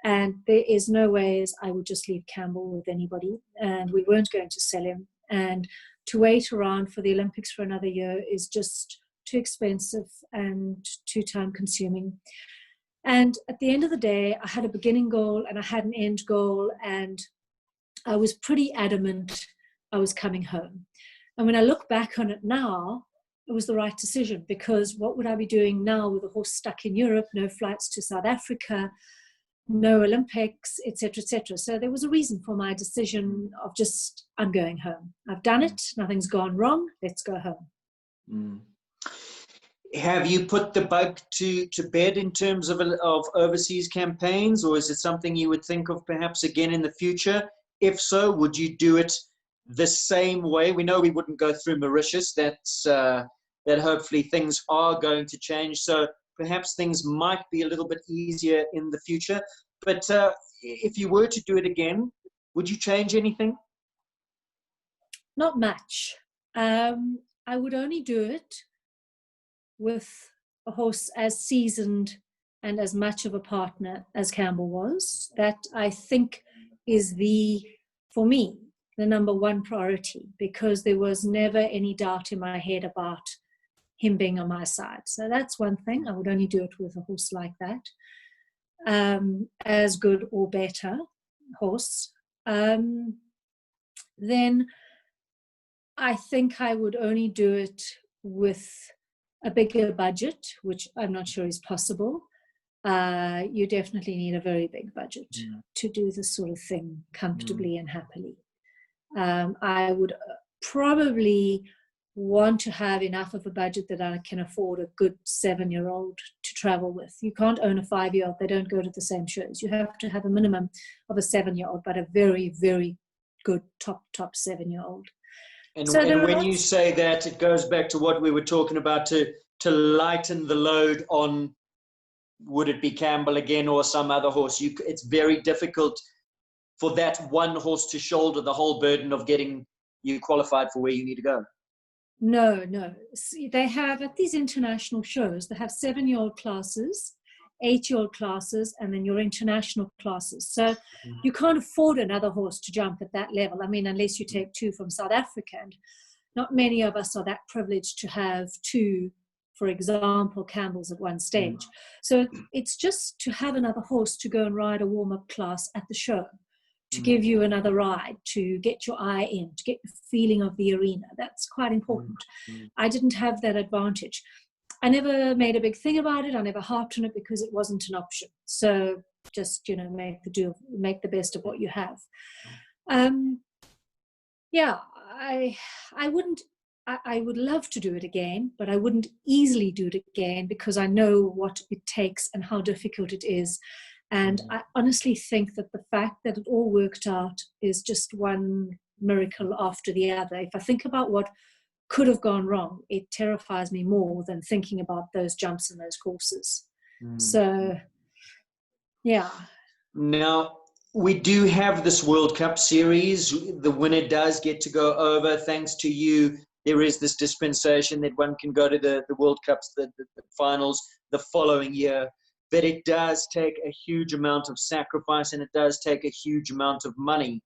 S2: and there is no ways I would just leave Campbell with anybody, and we weren't going to sell him. And to wait around for the Olympics for another year is just too expensive and too time consuming. And at the end of the day, I had a beginning goal and I had an end goal, and I was pretty adamant I was coming home. And when I look back on it now, it was the right decision, because what would I be doing now with a horse stuck in Europe, no flights to South Africa, no Olympics, etc., etc. So there was a reason for my decision of just, I'm going home. I've done it. Nothing's gone wrong. Let's go home.
S1: Have you put the bug to bed in terms of overseas campaigns, or is it something you would think of perhaps again in the future? If so, would you do it the same way? We know we wouldn't go through Mauritius. That hopefully things are going to change. So perhaps things might be a little bit easier in the future. But if you were to do it again, would you change anything?
S2: Not much. I would only do it with a horse as seasoned and as much of a partner as Campbell was. That, I think, is for me, the number one priority, because there was never any doubt in my head about him being on my side. So that's one thing. I would only do it with a horse like that, as good or better horse. Then I think I would only do it with a bigger budget, which I'm not sure is possible. You definitely need a very big budget to do this sort of thing comfortably and happily. I would probably want to have enough of a budget that I can afford a good 7-year-old to travel with. You can't own a 5-year-old. They don't go to the same shows. You have to have a minimum of a 7-year-old, but a very, very good top 7-year-old.
S1: And when you say that, it goes back to what we were talking about, to lighten the load on, would it be Campbell again or some other horse? It's very difficult for that one horse to shoulder the whole burden of getting you qualified for where you need to go.
S2: No. See, they have, at these international shows, they have 7-year-old classes, 8-year-old classes, and then your international classes. So you can't afford another horse to jump at that level. I mean, unless you take 2 from South Africa. And not many of us are that privileged to have 2, for example, Campbells at one stage. So it's just to have another horse to go and ride a warm-up class at the show, to give you another ride, to get your eye in, to get the feeling of the arena. That's quite important. I didn't have that advantage. I never made a big thing about it. I never harped on it because it wasn't an option. So just, make the best of what you have. I would love to do it again, but I wouldn't easily do it again because I know what it takes and how difficult it is. And I honestly think that the fact that it all worked out is just one miracle after the other. If I think about what could have gone wrong, it terrifies me more than thinking about those jumps and those courses. So, yeah.
S1: Now, we do have this World Cup series. The winner does get to go over. Thanks to you, there is this dispensation that one can go to the World Cups, the finals, the following year. But it does take a huge amount of sacrifice, and it does take a huge amount of money.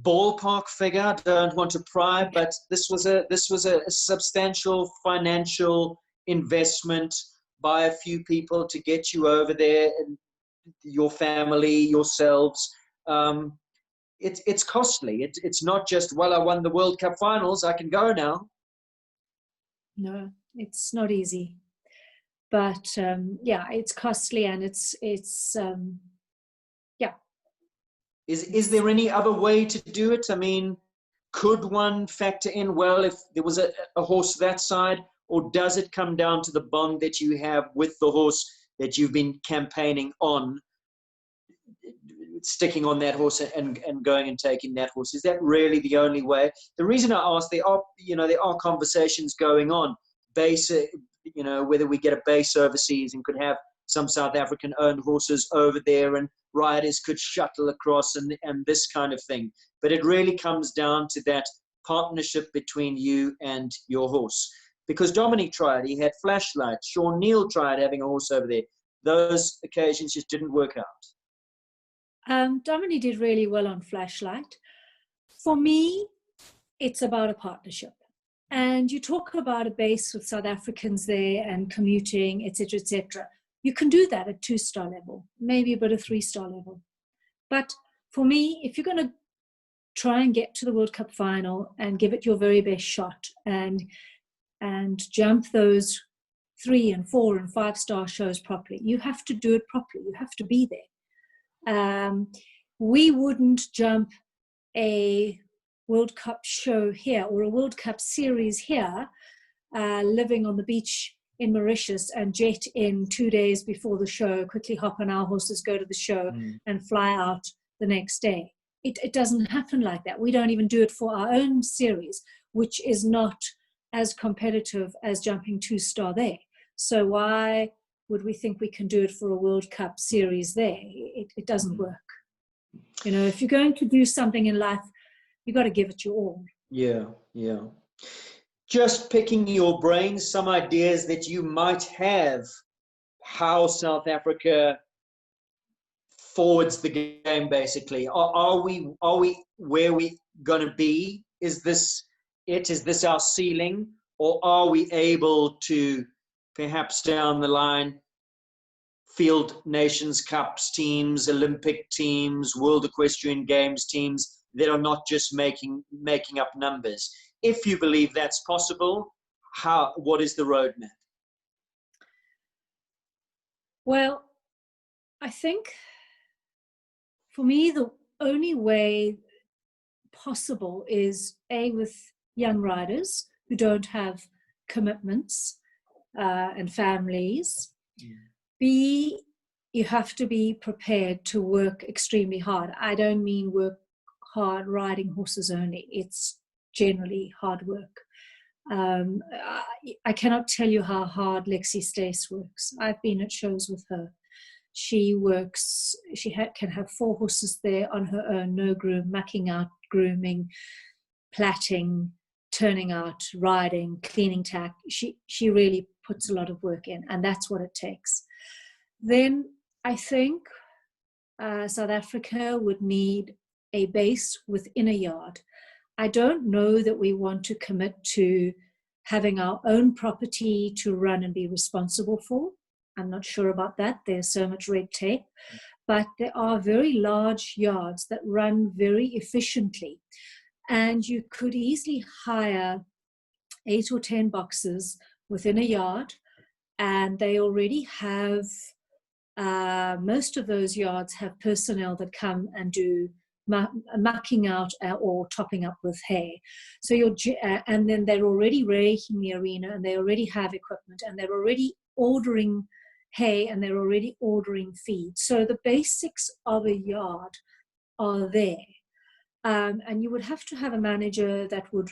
S1: Ballpark figure, I don't want to pry, but this was a substantial financial investment by a few people to get you over there, and your family, yourselves. It's costly. It's not just, well, I won the World Cup finals, I can go now.
S2: No, it's not easy. But it's costly, and it's
S1: Is there any other way to do it? I mean, could one factor in, well, if there was a horse that side, or does it come down to the bond that you have with the horse that you've been campaigning on, sticking on that horse and going and taking that horse? Is that really the only way? The reason I ask, there are conversations going on, whether we get a base overseas and could have some South African owned horses over there, and riders could shuttle across and this kind of thing. But it really comes down to that partnership between you and your horse. Because Dominic tried, he had Flashlight. Sean Neal tried having a horse over there. Those occasions just didn't work out.
S2: Dominic did really well on Flashlight. For me, it's about a partnership. And you talk about a base with South Africans there and commuting, etc., etc. You can do that at 2-star level, maybe a bit of 3-star level. But for me, if you're going to try and get to the World Cup final and give it your very best shot and jump those 3 and 4 and 5-star shows properly, you have to do it properly. You have to be there. We wouldn't jump a World Cup show here or a World Cup series here, living on the beach in Mauritius, and jet in 2 days before the show, quickly hop on our horses, go to the show and fly out the next day. It doesn't happen like that. We don't even do it for our own series, which is not as competitive as jumping 2-star there. So why would we think we can do it for a World Cup series there? It doesn't work. If you're going to do something in life, you got to give it your all.
S1: Yeah, yeah. Just picking your brain, some ideas that you might have how South Africa forwards the game, basically. Are we where we going to be? Is this it? Is this our ceiling? Or are we able to perhaps down the line field Nations Cups teams, Olympic teams, World Equestrian Games teams that are not just making up numbers? If you believe that's possible, what is the roadmap?
S2: Well, I think for me, the only way possible is A, with young riders who don't have commitments and families. B, you have to be prepared to work extremely hard. I don't mean work hard riding horses only. It's generally hard work. I cannot tell you how hard Lexi Stace works. I've been at shows with her. She works, can have 4 horses there on her own, no groom, mucking out, grooming, platting, turning out, riding, cleaning tack. She really puts a lot of work in, and that's what it takes. Then I think South Africa would need a base within a yard. I don't know that we want to commit to having our own property to run and be responsible for. I'm not sure about that. There's so much red tape. But there are very large yards that run very efficiently. And you could easily hire 8 or 10 boxes within a yard. And they already have, most of those yards have personnel that come and do mucking out or topping up with hay. So and then they're already raking the arena, and they already have equipment, and they're already ordering hay, and they're already ordering feed. So the basics of a yard are there. And you would have to have a manager that would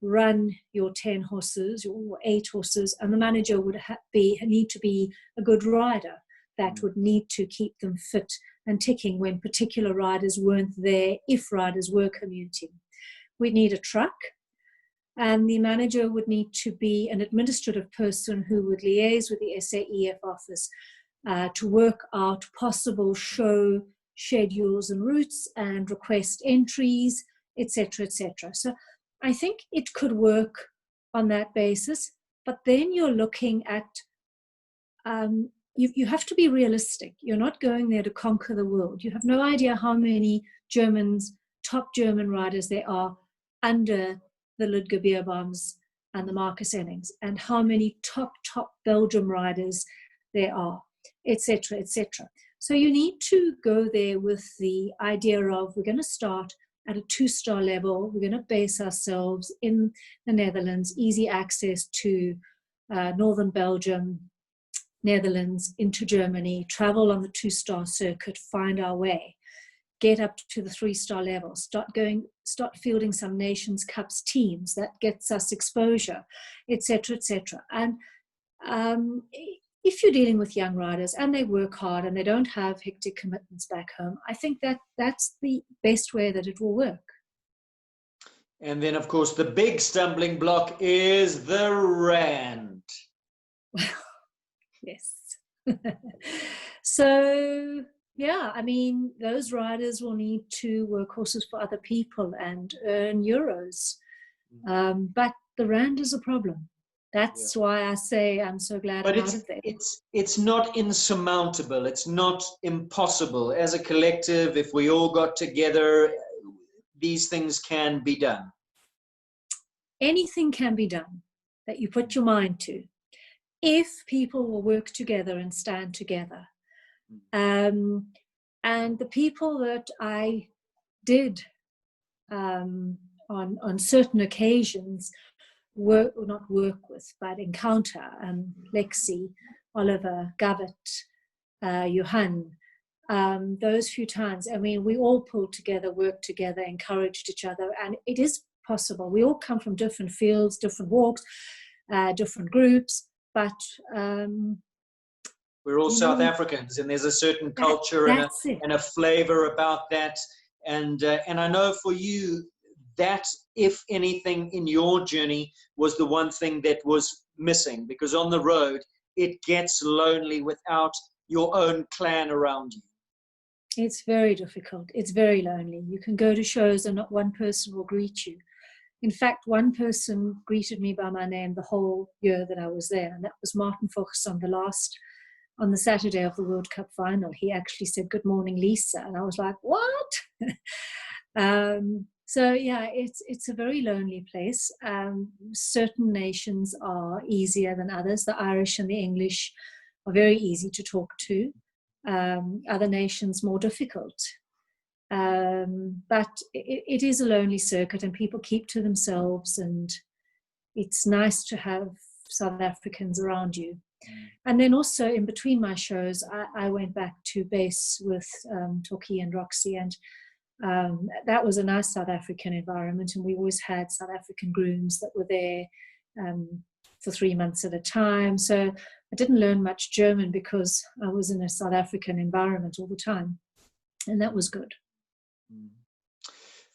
S2: run your 10 horses or 8 horses, and the manager would need to be a good rider that would need to keep them fit and ticking when particular riders weren't there, if riders were commuting. We'd need a truck, and the manager would need to be an administrative person who would liaise with the SAEF office to work out possible show schedules and routes and request entries, etc., etc. So I think it could work on that basis, but then you're looking at you have to be realistic. You're not going there to conquer the world. You have no idea how many top German riders there are under the Ludger Beerbaums and the Marcus Ennings, and how many top Belgium riders there are, etc., etc. So you need to go there with the idea of, we're going to start at a 2-star level. We're going to base ourselves in the Netherlands, easy access to northern Belgium, Netherlands, into Germany, travel on the 2-star circuit, find our way, get up to the 3-star level, start fielding some Nations Cups teams. That gets us exposure, etc., etc. And if you're dealing with young riders and they work hard and they don't have hectic commitments back home, I think that's the best way that it will work.
S1: And then, of course, the big stumbling block is the rand.
S2: Yes. So, yeah, I mean, those riders will need to work horses for other people and earn euros. But the rand is a problem. That's why I say I'm so glad I'm out of there.
S1: It's not insurmountable. It's not impossible. As a collective, if we all got together, these things can be done.
S2: Anything can be done that you put your mind to, if people will work together and stand together. And the people that I did on certain occasions not work with, but encounter, Lexi, Oliver, Gavit, Johan, those few times, I mean, we all pulled together, worked together, encouraged each other, and it is possible. We all come from different fields, different walks, different groups, but
S1: we're all South Africans, and there's a certain culture and a flavor about that. And I know for you, that, if anything, in your journey was the one thing that was missing? Because on the road, it gets lonely without your own clan around you.
S2: It's very difficult. It's very lonely. You can go to shows and not one person will greet you. In fact, one person greeted me by my name the whole year that I was there, and that was Martin Fuchs on the Saturday of the World Cup final. He actually said, "Good morning, Lisa." And I was like, what? So yeah, it's a very lonely place. Certain nations are easier than others. The Irish and the English are very easy to talk to. Other nations more difficult. But it is a lonely circuit, and people keep to themselves, and it's nice to have South Africans around you. And then also in between my shows, I went back to base with Toki and Roxy, and that was a nice South African environment, and we always had South African grooms that were there for 3 months at a time. So I didn't learn much German because I was in a South African environment all the time, and that was good.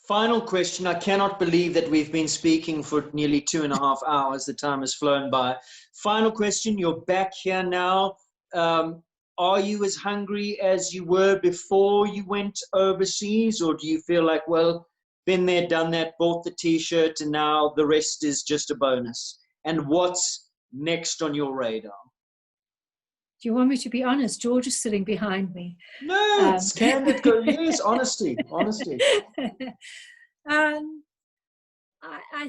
S1: Final question. I cannot believe that we've been speaking for nearly 2.5 hours. The time has flown by. Final question. You're back here now. Are you as hungry as you were before you went overseas, or do you feel like, well, been there, done that, bought the T-shirt, and now the rest is just a bonus? And what's next on your radar?
S2: Do you want me to be honest? George is sitting behind me.
S1: No, it's candid. Yes, honesty.
S2: I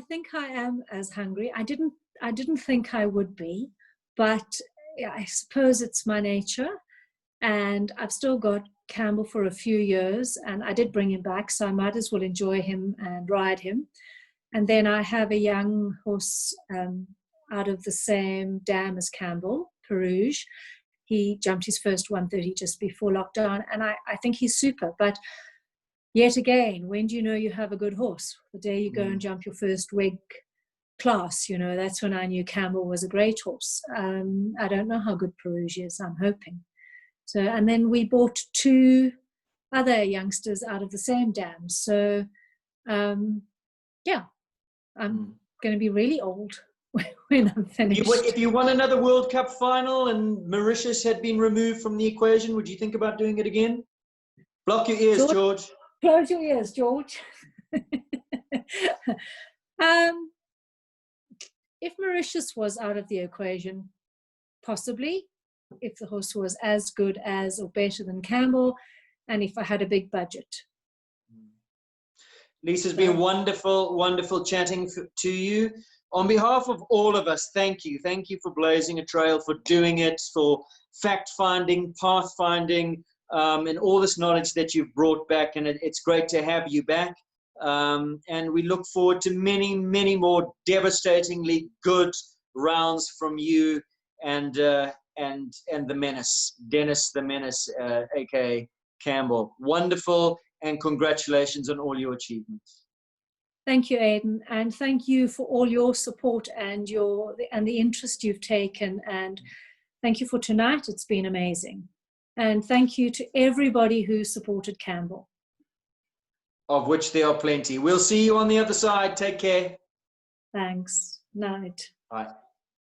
S2: think I am as hungry. I didn't think I would be, but I suppose it's my nature. And I've still got Campbell for a few years, and I did bring him back, so I might as well enjoy him and ride him. And then I have a young horse out of the same dam as Campbell, Perouge. He jumped his first 130 just before lockdown, and I think he's super. But yet again, when do you know you have a good horse? The day you go and jump your first WEG class, that's when I knew Campbell was a great horse. I don't know how good Perouge is. I'm hoping. So, and then we bought 2 other youngsters out of the same dam. So, yeah, I'm going to be really old when I'm finished.
S1: If you won another World Cup final and Mauritius had been removed from the equation, would you think about doing it again? Block your ears, George.
S2: Close your ears, George. If Mauritius was out of the equation, possibly. If the horse was as good as or better than Campbell, and if I had a big budget.
S1: Lisa's been wonderful chatting to you. On behalf of all of us, thank you. Thank you for blazing a trail, for doing it, for fact-finding, path-finding, and all this knowledge that you've brought back. And it's great to have you back. And we look forward to many, many more devastatingly good rounds from you and the Menace, Dennis the Menace, aka Campbell. Wonderful, and congratulations on all your achievements.
S2: Thank you, Aidan, and thank you for all your support and the interest you've taken, and thank you for tonight. It's been amazing. And thank you to everybody who supported Campbell.
S1: Of which there are plenty. We'll see you on the other side. Take care.
S2: Thanks. Night.
S1: Bye.